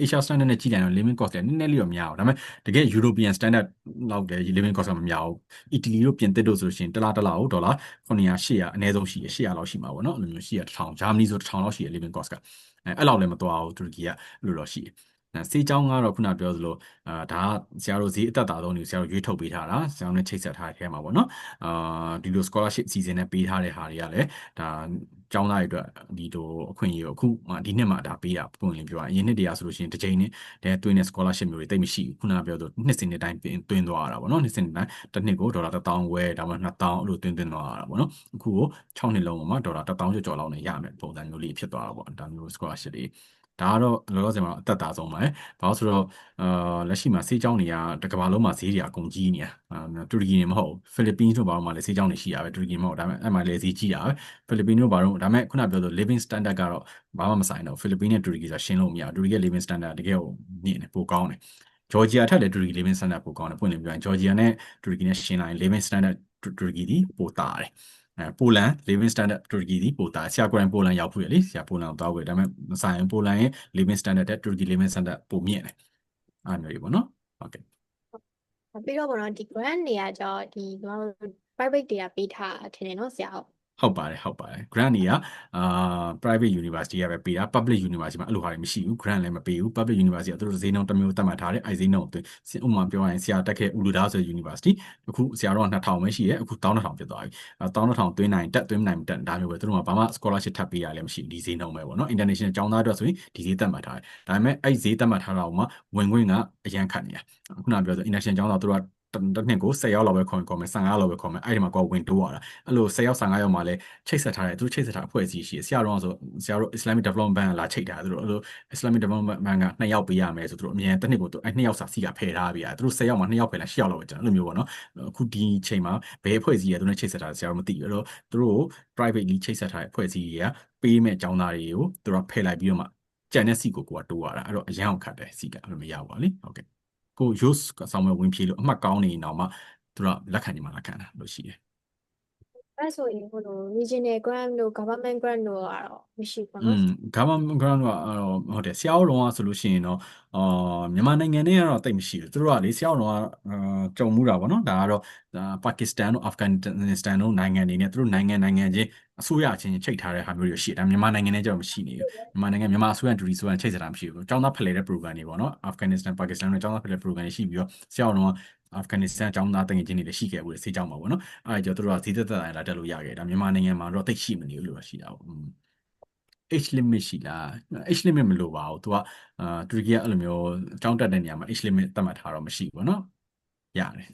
Asia standard နဲ့ကြည့်လိုက်တော့ living cost လည်းနည်းနည်းလေးတော့များအောင်ဒါပေမဲ့တကယ် European standard လောက်လည်း living cost ကမများဘူးအီတလီတို့ပြင်သစ်တို့ဆိုရှင်တလားကိုဒေါ်လာ900 800အနည်းဆုံးရှိရ800လောက်ရှိမှာပေါ့နော်အဲ့လိုမျိုးရှိရ1000ဂျာမနီဆို1000လောက်ရှိရ living cost ကအဲ့လောက်လည်းမသွားဘူးတူရကီကအဲ့လိုတော့ရှိတယ်စေးချောင်းကတော့ခုနပြောသလိုဒါကဆရာတို့ဈေးအသက်တာဆုံးနေဆရာတို့ရွေးထုတ်ပေးထားတာဆရာတို့နဲ့ချိတ်ဆက်ထားတဲ့ထဲမှာပေါ့နော်ဒီလို scholarship season နဲ့ပေးထားတဲ့ဟာတွေကလည်းဒါကျောင်းသားတွေအတွက်ဒီလိုအခွင့်အရေးကိုအခုဒီနှစ်မှာဒါပေးတာပုံရင်ပြောရရင်နှစ်တရာဆိုလို့ရှိရင်တစ်ချိန်နဲ့တည်းတွင်းတဲ့ scholarship မျိုးတွေတိတ်မရှိဘူးခုနပြောသလိုနှစ်စဉ်တိုင်းတွင်းသွားရတာပေါ့နော်နှစ်စဉ်တိုင်းတစ်နှစ်ကိုဒေါ်လာ1000ဝယ်ဒါမှ2000အဲ့လိုတွင်းသွားရတာပေါ့နော်အခုကို6နှစ်လုံးမှာဒေါ်လာ1000ကျော်လောက်နဲ့ရမယ်ပုံစံမျိုးလေးဖြစ်သွားတာပေါ့ဒါမျိုး scholarship တွေဒါကတော့လောလောဆယ်မှာအသက်တာဆုံးပါပဲ။ဘာလို့ဆိုတော့လက်ရှိမှာဆေးကြောင်းတွေကတကမ္ဘာလုံးမှာဈေးတွေအကုန်ကြီးနေတာ။တူရကီနေမဟုတ်ဖိလစ်ပင်းတို့ဘာလို့မှလည်းဆေးကြောင်းတွေရှိရပဲတူရကီမဟုတ်ဒါပေမဲ့အဲ့မှာလည်းဈေးကြီးတာပဲဖိလစ်ပင်းတို့ဘာလို့ဒါပေမဲ့ခုနပြောဆို living standard ကတော့ဘာမှမဆိုင်တော့ဖိလစ်ပင်းနဲ့တူရကီဆိုရှင်းလို့မရဘူးတူရကီ living standard တကယ်ကိုမြင့်တယ်ပိုကောင်းတယ်။ဂျော်ဂျီယာထက်လည်းတူရကီ living standard ပိုကောင်းတယ်ပွင့်လင်းပြောရင်ဂျော်ဂျီယာနဲ့တူရကီနဲ့ရှင်းလိုက်ရင် living standard တူရကီဒီပိုတာတယ်။ပိုလန် living standard တူရကီဒီပိုတာဆရာကိုယ်တိုင်ပိုလန်ရောက်ဖူးရလေဆရာပိုလန်ကိုတောက်ခဲ့ဒါပေမဲ့မဆိုင်ပိုလန်ရဲ့ living standard တဲ့တူရကီ living standard ပိုမြင့်တယ်အဲ့လိုပေါ့နော်ဟုတ်ကဲ့ပြီးတော့ပေါ့နော်ဒီ grant တွေကကြောဒီကျွန်တော်တို့ private တွေကပေးထားထင်တယ်နော်ဆရာဟုတ်ပါတယ် grant တွေကprivate university ကပဲပေးတာ public university မှာအဲ့လိုဟာတွေမရှိဘူး grant လည်းမပေးဘူး public university ကသူတို့ဈေးနှုန်းတစ်မျိုးသတ်မှတ်ထားတယ်အဲ့ဈေးနှုန်းအတွင်းဥပမာပြောရရင်ဆရာတက်ခဲ့ဥလူဒါဆိုတဲ့ university အခုဆရာတော့2000ပဲရှိရဲအခု12000ဖြစ်သွားပြီ12000သွင်းနိုင်တက်သွင်းနိုင်တက်ဒါမျိုးပဲသူတို့ကဘာမှ scholarship ထပ်ပေးရလည်းမရှိဘူးဒီဈေးနှုန်းပဲပေါ့နော် international ကျောင်းသားအတွက်ဆိုရင်ဒီဈေးသတ်မှတ်ထားတယ်ဒါပေမဲ့အဲ့ဈေးသတ်မှတ်ထားတာကဝင်ခွင့်ကအရန်ခတ်နေတာခုနပြောဆို international ကျောင်းသားသူတို့က တစ်နှစ်ကို10ရောက်လောက်ပဲခေါ်မယ်15ရောက်လောက်ပဲခေါ်မယ်အဲ့ဒီမှာကိုဝင်တိုးရတာအဲ့လို10ရောက်15ရောက်မှာလဲချိတ်ဆက်ထားတယ်သူချိတ်ဆက်ထားအဖွဲ့အစည်းရှိဆရာတော်ဆိုဆရာတို့ Islamic Development Bank လာချိတ်တာသူတို့အဲ့လို Islamic Development Bank က2ရောက်ပေးရမယ်ဆိုသူတို့အမြဲတစ်နှစ်ကိုအဲ့2ရောက်စာစီကဖယ်ထားပေးရတယ်သူတို့10ရောက်မှာ2ရောက်ဖယ်လိုက်10ရောက်လောက်ပဲကျွန်တော်အဲ့လိုမျိုးပေါ့နော်အခုဒီချိန်မှာဘယ်အဖွဲ့အစည်းရသူနဲ့ချိတ်ဆက်ထားဆရာတို့မသိဘူးအဲ့တော့သူတို့ privately ချိတ်ဆက်ထားတဲ့အဖွဲ့အစည်းတွေကပေးမဲ့အကြောင်းသားတွေကိုသူတို့ဖယ်လိုက်ပြီးတော့မှကြံတဲ့စီကိုကတိုးရတာအဲ့တော့အရန်အောင်ခတ်တယ်စီကအဲ့လိုမရဘူးပါလေဟုတ်ကဲ့ကို use ဆောင်မဲ့ဝင်ဖြေလို့အမှတ်ကောင်းနေအောင်မှသူတို့လက်ခံနေမှာလက်ခံတာလို့ရှိတယ်အဲ့ဆိုရင်ဟိုလို regional grant တို့ government grant တို့ကတော့မရှိဘူးเนาะ government grant ကဟုတ်တယ်ဆရာတို့လုံးဝဆိုလို့ရှိရင်တော့မြန်မာနိုင်ငံနဲ့ကတော့တိတ်မရှိဘူးသူတို့ကလေဆရာတို့လုံးဝကြုံမှုတာပေါ့နော်ဒါကတော့ပါကစ္စတန်တို့အာဖဂန်နစ္စတန်တို့နိုင်ငံတွေနဲ့သူတို့နိုင်ငံချင်းအစိုးရချင်းချိတ်ထားတဲ့ဟာမျိုးတွေရှိတယ်ဒါမြန်မာနိုင်ငံနဲ့ကျတော့မရှိနေဘူးမြန်မာအစိုးရတူရီဆိုရင်ချိတ်ဆက်တာမရှိဘူးကျောင်းသားဖလှယ်တဲ့ program တွေပေါ့နော်အာဖဂန်နစ္စတန်ပါကစ္စတန်တို့ကျောင်းသားဖလှယ် program တွေရှိပြီးတော့ဆရာတို့လုံးဝအာဖဂန်နစ္စတန်ကျောင်းသားတငယ်ချင်းတွေလည်းရှိခဲ့ဘူးလေဆေးကျောင်းမှာပေါ့နော်အဲ့ဒါကြောင့်သူတို့ကဈေးသက်သက်လာတက်လို့ရခဲ့ဒါမြန်မာနိုင်ငံမှာတော့တိတ်ရှိမနေဘူးလို့ရှိတာပေါ့age limit ရှိလား age limit မလိုပါဘူးသူကတူရကီကအဲ့လိုမျိုးအကြောင်းတက်တဲ့နေရာမှာ age limit သတ်မှတ်ထားတော့မရှိဘူးเนาะရတယ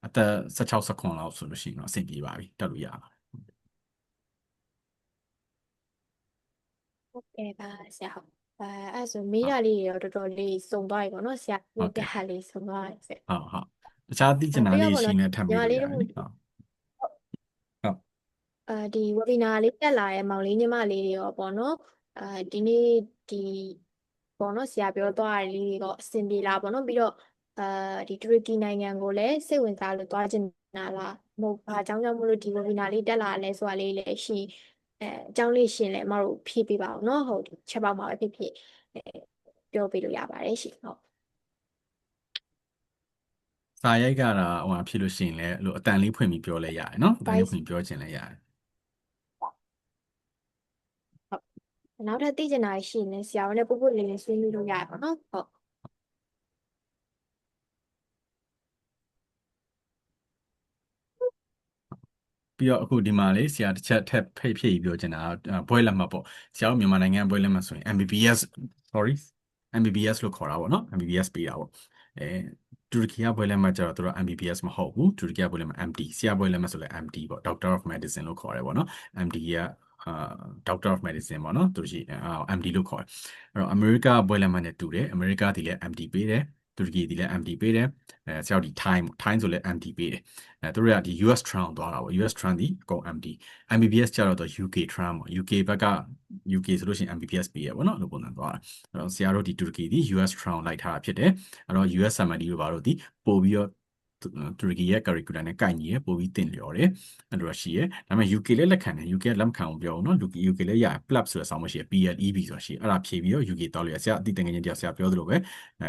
်အသက်16 19လောက်ဆိုလို့ရှိရင်တော့အဆင်ပြေပါပြီတက်လို့ရပါတယ်ဟုတ်ကဲ့ပါဆရာဟုတ်အဲ့ဆိုမေးတာလေးတွေတော့တော်တော်လေးစုံသွားပြီပေါ့နော်ဆရာမေးတဲ့ဟာလေးစုံသွားပြီဆရာဟုတ်တခြားသိချင်တာလေးရှိနေထပ်ပြီးလို့ရတယ်ဟုတ်ဒီ webinar လေးတက်လာတဲ့မောင်လေးညီမလေးတွေရောပေါ့နော်ဒီနေ့ဒီပေါ့နော်ဆရာပြောသွားတဲ့လေးတွေတော့အဆင်ပြေလားပေါ့နော်ပြီးတော့ဒီတူရကီနိုင်ငံကိုလည်းစိတ်ဝင်စားလို့သွားချင်တာလားမဟုတ်ဘာအကြောင်းကြောင့်မလို့ဒီ webinar လေးတက်လာလဲဆိုတာလေးလည်းရှိအကြောင်းလေးရှင်လည်းအမတို့ဖြည့်ပေးပါအောင်နော်ဟုတ်ချက်ပေါက်မှာပဲဖြစ်ဖြစ်ပြောပေးလို့ရပါတယ်ရှင်ဟုတ်စာရိုက်ကတော့ဟိုဖြစ်လို့ရှိရင်လည်းအဲ့လိုအတန်လေးဖွင့်ပြီးပြောလဲရတယ်နော်အတန်လေးဖွင့်ပြောချင်လဲရတယ်နောက်ထပ်သိချင်တာရှိရင်ဆရာတို့နဲ့ပုပ်ပုလေးလေးဆွေးနွေးလို့ရပါတော့ဟုတ်ပြီးတော့အခုဒီမှာလေဆရာတစ်ချက်ထပ်ဖိတ်ပြီးပြောချင်တာဘွဲလက်မှတ်ပေါ့ဆရာတို့မြန်မာနိုင်ငံဘွဲလက်မှတ်ဆိုရင် MBBS MBBS လို့ခေါ်တာပေါ့နော် MBBS ပေးတာပေါ့တူရကီကဘွဲလက်မှတ်ကျတော့သူတို့ MBBS မဟုတ်ဘူးတူရကီကဘွဲလက်မှတ် MD ဆရာဘွဲလက်မှတ်ဆိုလဲ MD ပေါ့ Doctor of Medicine လို့ခေါ်တယ်ပေါ့နော် MD ကDoctor of Medicine ပေါ့နော်သူရှိ MD လို့ခေါ်တယ်အဲ့တော့ America ဘွဲလက်မှတ်နဲ့တူတယ် America ဒီလဲ MD ပေးတယ်တူရကီဒီလဲ MD ပေးတယ်ဆရာတို့ဒီ Time ဆိုလဲ MD ပေးတယ်သူတို့ကဒီ US Trump သွားတာပေါ့ US Trump ဒီအကုန် MD MBBS ကျတော့ UK Trump ပေါ့ UK ဘက်က UK ဆိုလို့ရှိရင် MBBS ပေးရပေါ့နော်အဲ့လိုပုံစံသွားတာအဲ့တော့ဆရာတို့ဒီတူရကီဒီ US Trump လိုက်ထားတာဖြစ်တယ်အဲ့တော့ US Summary တို့ဘာလို့ဒီပို့ပြီးတော့တူရကီရဲ့ curriculum နဲ့ကိုက်ညီရပို့ပြီးသင်လျော်တယ်အဲ့လိုရှိရဒါပေမဲ့ UK လည်းလက်ခံတယ် UK ကလက်မခံဘူးပြောဘူးနော် UK လည်းရ PLUB ဆိုတဲ့ဆောင်းမရှိရ PLEB ဆိုတာရှိအဲ့ဒါဖြည့်ပြီးတော့ UK တောက်လို့ရဆရာအတိတငယ်ချင်းတရားဆရာပြောသလိုပဲ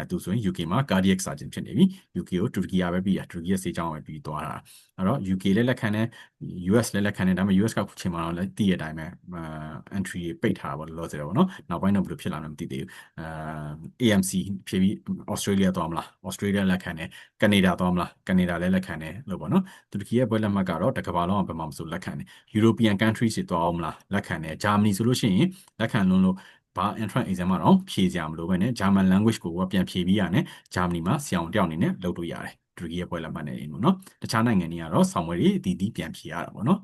သူဆိုရင် UK မှာ cardiac surgeon ဖြစ်နေပြီ UK ကိုတူရကီကပဲပြီးတာတူရကီရဲ့ဆေးကြောင်းပဲပြီးသွားတာအဲ့တော့ UK လည်းလက်ခံတယ် US လည်းလက်ခံတယ်ဒါပေမဲ့ US ကခုချိန်မှာတော့လည်းတည်ရတဲ့အတိုင်းပဲentry ပိတ်ထားပါလို့ဆိုတော့ဗောနော်နောက်ပိုင်းတော့ဘယ်လိုဖြစ်လာမလဲမသိသေးဘူးAMC ဖြည့်ပြီး Australia သွားမလား Australia လက်ခံတယ် Canada သွားမလား Canada လည်းလက်ခံတယ်လို့ဗောနော်တူရကီရဲ့ဘွဲလက်မှတ်ကတော့တစ်ကမ္ဘာလုံးကဘယ်မှာမဆိုလက်ခံတယ် European countries တွေသွားအောင်မလားလက်ခံတယ် Germany ဆိုလို့ရှိရင်လက်ခံလို့ဘာ entrance exam မှာတော့ဖြေစရာမလိုပဲね German language ကိုပြန်ဖြေပြီးရတယ် Germany မှာဆရာဝန်တယောက်အနေနဲ့လုပ်လို့ရတယ်တူရကီရဲ့ဘွဲလက်မှတ်နဲ့နေပေါ့နော်တခြားနိုင်ငံတွေကတော့ဆောင်းဝယ်တွေအတီးပြန်ဖြေရတာပေါ့နော်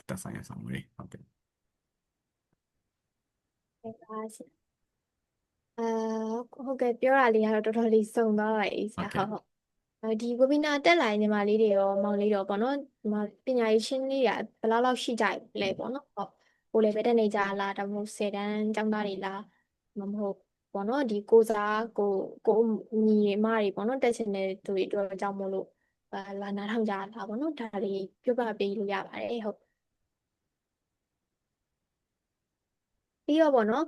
တက်ဆိုင်ရာဆောင်းဝယ်တွေဟုတ်ကဲ့ဟုတ်ကဲ့ပြောတာလေးကတော့တော်တော်လေးစုံသွားပါပြီဆရာဟုတ်ဒီ webinar တက်လာညီမလေးတွေရောမောင်လေးရောပေါ့နော်ဒီမှာပညာရေးရှင်းလေးရဘယ်လောက်ရှိကြလဲပေါ့နော်ဟုတ်ကိုလည်းပဲတက်နေကြလားဒါမှမဟုတ်10တန်းကျောင်းသားတွေလားမဟုတ်ပေါ့နော်ဒီကိုစားကိုညီမတွေပေါ့နော်တက်ချင်တဲ့သူတွေအတွက်ကြောင့်မို့လို့လာနားထောင်ကြတာပေါ့နော်ဒါလေးပြောပြပေးလို့ရပါတယ်ဟုတ်ပြီးတော့ပေါ့နော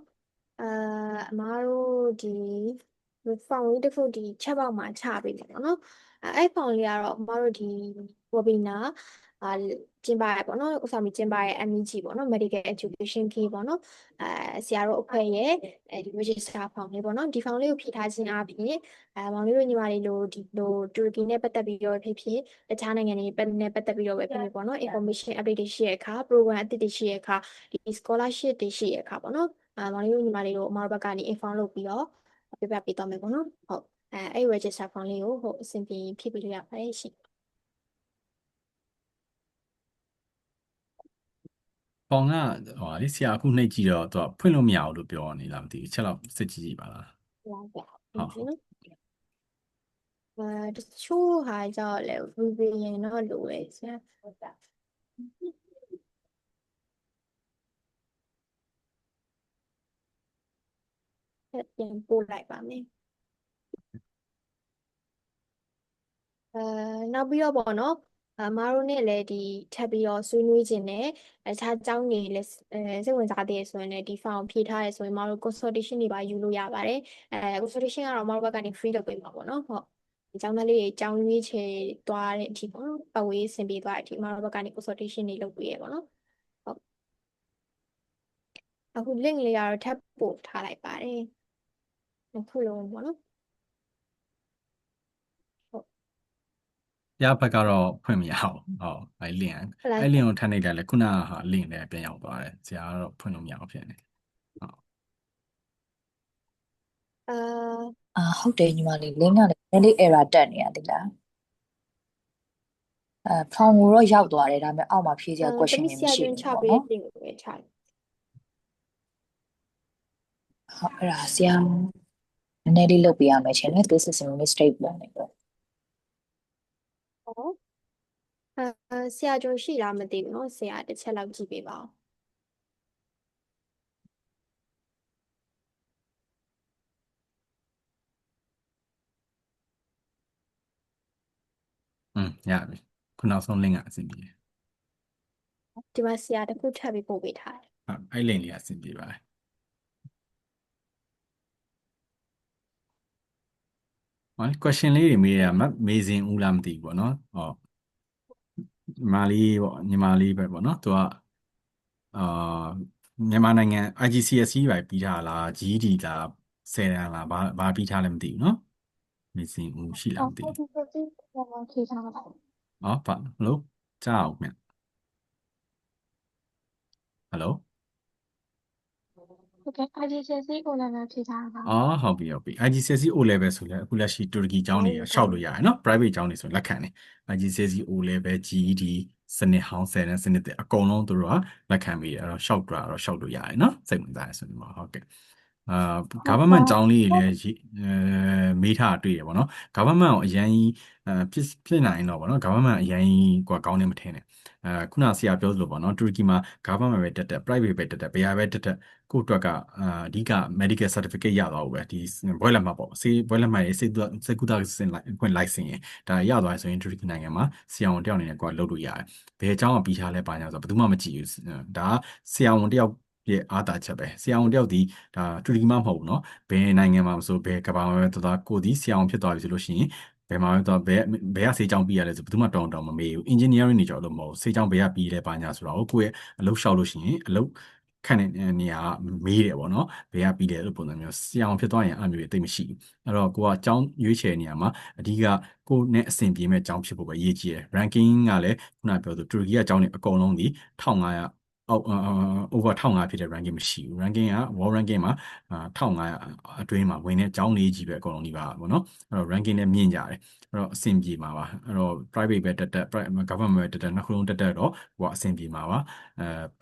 ်အမားတို့ဒီဖောင်လေးတစ်ခုဒီချက်ပေါက်မှာချပေးတယ်ပေါ့နော်အဲ့ဖောင်လေးကတော့အမားတို့ဒီ webinar ကျင်းပရပေါ့နော်ဥစားမီကျင်းပရ MEG ပေါ့နော် Medical Education Key ပေါ့နော်ဆရာတို့အဖွဲ့ရဲ့ဒီ register ဖောင်လေးပေါ့နော်ဒီဖောင်လေးကိုဖြည့်ထားခြင်းအပြင်မောင်လေးတို့ညီမလေးတို့ဒီလိုတူရကီနဲ့ပတ်သက်ပြီးတော့ဖြစ်ဖြစ်တခြားနိုင်ငံတွေနဲ့ပတ်သက်ပြီးတော့ပဲဖြစ်ဖြစ်ပေါ့နော် information update တွေရှိရခါ program အသစ်တွေရှိရခါဒီ scholarship တွေရှိရခါပေါ့နော်မောင်လေးတို့ညီမလေးတို့အမားတို့ဘက်ကနေ inform လုပ်ပြီးတော့ပြပြပေးသွားမယ်ပေါ့နော်ဟုတ်အဲ့ register form လေးကိုဟုတ်အဆင်ပြေဖြည့်ပေးလို့ရပါတယ်ရှင် ပေါင်ကဟိုလေဆရာအခုနှိပ်ကြည့်တော့သူကဖွင့်လို့မရဘူးလို့ပြောနေလားမသိဘူးချက်တော့စစ်ကြည့်ကြည့်ပါလား ဟုတ်ကဲ့ ဟုတ် ဒီနော်တချို့ဟာကြောင့်လည်း Vivian တော့လိုပဲဆရာဟုတ်ကဲ့ပြန်ပို့လိုက်ပါမယ်နောက်ပြီးတော့ပေါ့နော်အမားတို့နဲ့လည်းဒီထပ်ပြီးတော့ဆွေးနွေးခြင်းနဲ့အခြားကျောင်းတွေလည်းစိတ်ဝင်စားသေးရဆိုရင်လည်းဒီ form ဖြည့်ထားရဆိုရင်အမားတို့ consultation တွေပါယူလို့ရပါတယ်consultation ကတော့အမားတို့ဘက်ကနေ free လုပ်ပေးမှာပေါ့နော်ဟုတ်ဒီကျောင်းသားလေးတွေကျောင်းရွေးချယ်သွားတဲ့အထိပေါ့နော်ပတ်ဝေးဆင်ပြေသွားတဲ့အထိအမားတို့ဘက်ကနေ consultation တွေလုပ်ပေးရပေါ့နော်ဟုတ်အခု link လေးကတော့ထပ်ပို့ထားလိုက်ပါတယ်အခုလုံးပေါ့နော်ရဘက်ကတော့ဖွင့်မရအောင်ဟုတ်အဲ့လင့် ဟုတ်လား အဲ့လင့်ကိုထပ်နေတယ်လေခုနကဟာလင့်လည်းပြန်ရောက်သွားတယ်ဆရာကတော့ဖွင့်လို့မရအောင်ဖြစ်နေဟုတ် ဟုတ်တယ်ညီမလေး link ကလည်းနည်းနည်း error တက်နေရသေးလားform ကိုတော့ရောက်သွားတယ်ဒါပေမဲ့အောက်မှာဖြည့်စရာ question တွေမရှိဘူးပေါ့နော် တင်ကိုပဲချတယ် ဟုတ်အဲ့ဒါဆရာနည်းနည်းလေးလုပ်ပေးရမယ်ရှင်လေ this is a mistake ပေါ့နေပေါ့ ဟုတ်ဆရာကျော်ရှိလားမသိဘူးเนาะဆရာတစ်ချက်လောက်ကြည့်ပေးပါဦးရပြီခုနောက်ဆုံး link ကအဆင်ပြေတယ် ဒီမှာဆရာတစ်ခုထပ်ပြီးပို့ပေးထားတယ် ဟုတ်အဲ့ link လေးကအဆင်ပြေပါတယ်ဟော question လေးတွေမေးရမှာမေးစဉ်ဦးလားမသိဘူးပေါ့နော်ဟုတ်ညီမလေးပေါ့ညီမလေးပဲပေါ့နော်သူကမြန်မာနိုင်ငံ IGCSE ပဲပြီးထားလား GED လား10တန်းလားဘာပြီးထားလဲမသိဘူးနော်မေးစဉ်ဦးရှိလားမသိဘူး ဒီကတော့ဖြေထားပါဟောဘာလို့ကြားအောင်မြတ်ဟယ်လို ဟုတ်ကဲ့ IGCSE ကိုလည်းဖြေထားပါ ဟုတ်ပြီ IGCSE O level ဆိုလဲအခုလက်ရှိတူရကီကျောင်းတွေရှောက်လို့ရတယ်နော် private ကျောင်းတွေဆိုလက်ခံတယ် IGCSE O level GED စနစ်ဟောင်း10တန်းစနစ်အကုန်လုံးသူတို့ကလက်ခံပြီးအဲ့တော့ရှောက်တော့ရှောက်လို့ရတယ်နော်စိတ်ဝင်စားရဆိုရင်ဟုတ်ကဲ့government ကျောင်းလေးတွေလည်းမေးထားတွေ့ရပါတော့ government ကိုအရင်ဖြစ်နိုင်တော့ဗောနော် government အရင်ကွာကောင်းနေမထင်နဲ့ခုနဆရာပြောသလိုပေါ့နော်တူရကီမှာ government ပဲတက် private ပဲတက်ဘယ်ဟာပဲတက်ကိုယ့်အတွက်ကအဓိက medical certificate ရသွားဘူးပဲဒီဘွဲလက်မှတ်ပေါ့ဆေးဘွဲလက်မှတ်ရေးစိတ်ကူးတာဆင်လိုက်ခွင့် license ရင်ဒါရသွားဆိုရင်တူရကီနိုင်ငံမှာဆရာဝန်တယောက်အနေနဲ့ကိုယ်လုပ်လို့ရတယ်ဘယ်အကြောင်းကပြီးထားလဲပါညာဆိုတော့ဘယ်သူမှမကြည့်ဘူးဒါဆရာဝန်တယောက်ရဲ့အားသာချက်ပဲဆရာဝန်တယောက်ဒီဒါတူရကီမှမဟုတ်ဘူးเนาะဘယ်နိုင်ငံမှာမဆိုဘယ်ကမ္ဘာမှာပဲသွားကိုဒီဆရာဝန်ဖြစ်သွားပြီဆိုလို့ရှိရင်ဘယ်မှာပဲသွားဘယ်ကဆေးကြောင်းပြီးရလဲဆိုဘယ်သူမှတောင်းမမေးဘူး engineering နေကြလို့မဟုတ်ဆေးကြောင်းဘယ်ကပြီးလဲပါညာဆိုတော့ကိုယ့်ရဲ့အလုပ်လျှောက်လို့ရှိရင်အလုပ်ခန့်တဲ့နေရာမေးတယ်ပေါ့နော်ဘယ်ကပြီးတယ်လို့ပုံစံမျိုးဆရာဝန်ဖြစ်သွားရင်အမျိုးတိတ်မရှိဘူးအဲ့တော့ကိုကအကြောင်းရွေးချယ်နေရာမှာအဓိကကိုနဲ့အဆင်ပြေမဲ့အကြောင်းဖြစ်ဖို့ပဲအရေးကြီးတယ် ranking ကလည်းခုနပြောသူတူရကီကအကြောင်းတွေအကုန်လုံးဒီ1500အောက် over 1500ဖြစ်တဲ့ ranking မရှိဘူး ranking က world ranking မှာ1500အတွင်းမှာဝင်တဲ့အကြောင်းလေးကြီးပဲအကုန်လုံးဒီပါပေါ့နော်အဲ့တော့ ranking နဲ့မြင့်ကြတယ်အဲ့တော့အဆင်ပြေမှာပါအဲ့တော့ private ပဲတက် government ပဲတက်နှစ်ခုလုံးတက်တော့ဟိုကအဆင်ပြေမှာပါ